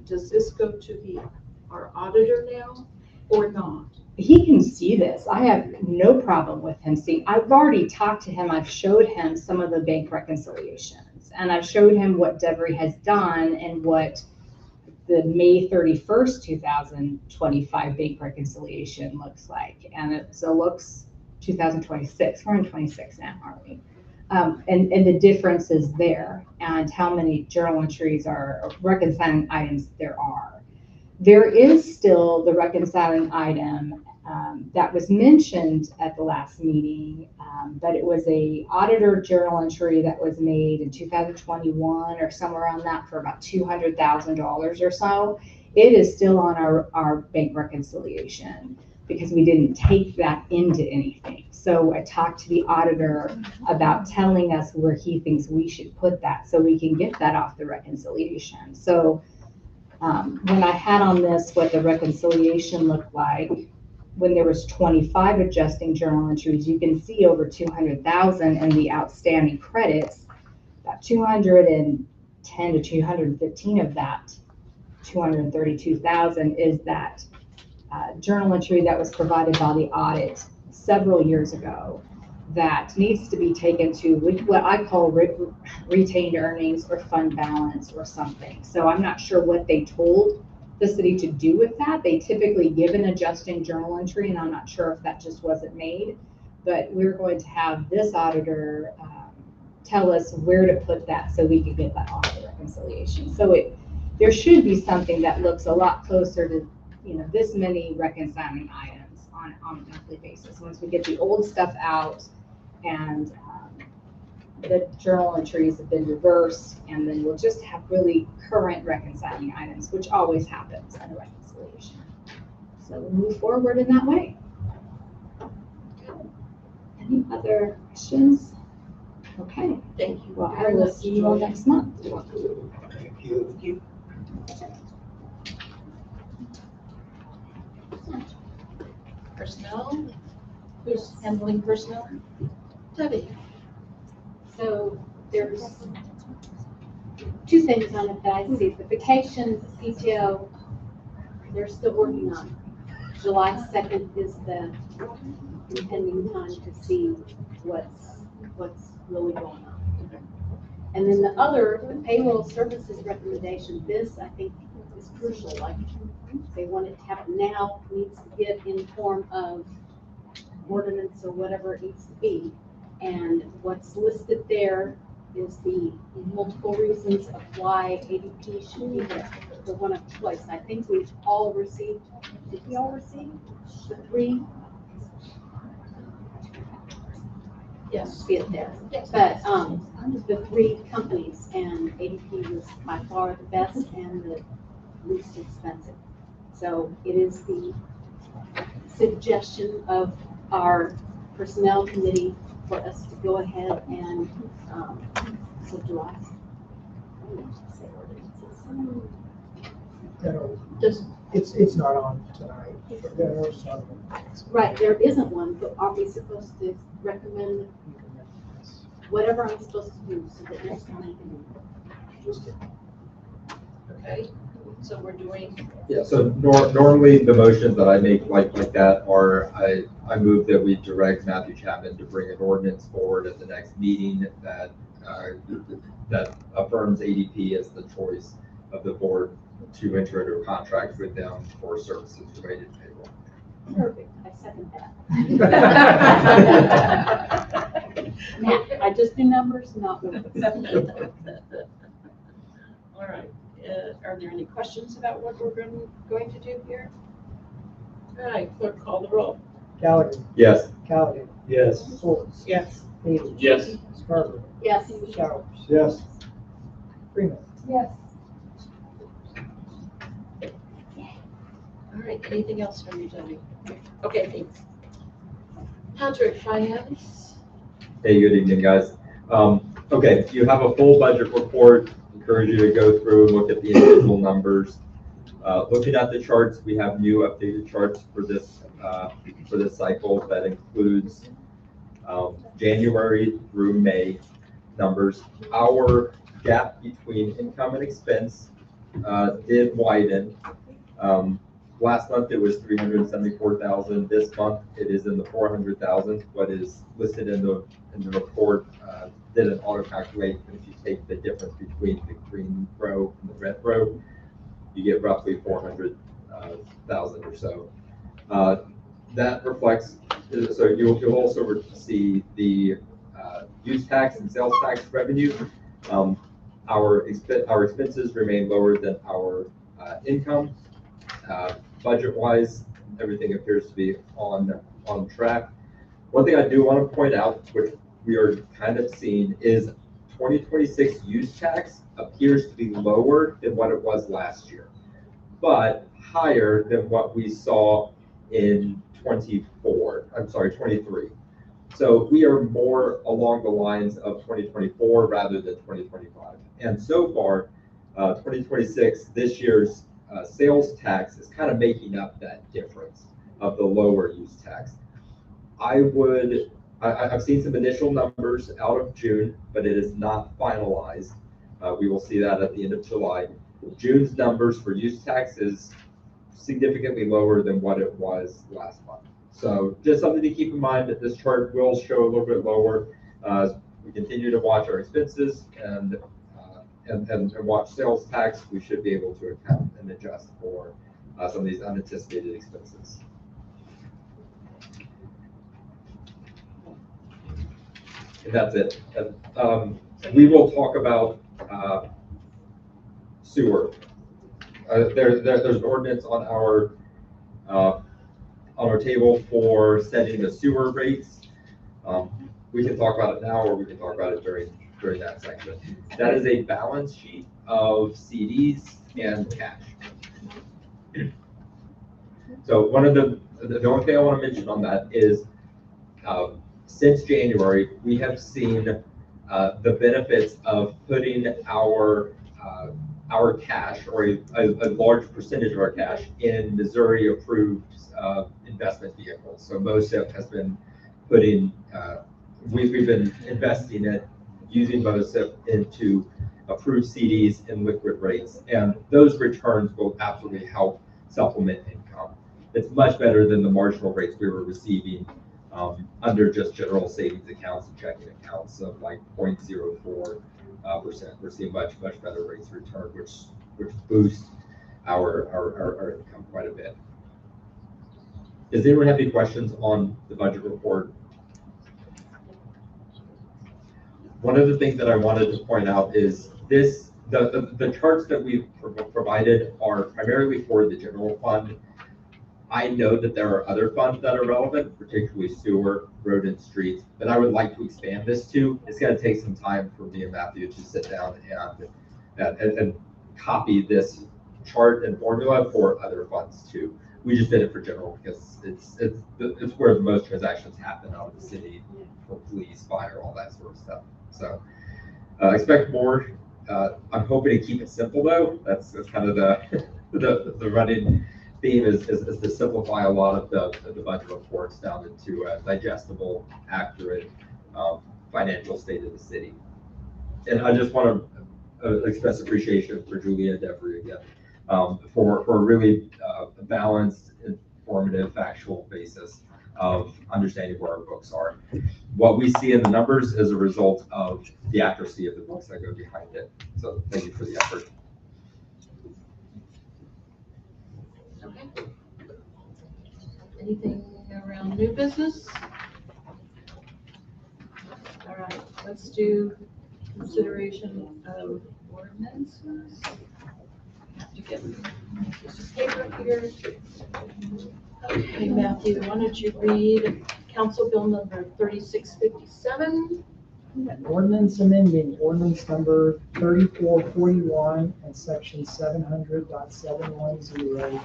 does this go to our auditor now or not? He can see this. I have no problem with him seeing. I've already talked to him. I've showed him some of the bank reconciliations, and I've showed him what Devery has done and what the May 31st, 2025 bank reconciliation looks like. And it looks 2026, we're in 26 now, aren't we? And the difference is there and how many journal entries or reconciling items there are. There is still the reconciling item that was mentioned at the last meeting, but it was a auditor journal entry that was made in 2021 or somewhere around that for about $200,000 or so. It is still on our bank reconciliation because we didn't take that into anything. So I talked to the auditor about telling us where he thinks we should put that so we can get that off the reconciliation. So when I had on this what the reconciliation looked like, when there was 25 adjusting journal entries, you can see over 200,000 in the outstanding credits. About 210 to 215 of that 232,000 is that journal entry that was provided by the audit several years ago that needs to be taken to what I call retained earnings or fund balance or something. So I'm not sure what they told the city to do with that. They typically give an adjusting journal entry, and I'm not sure if that just wasn't made, but we're going to have this auditor tell us where to put that so we can get that off the reconciliation. So there should be something that looks a lot closer to, this many reconciling items on a monthly basis. Once we get the old stuff out and the journal entries have been reversed, and then we'll just have really current reconciling items, which always happens in a reconciliation. So we'll move forward in that way. Any other questions? Okay. Thank you. Well, I will see you all next month. Thank you. Personnel? Who's handling personnel? Debbie. So there's two things on it that I see. The vacation PTO, they're still working on. July 2nd is the impending time to see what's really going on. And then the other, the payroll services recommendation, this I think is crucial. Like they want it to happen now, needs to get in form of ordinance or whatever it needs to be. And what's listed there is the multiple reasons of why ADP should be there. The one of choice. I think we've all received, did we all receive the 3? Yes. See it there. But the 3 companies, and ADP was by far the best and the least expensive. So it is the suggestion of our personnel committee for us to go ahead and so July. It's not on tonight. Right, there isn't one, but are we supposed to recommend whatever I'm supposed to do so that next time I can? Okay, so we're doing. Yeah, so normally the motions that I make like that are, I move that we direct Matthew Chapman to bring an ordinance forward at the next meeting that affirms ADP as the choice of the board to enter into a contract with them for services related to payroll. Perfect, I second that. Matt, I just do numbers, not words. All right, are there any questions about what we're going to do here? All right, clerk, call the roll. Gallagher. Yes. Callaghan. Yes. Schultz. Yes. Page. Yes. Scarper. Yes. Showers. Yes. Freeman. Yes. All right, anything else from you, Debbie? Okay, thanks. Patrick, finance? Hey, good evening, guys. Okay, you have a full budget report. Encourage you to go through, look at the individual numbers. Looking at the charts, we have new updated charts for this cycle that includes January through May numbers. Our gap between income and expense did widen. Last month it was 374,000. This month it is in the 400,000. What is listed in the report didn't auto calculate. If you take the difference between the green row and the red row, you get roughly 400,000 or so. That reflects. So you'll also see the use tax and sales tax revenue. Our expenses remain lower than our income. Budget-wise, everything appears to be on track. One thing I do want to point out, which we are kind of seeing, is 2026 use tax appears to be lower than what it was last year, but higher than what we saw in 23. So we are more along the lines of 2024 rather than 2025. And so far, 2026, this year's sales tax is kind of making up that difference of the lower use tax. I've seen some initial numbers out of June, but it is not finalized. We will see that at the end of July. June's numbers for use tax is significantly lower than what it was last month. So just something to keep in mind, that this chart will show a little bit lower as we continue to watch our expenses and and watch sales tax, we should be able to account and adjust for some of these unanticipated expenses. And that's it. We will talk about sewer. There's an ordinance on our table for setting the sewer rates. We can talk about it now, or we can talk about it during that section. That is a balance sheet of CDs and cash. So one of the only thing I want to mention on that is since January, we have seen the benefits of putting our cash, or a large percentage of our cash, in Missouri approved investment vehicles. So MOSIP has been putting, we've been investing it, using MOSIP into approved CDs and liquid rates. And those returns will absolutely help supplement income. It's much better than the marginal rates we were receiving under just general savings accounts and checking accounts of like 0.04%. We're seeing much better rates of return, which boosts our income quite a bit. Does anyone have any questions on the budget report? One of the things that I wanted to point out is the charts that we've provided are primarily for the general fund. I know that there are other funds that are relevant, particularly sewer, road and streets, that I would like to expand this to. It's going to take some time for me and Matthew to sit down and copy this chart and formula for other funds too. We just did it for general because it's where the most transactions happen out of the city, for police, fire, all that sort of stuff. So expect more. I'm hoping to keep it simple though. That's kind of the running theme is to simplify a lot of the budget reports down into a digestible, accurate financial state of the city. And I just want to express appreciation for Julia and Deborah again for a really balanced, informative, factual basis of understanding where our books are. What we see in the numbers is a result of the accuracy of the books that go behind it. So thank you for the effort. Okay. Anything around new business? All right, let's do consideration of ordinances. Have to get a piece of paper here. Okay, Matthew, why don't you read Council Bill number 3657? Ordinance amending ordinance number 3441 and section 700.710,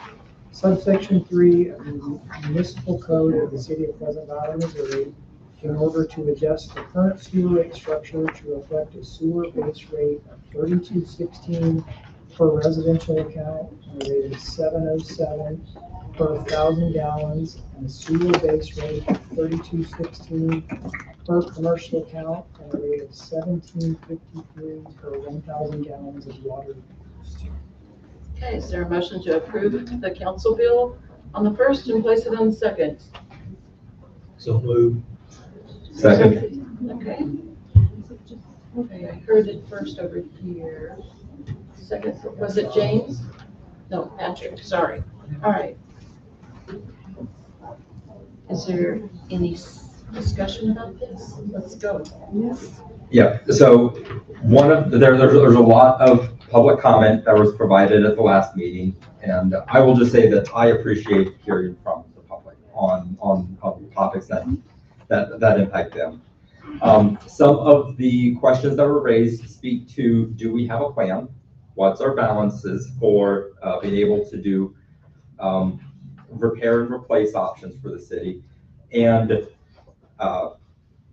subsection 3 of the municipal code of the city of Pleasant Valley, Missouri, in order to adjust the current sewer rate structure to reflect a sewer base rate of $32.16 per residential account and a rate of $7.07 per 1,000 gallons, and a sewer base rate of $32.16 per commercial account and a rate of $17.53 per 1,000 gallons of water used. Okay, is there a motion to approve the council bill on the first and place it on the second? So move. Second. Okay. Okay, I heard it first over here. Second, was it James? No, Patrick, sorry. All right. Is there any discussion about this? Let's go. Yes. Yeah, so there's a lot of public comment that was provided at the last meeting, and I will just say that I appreciate hearing from the public on topics that impact them. Some of the questions that were raised speak to, do we have a plan? What's our balances for being able to do repair and replace options for the city, and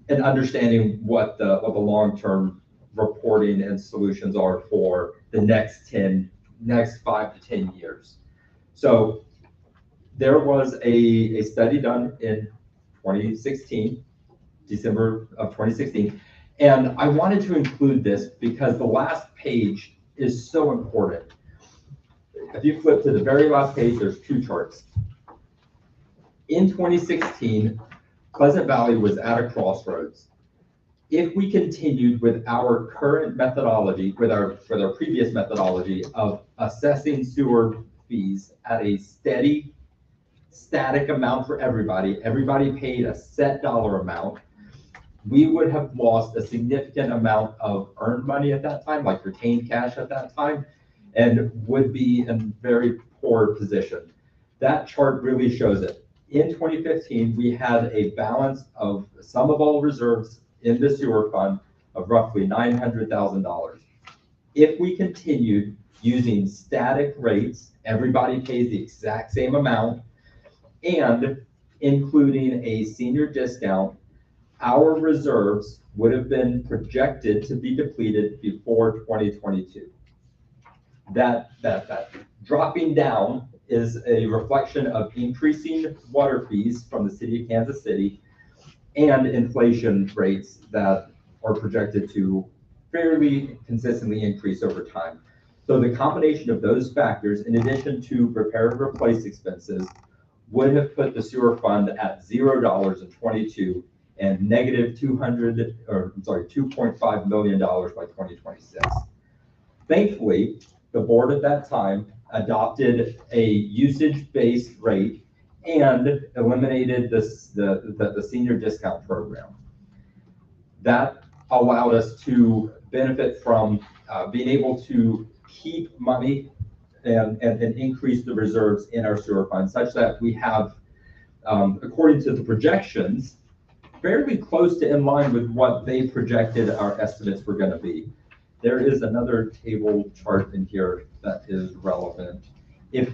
understanding what the long-term reporting and solutions are for the next 5 to 10 years. So there was a study done in 2016, December of 2016, and I wanted to include this because the last page is so important. If you flip to the very last page, there's 2 charts. In 2016, Pleasant Valley was at a crossroads. If we continued with our current methodology, with our previous methodology of assessing sewer fees at a steady, static amount for everybody paid a set dollar amount, we would have lost a significant amount of earned money at that time, like retained cash at that time, and would be in very poor position. That chart really shows it. In 2015, we had a balance of sum of all reserves in the sewer fund of roughly $900,000. If we continued using static rates, everybody pays the exact same amount, and including a senior discount, our reserves would have been projected to be depleted before 2022. That dropping down is a reflection of increasing water fees from the city of Kansas City and inflation rates that are projected to fairly consistently increase over time. So the combination of those factors, in addition to repair and replace expenses, would have put the sewer fund at $0 in 22 and negative $2.5 million by 2026. Thankfully, the board at that time adopted a usage-based rate and eliminated the senior discount program. That allowed us to benefit from being able to keep money and increase the reserves in our sewer fund, such that we have, according to the projections, fairly close to in line with what they projected our estimates were going to be. There is another table chart in here that is relevant. If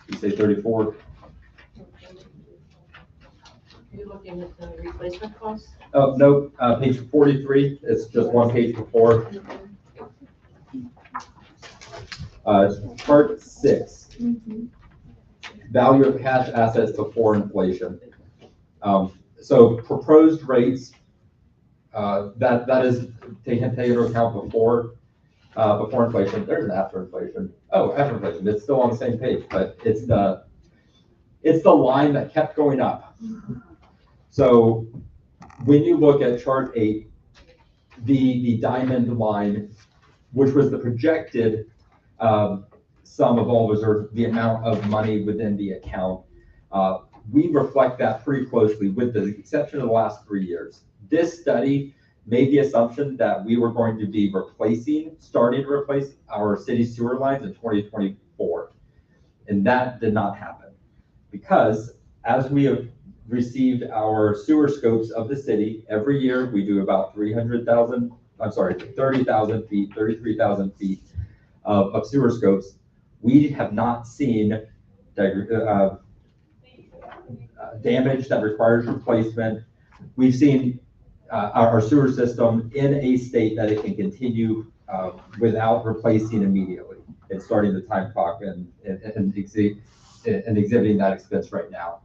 you say 34. Are you looking at the replacement costs? Oh, no, page 43. It's just one page before. Chart 6. Value of cash assets before inflation. So proposed rates, that is taken into account before inflation. There's an after inflation. Oh, after inflation. It's still on the same page, but it's the line that kept going up. So when you look at chart 8, the diamond line, which was the projected sum of all reserves, the amount of money within the account, we reflect that pretty closely, with the exception of the last 3 years. This study made the assumption that we were going to be starting to replace our city sewer lines in 2024. And that did not happen, because as we have received our sewer scopes of the city, every year we do about 30,000 feet, 33,000 feet of sewer scopes. We have not seen damage that requires replacement. We've seen our sewer system in a state that it can continue without replacing immediately. It's starting the time clock and exhibiting that expense right now.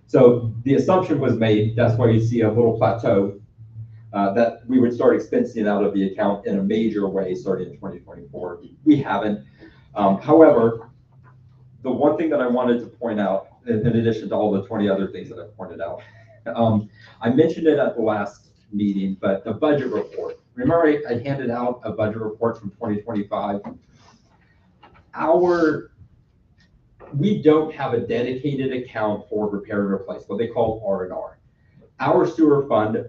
So the assumption was made, that's why you see a little plateau, that we would start expensing out of the account in a major way starting in 2024. We haven't. However, the one thing that I wanted to point out, in addition to all the 20 other things that I pointed out, I mentioned it at the last meeting, but the budget report. Remember, I handed out a budget report from 2025. We don't have a dedicated account for repair and replace, what they call R&R. Our sewer fund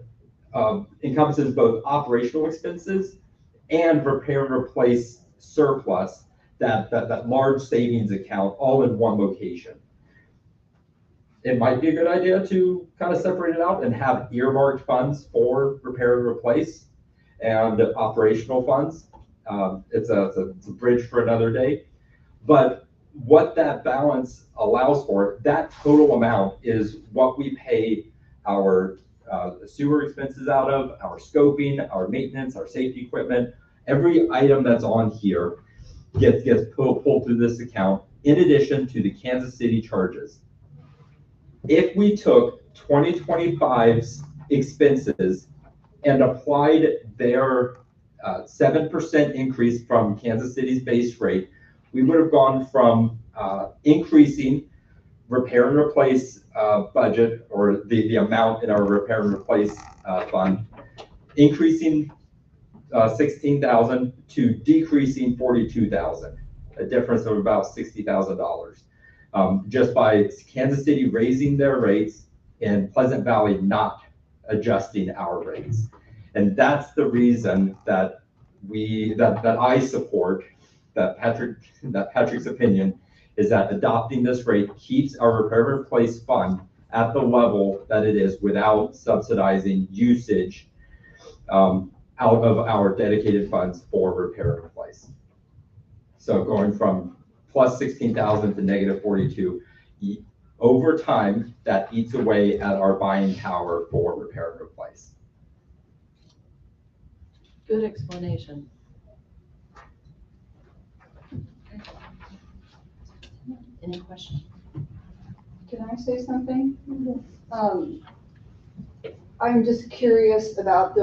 encompasses both operational expenses and repair and replace surplus, that large savings account, all in one location. It might be a good idea to kind of separate it out and have earmarked funds for repair and replace and operational funds. It's a bridge for another day. But what that balance allows for, that total amount, is what we pay our sewer expenses out of, our scoping, our maintenance, our safety equipment. Every item that's on here gets pulled through this account, in addition to the Kansas City charges. If we took 2025's expenses and applied their 7% increase from Kansas City's base rate, we would have gone from increasing repair and replace budget, or the amount in our repair and replace fund, increasing 16,000 to decreasing 42,000, a difference of about $60,000. Just by Kansas City raising their rates and Pleasant Valley not adjusting our rates. And that's the reason that I support, that Patrick's opinion is that adopting this rate keeps our repair and replace fund at the level that it is without subsidizing usage out of our dedicated funds for repair and replace. So going from plus 16,000 to negative 42, over time, that eats away at our buying power for repair and replace. Good explanation. Any questions? Can I say something? I'm just curious about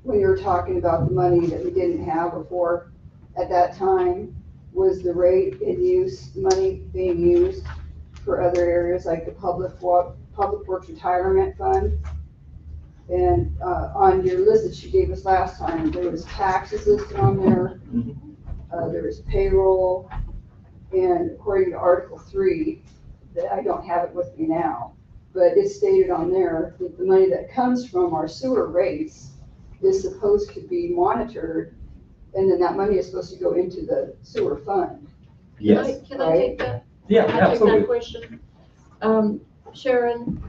when you were talking about the money that we didn't have before. At that time, was the rate in use, money being used for other areas like the Public Works Retirement Fund? And on your list that you gave us last time, there was taxes listed on there. There was payroll. And according to Article 3, that I don't have it with me now, but it's stated on there that the money that comes from our sewer rates is supposed to be monitored, and then that money is supposed to go into the sewer fund. Yes. Can I take that? Yeah, Can I take absolutely. that question? Sharon,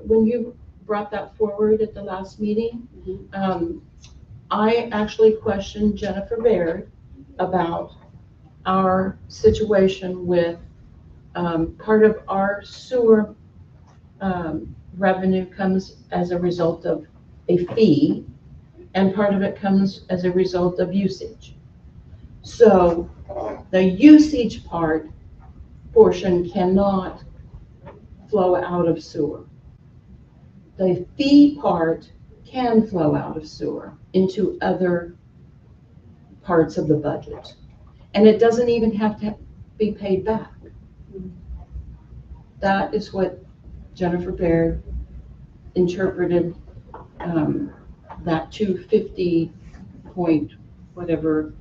when you brought that forward at the last meeting, I actually questioned Jennifer Baird about our situation with part of our sewer revenue comes as a result of a fee, and part of it comes as a result of usage. So the usage portion cannot flow out of sewer. The fee part can flow out of sewer into other parts of the budget. And it doesn't even have to be paid back. That is what Jennifer Baird interpreted that 250 point whatever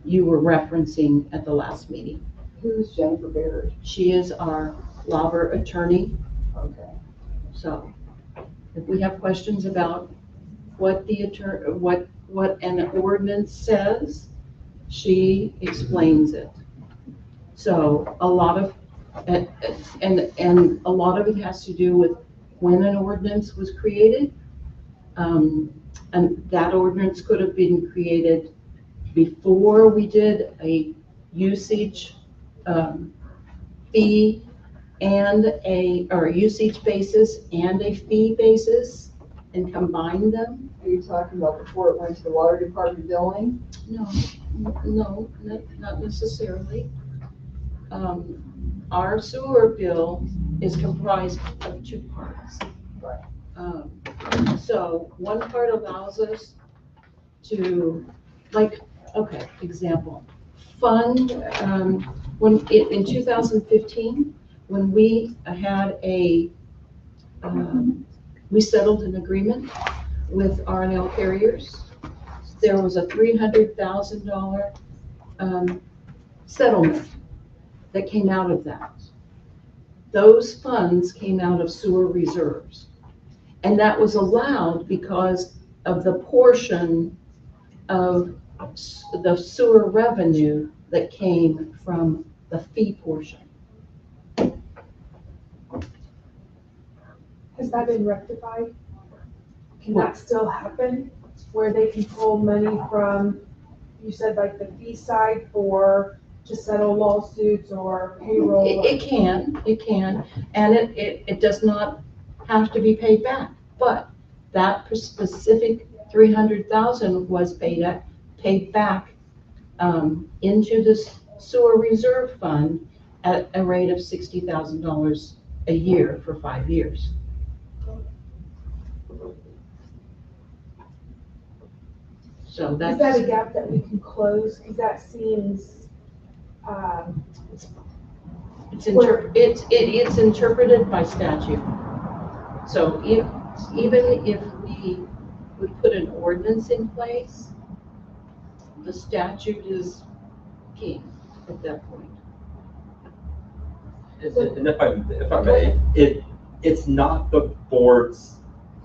you were referencing at the last meeting. Who's Jennifer Baird? She is our Lauber attorney. Okay. So if we have questions about what an ordinance says, she explains it. So a lot of, and a lot of it has to do with when an ordinance was created. And that ordinance could have been created before we did a usage fee and or usage basis and a fee basis and combined them. Are you talking about before it went to the water department billing? No, not necessarily. Our sewer bill is comprised of two parts. Right. So one part allows us to, example, fund, in 2015, when we had we settled an agreement with R&L Carriers. There was a $300,000 settlement that came out of that. Those funds came out of sewer reserves. And that was allowed because of the portion of the sewer revenue that came from the fee portion. Has that been rectified? Can that still happen, where they can pull money from, you said like the fee side to settle lawsuits or payroll? It can, and it does not have to be paid back, but that specific 300,000 was paid back into the sewer reserve fund at a rate of $60,000 a year for 5 years. So Is that a gap that we can close? Because that seems, It's interpreted by statute. So even if we would put an ordinance in place, the statute is king at that point. And if I may, it's not the board's,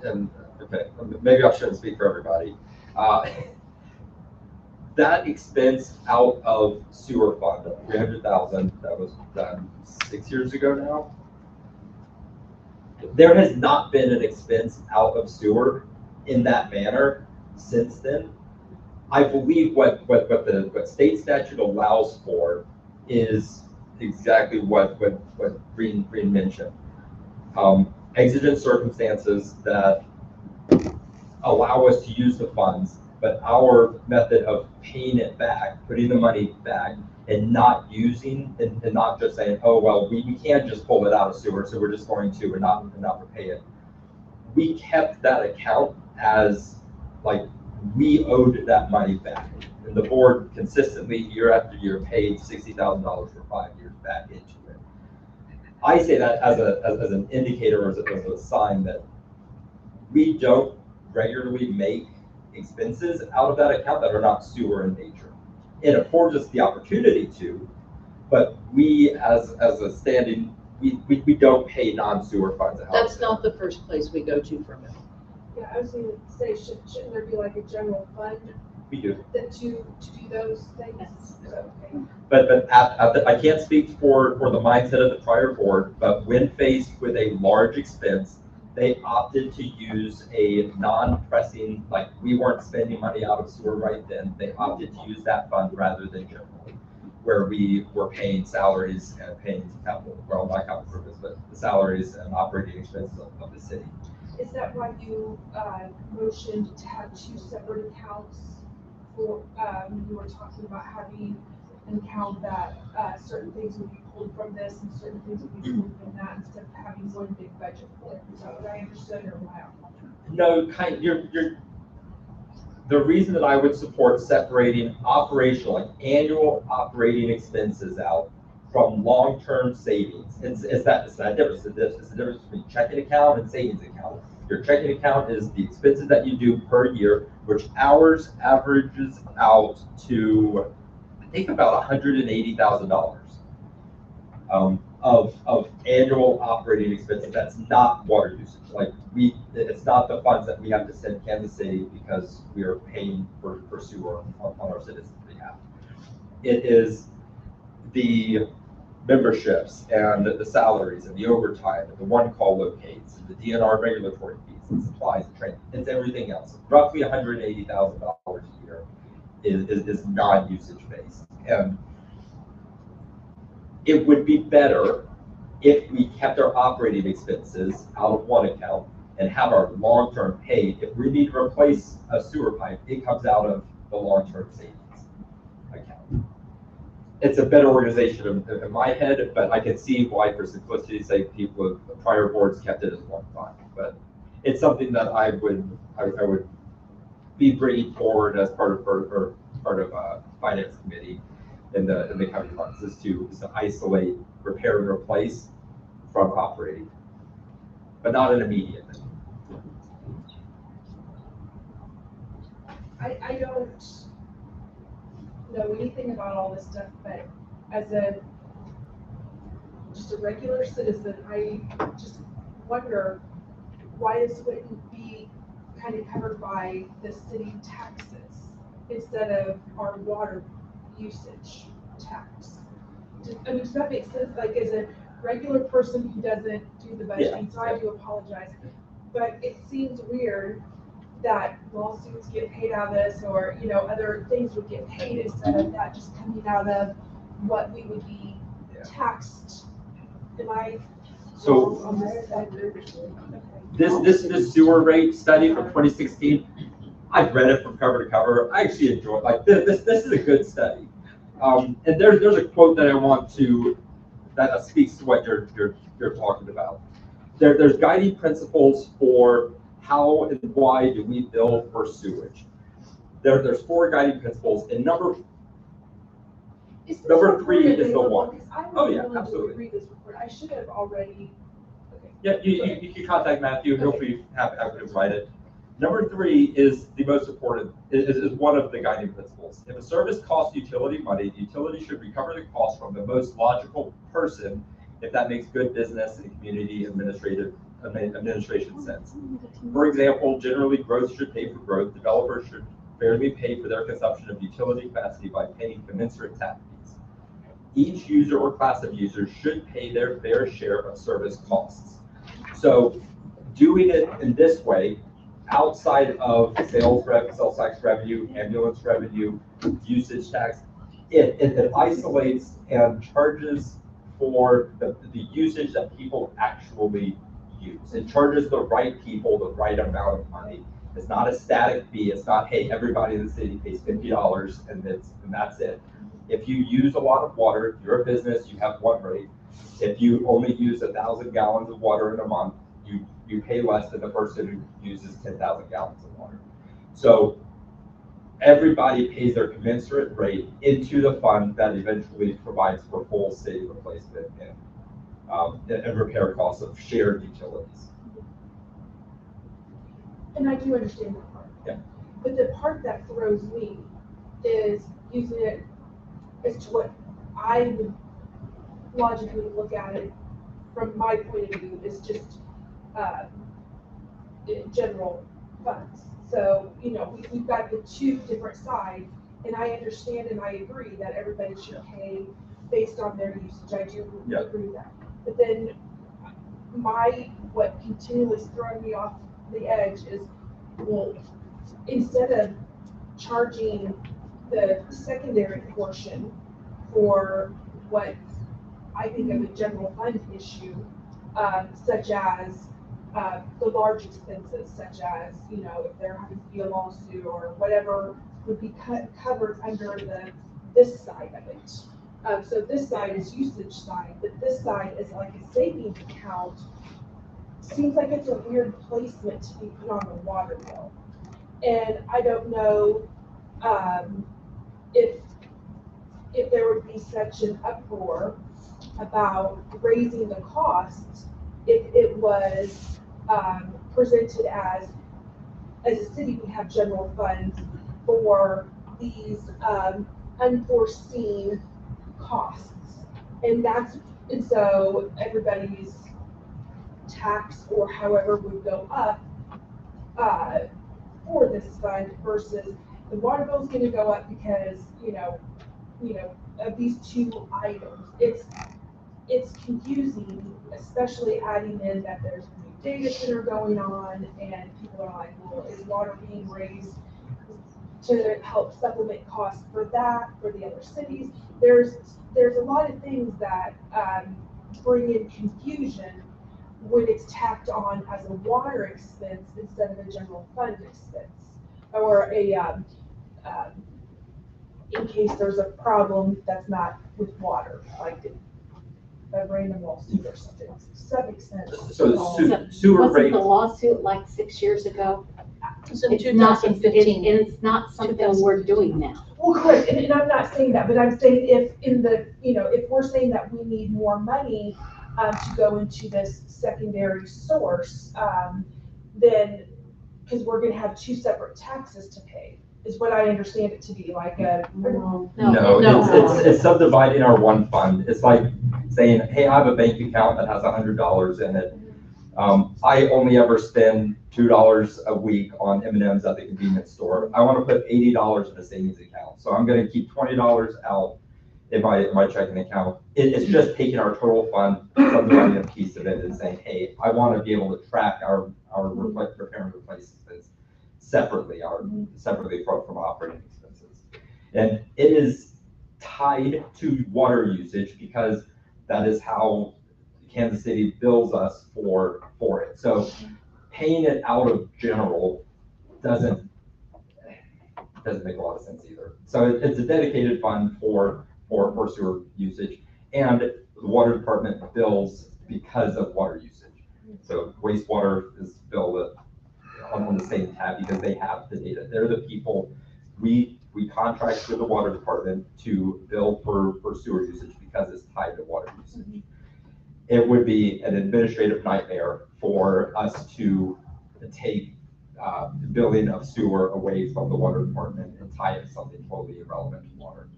and, okay, maybe I shouldn't speak for everybody. That expense out of sewer fund, of 300,000, that was done 6 years ago now. There has not been an expense out of sewer in that manner since then. I believe what state statute allows for is exactly what Green mentioned. Exigent circumstances that allow us to use the funds, but our method of paying it back, putting the money back, and not using, and not just saying, oh, well, we can't just pull it out of sewer, so we're just going to and not repay it. We kept that account as like we owed that money back. And the board consistently, year after year, paid $60,000 for 5 years back into it. I say that as an indicator, as a sign that we don't regularly make expenses out of that account that are not sewer in nature. It affords us the opportunity to, but we as a standing, we don't pay non-sewer funds out. That's not the first place we go to for money. Yeah, I was gonna say, shouldn't there be like a general fund We do. that to do those things? Okay. But I can't speak for the mindset of the prior board, but when faced with a large expense, they opted to use a non-pressing, like we weren't spending money out of sewer right then. They opted to use that fund rather than general, where we were paying salaries and paying capital, well, not capital improvements, but the salaries and operating expenses of the city. Is that why you motioned to have 2 separate accounts for, when you were talking about having an account that certain things would be pulled from this and certain things would be pulled from that instead of having one big budget for it? Is that what I understood or am I off? No, the reason that I would support separating operational, like annual operating expenses out from long-term savings, it's that difference. It's the difference between checking account and savings account. Your checking account is the expenses that you do per year, which ours averages out to, I think, about $180,000 of annual operating expenses. That's not water usage. Like it's not the funds that we have to send Kansas City because we are paying for sewer on our citizens' behalf. It is the memberships and the salaries and the overtime and the one-call locates and the DNR regulatory fees and supplies and training. It's everything else. Roughly $180,000 a year is non-usage based. And it would be better if we kept our operating expenses out of one account and have our long-term paid. If we need to replace a sewer pipe, it comes out of the long-term savings account. It's a better organization in my head, but I can see why, for simplicity's sake, people of the prior boards kept it as one fund. But it's something that I would be bringing forward as part of finance committee in the coming months is to isolate repair and replace from operating, but not an immediate thing. I don't know anything about all this stuff, but as just a regular citizen, I just wonder why this wouldn't be kind of covered by the city taxes instead of our water usage tax. I mean, does that make sense? Like, as a regular person who doesn't do the budgeting, so I do apologize, but it seems weird that lawsuits get paid out of this, or other things would get paid instead of that just coming out of what we would be taxed. Am I? So this sewer rate study from 2016, I've read it from cover to cover. I actually enjoy it. Like this is a good study. And there's a quote that I want to that speaks to what you're talking about. There's guiding principles for how and why do we bill for sewage. There's 4 guiding principles, and Is this Number report 3 is the available? one. Because I Oh, was yeah, willing to absolutely. read this report. I should have already. Okay. Yeah, you can contact Matthew, he'll be happy to provide it. Number 3 is the most important, is one of the guiding principles. If a service costs utility money, the utility should recover the cost from the most logical person if that makes good business and community administration sense. For example, generally growth should pay for growth. Developers should fairly pay for their consumption of utility capacity by paying commensurate tap fees. Each user or class of users should pay their fair share of service costs. So doing it in this way, outside of sales tax revenue, ambulance revenue, usage tax, it isolates and charges for the usage that people actually use. It charges the right people the right amount of money. It's not a static fee. It's not, hey, everybody in the city pays $50 and that's it. If you use a lot of water, you're a business, you have one rate. If you only use 1,000 gallons of water in a month, you pay less than the person who uses 10,000 gallons of water. So everybody pays their commensurate rate into the fund that eventually provides for full city replacement and repair costs of shared utilities. And I do understand that part. Yeah. But the part that throws me is using it as to what I would logically look at it from my point of view is just general funds. So, you know, we've got the two different sides, and I understand and I agree that everybody should pay based on their usage. I do agree with that. But then what continually is throwing me off the edge is, well, instead of charging the secondary portion for what I think of a general fund issue, such as the large expenses, such as, you know, if there happens to be a lawsuit or whatever would be covered under this side of it. So this side is usage side, but this side is like a savings account. Seems like it's a weird placement to be put on the water bill. And I don't know if there would be such an uproar about raising the costs if it was presented as a city, we have general funds for these unforeseen costs. And so everybody's tax or however would go up for this fund versus the water bill's gonna go up because, you know, of these two items. It's confusing, especially adding in that there's a new data center going on and people are like, well, is water being raised to help supplement costs for that, for the other cities? There's a lot of things that bring in confusion when it's tacked on as a water expense instead of a general fund expense, or in case there's a problem that's not with water, like a random lawsuit or something. Does that make sense? So sewer Wasn't rates. the lawsuit like 6 years ago? It's in It's not, 2015. and it's not something we're doing now. Well, correct, and I'm not saying that, but I'm saying if we're saying that we need more money to go into this secondary source, then, because we're gonna have two separate taxes to pay, is what I understand it to be, like a. No, it's subdividing our one fund. It's like saying, hey, I have a bank account that has $100 in it. I only ever spend $2 a week on M&Ms at the convenience store. I want to put $80 in a savings account. So I'm going to keep $20 out in my checking account. It's just taking our total fund, subdividing a piece of it and saying, hey, I want to be able to track our repair and replace expense separately, from operating expenses. And it is tied to water usage because that is how Kansas City bills us for it. So paying it out of general doesn't make a lot of sense either. So it's a dedicated fund for sewer usage, and the water department bills because of water usage. So wastewater is billed on the same tab because they have the data. They're the people, we we contract with the water department to bill for sewer usage because it's tied to water usage. It would be an administrative nightmare for us to take the billing of sewer away from the water department and tie it to something totally irrelevant to water.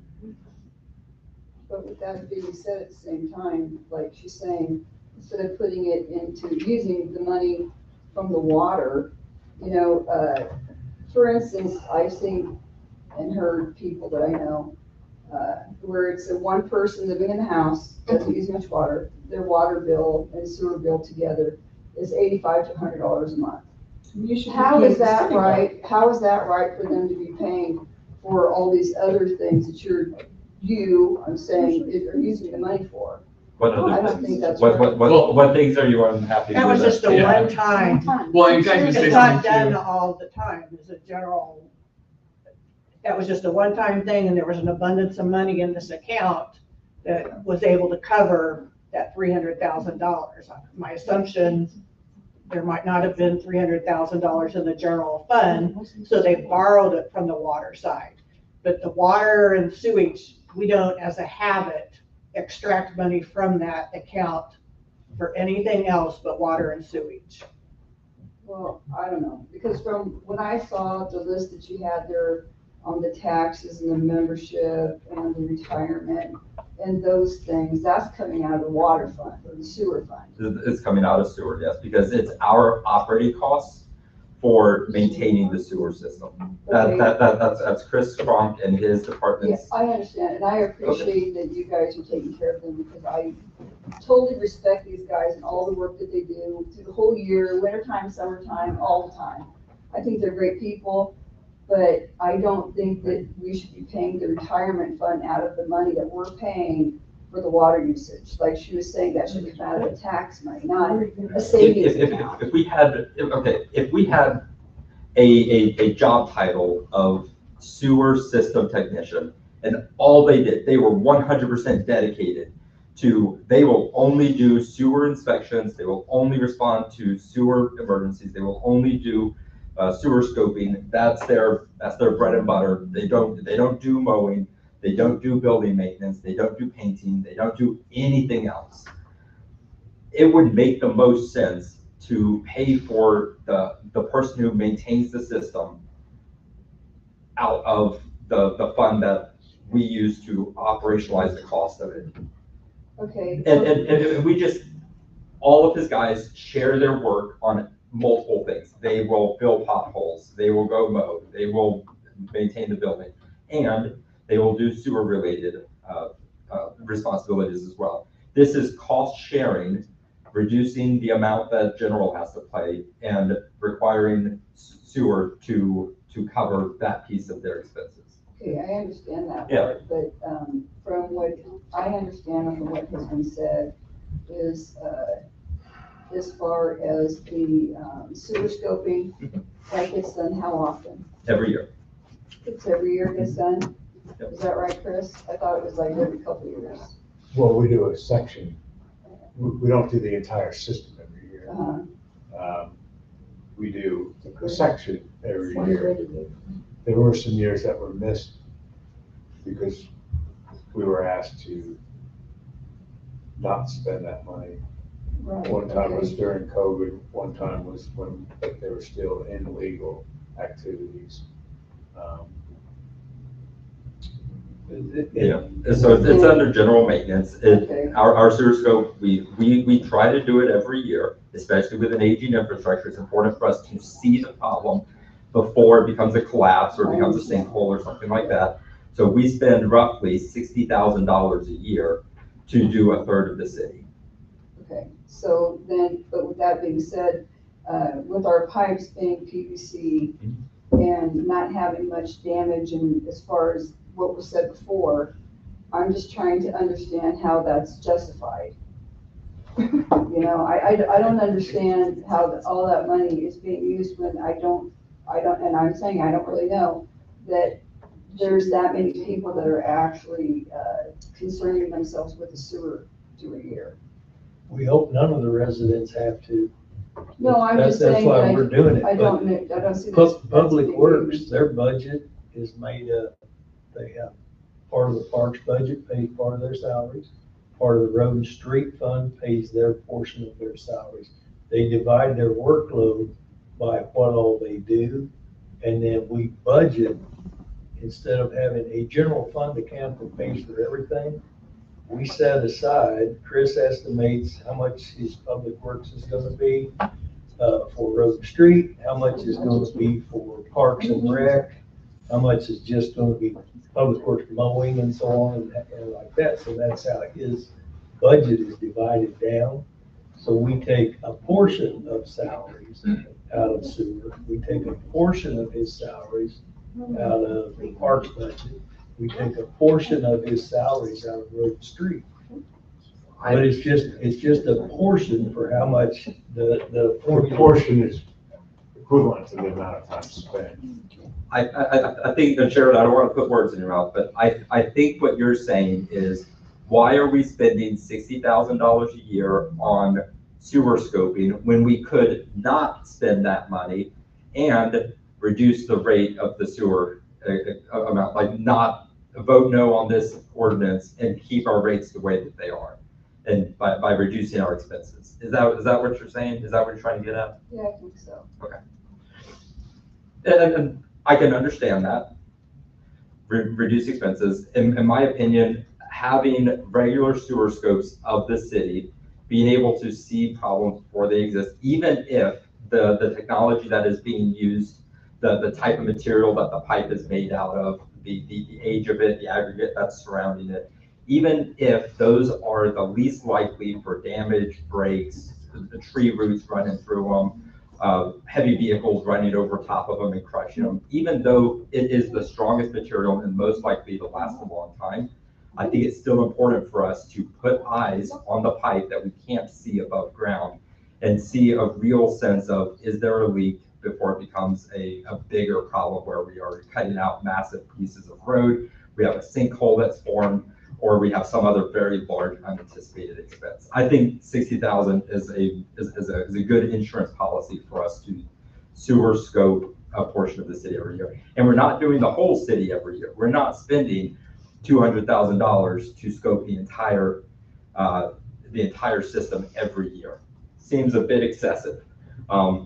But with that being said, at the same time, like she's saying, instead of putting it into using the money from the water, you know, for instance, I've seen and heard people that I know, where it's a one person living in the house, doesn't use much water, their water bill and sewer bill together is $85 to $100 a month. How is that right? How is that right for them to be paying for all these other things that I'm saying, are using the money for? What I other don't think things? that's What things are you unhappy with? That was just a one time. Well, you guys can say It's not something done too. all the time, it's a general, that was just a one-time thing, and there was an abundance of money in this account that was able to cover that $300,000. My assumption, there might not have been $300,000 in the general fund, so they borrowed it from the water side. But the water and sewage, we don't, as a habit, extract money from that account for anything else but water and sewage. Well, I don't know, because from when I saw the list that you had there on the taxes and the membership and the retirement and those things, that's coming out of the water fund or the sewer fund. It's coming out of sewer, yes, because it's our operating costs for maintaining the sewer system. That's Chris Cronk and his departments. Yes, I understand, and I appreciate that you guys are taking care of them, because I totally respect these guys and all the work that they do through the whole year, wintertime, summertime, all the time. I think they're great people, but I don't think that we should be paying the retirement fund out of the money that we're paying for the water usage. Like she was saying, that should come out of the tax money, not a savings account. If we had a job title of sewer system technician, and all they did, they were 100% dedicated to, they will only do sewer inspections, they will only respond to sewer emergencies, they will only do sewer scoping. That's their bread and butter. They don't do mowing, they don't do building maintenance, they don't do painting, they don't do anything else. It would make the most sense to pay for the person who maintains the system out of the fund that we use to operationalize the cost of it. Okay. And we just, all of his guys share their work on multiple things. They will fill potholes, they will go mow, they will maintain the building, and they will do sewer related responsibilities as well. This is cost sharing, reducing the amount that general has to pay and requiring sewer to cover that piece of their expenses. Okay, I understand that Yeah. part, but from what I understand and from what has been said is as far as the sewer scoping, that gets done how often? Every year. It's every year it gets done? Is that right, Chris? I thought it was like every couple of years. Well, we do a section. We don't do the entire system every year. We do a section every year. There were some years that were missed because we were asked to not spend that money. Right, One time was okay. during COVID, one time was when they were still in legal activities. Yeah, so it's under general maintenance. Okay. Our sewer scope, we try to do it every year, especially with an aging infrastructure. It's important for us to see the problem before it becomes a collapse or becomes a sinkhole or something like that. So we spend roughly $60,000 a year to do a third of the city. Okay, so then, but with that being said, with our pipes being PVC and not having much damage, and as far as what was said before, I'm just trying to understand how that's justified. You know, I don't understand how all that money is being used when I don't, and I'm saying I don't really know that there's that many people that are actually concerning themselves with the sewer through a year. We hope none of the residents have to. No, I'm just That's saying why that we're doing it. I don't see this. Public Works, their budget is made up They have part of the parks budget pays part of their salaries. Part of the road and street fund pays their portion of their salaries. They divide their workload by what all they do. And then we budget, instead of having a general fund account that pays for everything, we set aside, Chris estimates how much his public works is gonna be for road and street, how much is gonna be for parks and rec, how much is just gonna be public works mowing and so on and like that. So that's how his budget is divided down. So we take a portion of salaries out of sewer. We take a portion of his salaries out of the parks budget. We take a portion of his salaries out of road and street. But it's just a portion for how much the portion is equivalent to the amount of time spent. I think, Sharon, I don't want to put words in your mouth, but I think what you're saying is, why are we spending $60,000 a year on sewer scoping when we could not spend that money and reduce the rate of the sewer amount, like not vote no on this ordinance and keep our rates the way that they are, and by reducing our expenses? Is that what you're saying? Is that what you're trying to get at? Yeah, I think so. Okay. And I can understand that. Reduce expenses. In my opinion, having regular sewer scopes of the city, being able to see problems before they exist, even if the technology that is being used, the type of material that the pipe is made out of, the age of it, the aggregate that's surrounding it, even if those are the least likely for damage, breaks, the tree roots running through them, heavy vehicles running over top of them and crushing them, even though it is the strongest material and most likely to last a long time, I think it's still important for us to put eyes on the pipe that we can't see above ground and see a real sense of, is there a leak before it becomes a bigger problem where we are cutting out massive pieces of road, we have a sinkhole that's formed, or we have some other very large unanticipated expense. I think 60,000 is a good insurance policy for us to sewer scope a portion of the city every year. And we're not doing the whole city every year. We're not spending $200,000 to scope the entire system every year. Seems a bit excessive.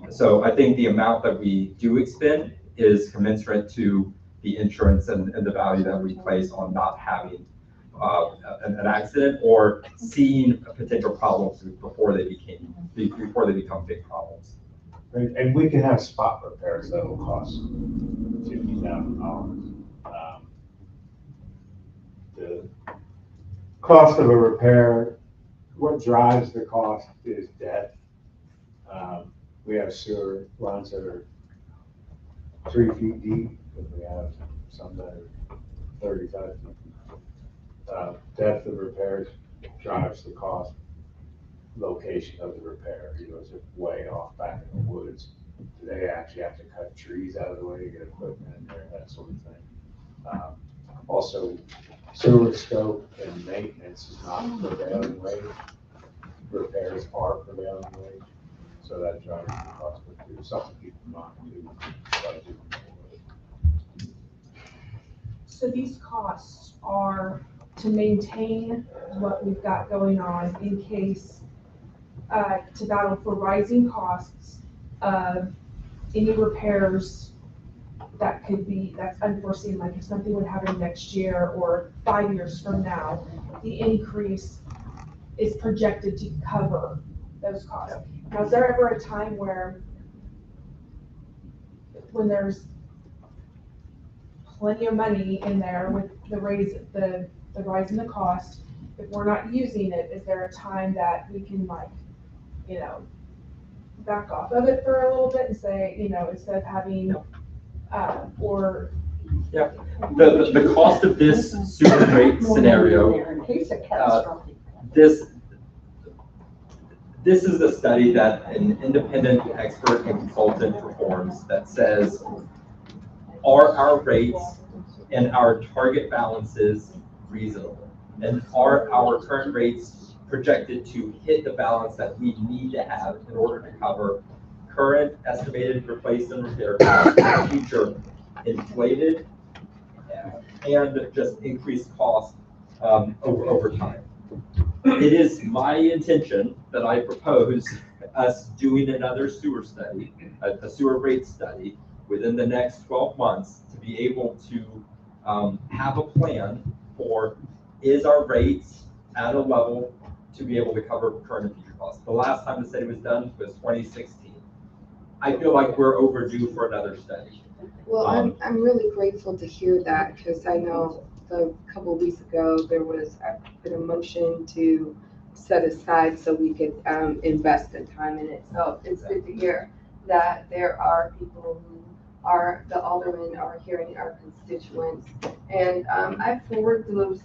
So I think the amount that we do expend is commensurate to the insurance and the value that we place on not having an accident or seeing potential problems before they become big problems. And we can have spot repairs that will cost $50,000. The cost of a repair, what drives the cost is depth. We have sewer runs that are 3 feet deep, and we have some that are 35 feet deep. Depth of repairs drives the cost. Location of the repair, is it way off back in the woods? Do they actually have to cut trees out of the way to get equipment in there, that sort of thing? Also, sewer scope and maintenance is not prevailing wage. Repairs are prevailing wage, so that drives the cost of it. Something people not do budget. So these costs are to maintain what we've got going on in case, to battle for rising costs of any repairs that's unforeseen, like if something would happen next year or 5 years from now, the increase is projected to cover those costs. Now, is there ever a time when there's plenty of money in there with the rise in the cost, if we're not using it, is there a time that we can back off of it for a little bit and say, instead of having, or? Yeah, the cost of this sewer rate scenario, this is a study that an independent expert and consultant performs that says, are our rates and our target balances reasonable? And are our current rates projected to hit the balance that we need to have in order to cover current estimated replace and repair costs, future inflated and just increased cost over time. It is my intention that I propose us doing another sewer study, a sewer rate study within the next 12 months to be able to have a plan for, is our rates at a level to be able to cover current and future costs. The last time the study was done was 2016. I feel like we're overdue for another study. Well, I'm really grateful to hear that, because I know a couple of weeks ago, there was a motion to set aside so we could invest in time in it. So it's good to hear that there are people who are, the aldermen are hearing our constituents. And I forwarded those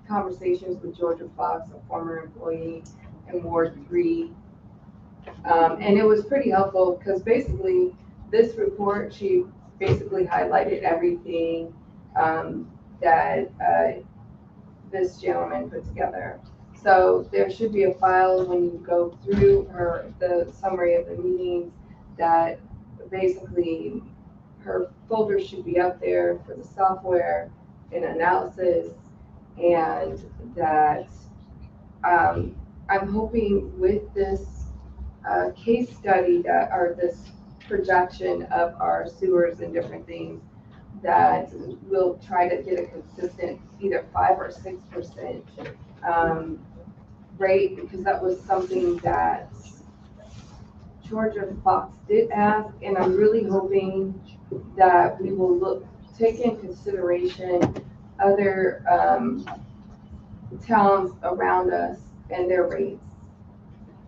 conversations with Georgia Fox, a former employee in Ward 3. And it was pretty helpful, because basically this report, she basically highlighted everything that this gentleman put together. So there should be a file when you go through the summary of the meetings, that basically her folder should be up there for the software and analysis, and that I'm hoping with this case study that, or this projection of our sewers and different things, that we'll try to get a consistent either 5 or 6% rate, because that was something that Georgia Fox did ask, and I'm really hoping that we will take in consideration other towns around us and their rates.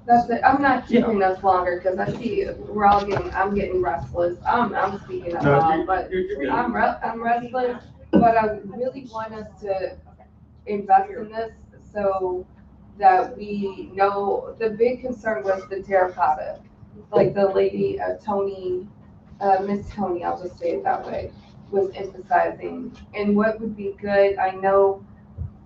That's it. I'm not keeping us longer, because I see I'm getting restless. I'm speaking up loud, but I'm restless. But I really want us to invest in this so that we know. The big concern was the terracotta, like the lady Tony, Miss Tony, I'll just say it that way, was emphasizing. And what would be good, I know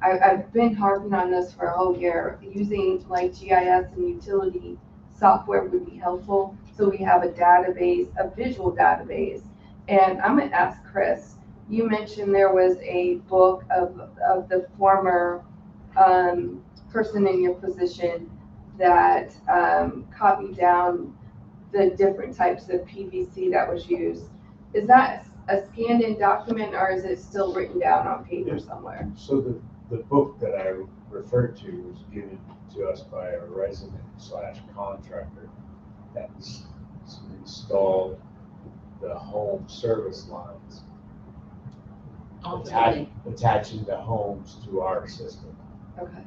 I've been harping on this for a whole year, using like GIS and utility software would be helpful. So we have a database, a visual database. And I'm gonna ask Chris, you mentioned there was a book of the former person in your position that copied down the different types of PVC that was used. Is that a scanned in document, or is it still written down on paper somewhere? So the book that I referred to was given to us by a resident / contractor that's installed the home service lines, attaching the homes to our system. Okay.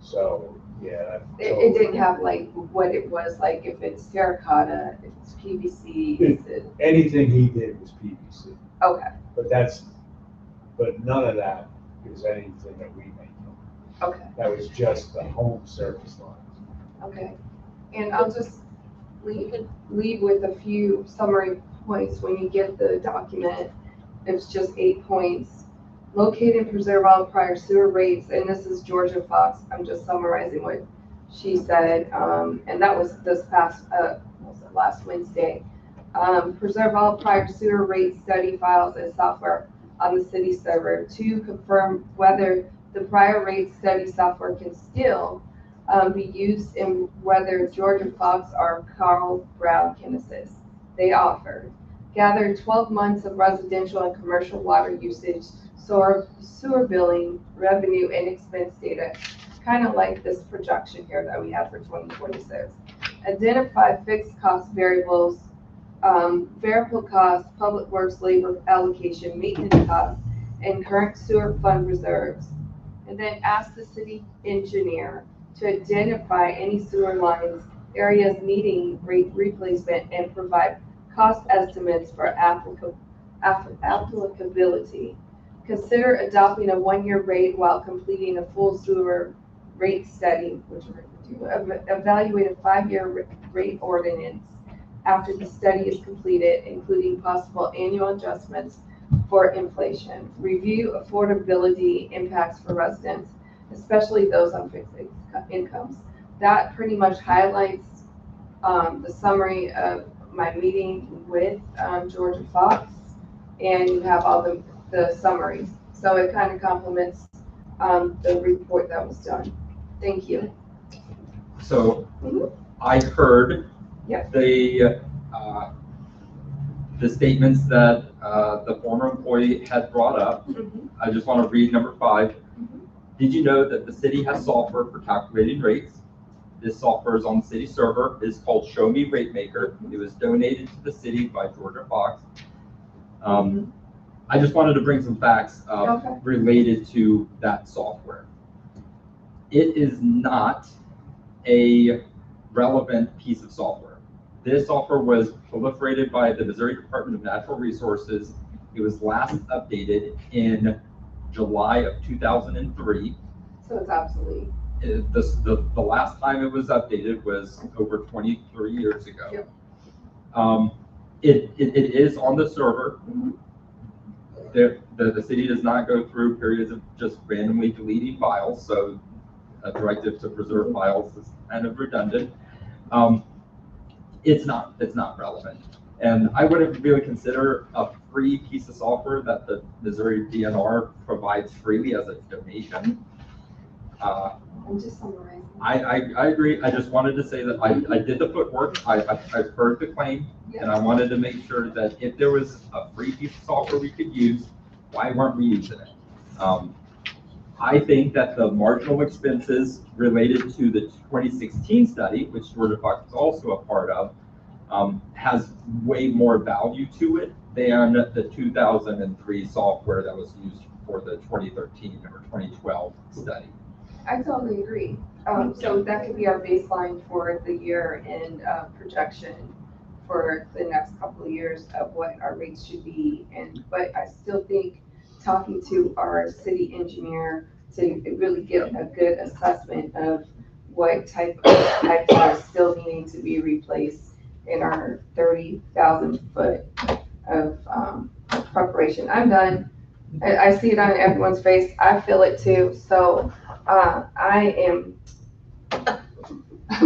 So, yeah. It didn't have like what it was, like if it's terracotta, if it's PVC. Anything he did was PVC. Okay. But none of that is anything that we make. Okay. That was just the home service lines. Okay. And I'll just leave with a few summary points when you get the document. It's just 8 points. Locate and preserve all prior sewer rates, and this is Georgia Fox. I'm just summarizing what she said, and that was this past, last Wednesday. Preserve all prior sewer rate study files and software on the city server to confirm whether the prior rate study software can still be used and whether Georgia Fox or Carl Brown can assist. They offer. Gather 12 months of residential and commercial water usage, sewer billing, revenue, and expense data, kind of like this projection here that we have for 2026. Identify fixed cost variables, variable costs, public works, labor allocation, maintenance costs, and current sewer fund reserves. And then ask the city engineer to identify any sewer lines, areas needing rate replacement, and provide cost estimates for applicability. Consider adopting a 1-year rate while completing a full sewer rate study, which we're going to do. Evaluate a 5-year rate ordinance after the study is completed, including possible annual adjustments for inflation. Review affordability impacts for residents, especially those on fixed incomes. That pretty much highlights the summary of my meeting with Georgia Fox, and you have all the summaries. So it kind of complements, the report that was done. Thank you. So I heard Yep. the statements that the former employee had brought up. I just want to read number 5. Did you know that the city has software for calculating rates? This software is on the city server. It is called Show Me Rate Maker. It was donated to the city by Georgia Fox. I just wanted to bring some facts related to that software. It is not a relevant piece of software. This software was proliferated by the Missouri Department of Natural Resources. It was last updated in July of 2003. So it's obsolete. The last time it was updated was over 23 years ago. Yep. It is on the server. The city does not go through periods of just randomly deleting files, so a directive to preserve files is kind of redundant. It's not relevant. And I wouldn't really consider a free piece of software that the Missouri DNR provides freely as a donation. I'm just summarizing. I agree. I just wanted to say that I did the footwork. I've heard the claim, and I wanted to make sure that if there was a free piece of software we could use, why weren't we using it? I think that the marginal expenses related to the 2016 study, which Georgia Fox is also a part of, has way more value to it than the 2003 software that was used for the 2013 or 2012 study. I totally agree. So that could be our baseline for the year and projection for the next couple of years of what our rates should be. But I still think talking to our city engineer to really get a good assessment of what type of pipes are still needing to be replaced in our 30,000 foot of preparation. I'm done. I see it on everyone's face. I feel it too. So I'm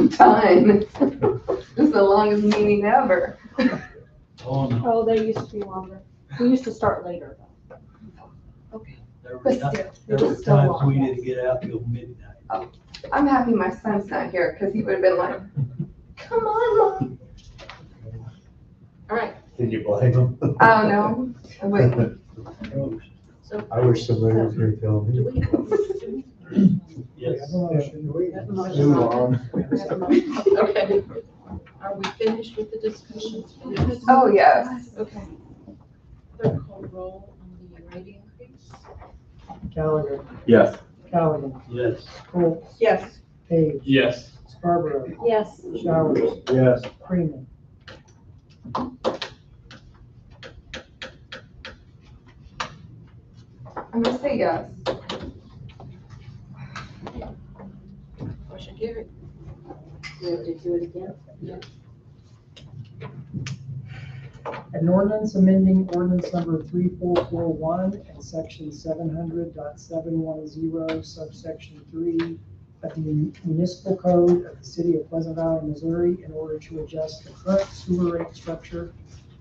done. This is the longest meeting ever. Oh, they used to be longer. We used to start later. There But were still, there it were was still times long, we yes. didn't get out till midnight. Oh, I'm happy my son's not here because he would have been like, come on, Mom. All right. Can you blame them? I don't know. Wait. So I wish somebody was here telling do me. we? Yes. Move on. Okay. Are we finished with the discussions? Oh, yes. Okay. Clerk call roll on the rate increase. Gallagher, Yes. Callaghan, Yes. Colts, Yes. Page, Yes. Scarborough, Yes. Showers, Yes. Freeman. I'm gonna say yes. Motion carried. We have to do it again? Yeah. An ordinance amending ordinance number 3441 and section 700.710 subsection 3 of the municipal code of the city of Pleasant Valley, Missouri, in order to adjust the current sewer rate structure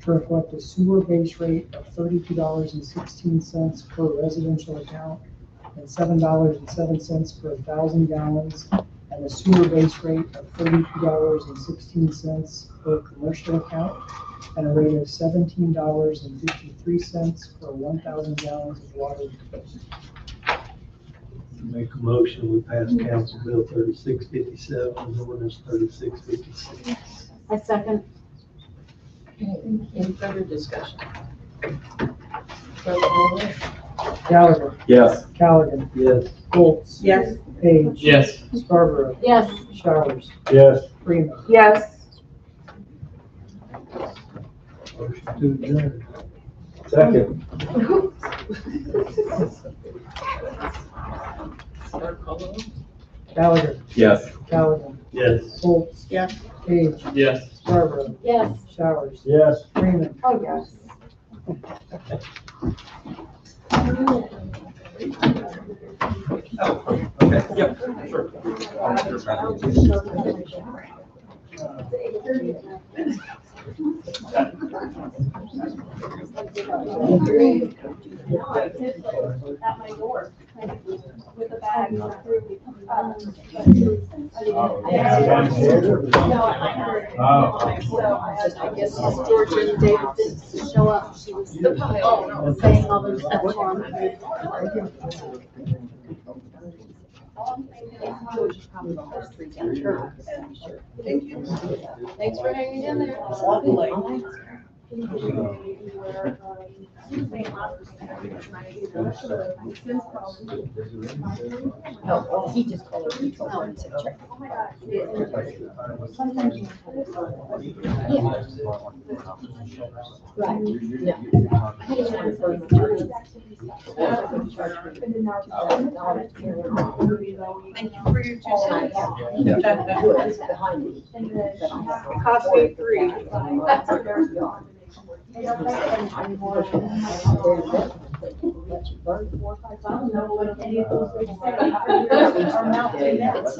to reflect a sewer base rate of $32.16 per residential account and $7.07 per 1,000 gallons, and a sewer base rate of $32.16 per commercial account, and a rate of $17.53 per 1,000 gallons of water. Make a motion, we pass Council Bill 3657 and ordinance 3656. I second. Any further discussion? Clerk call roll. Gallagher, Yes. Callaghan, Yes. Colts, Yes. Page, Yes. Scarborough, Yes. Showers, Yes. Freeman. Yes. Motion to adjourn. Second. Clerk call roll. Gallagher, Yes. Callaghan, Yes. Colts, Yes. Page, Yes. Scarborough, Yes. Showers, Yes. Freeman. Oh, yes. Okay, yep, sure. Sure. At my door, with a bag. I guess Georgia and David didn't show up. She was saying all those stuff on. Georgia's probably the first three down here. Thank you. Thanks for hanging in there. Oh, he just called her. He told her and said, check. Right, yeah. I just wanted for him to. Thank you for your 2 cents. It's behind me. It cost me 3. It's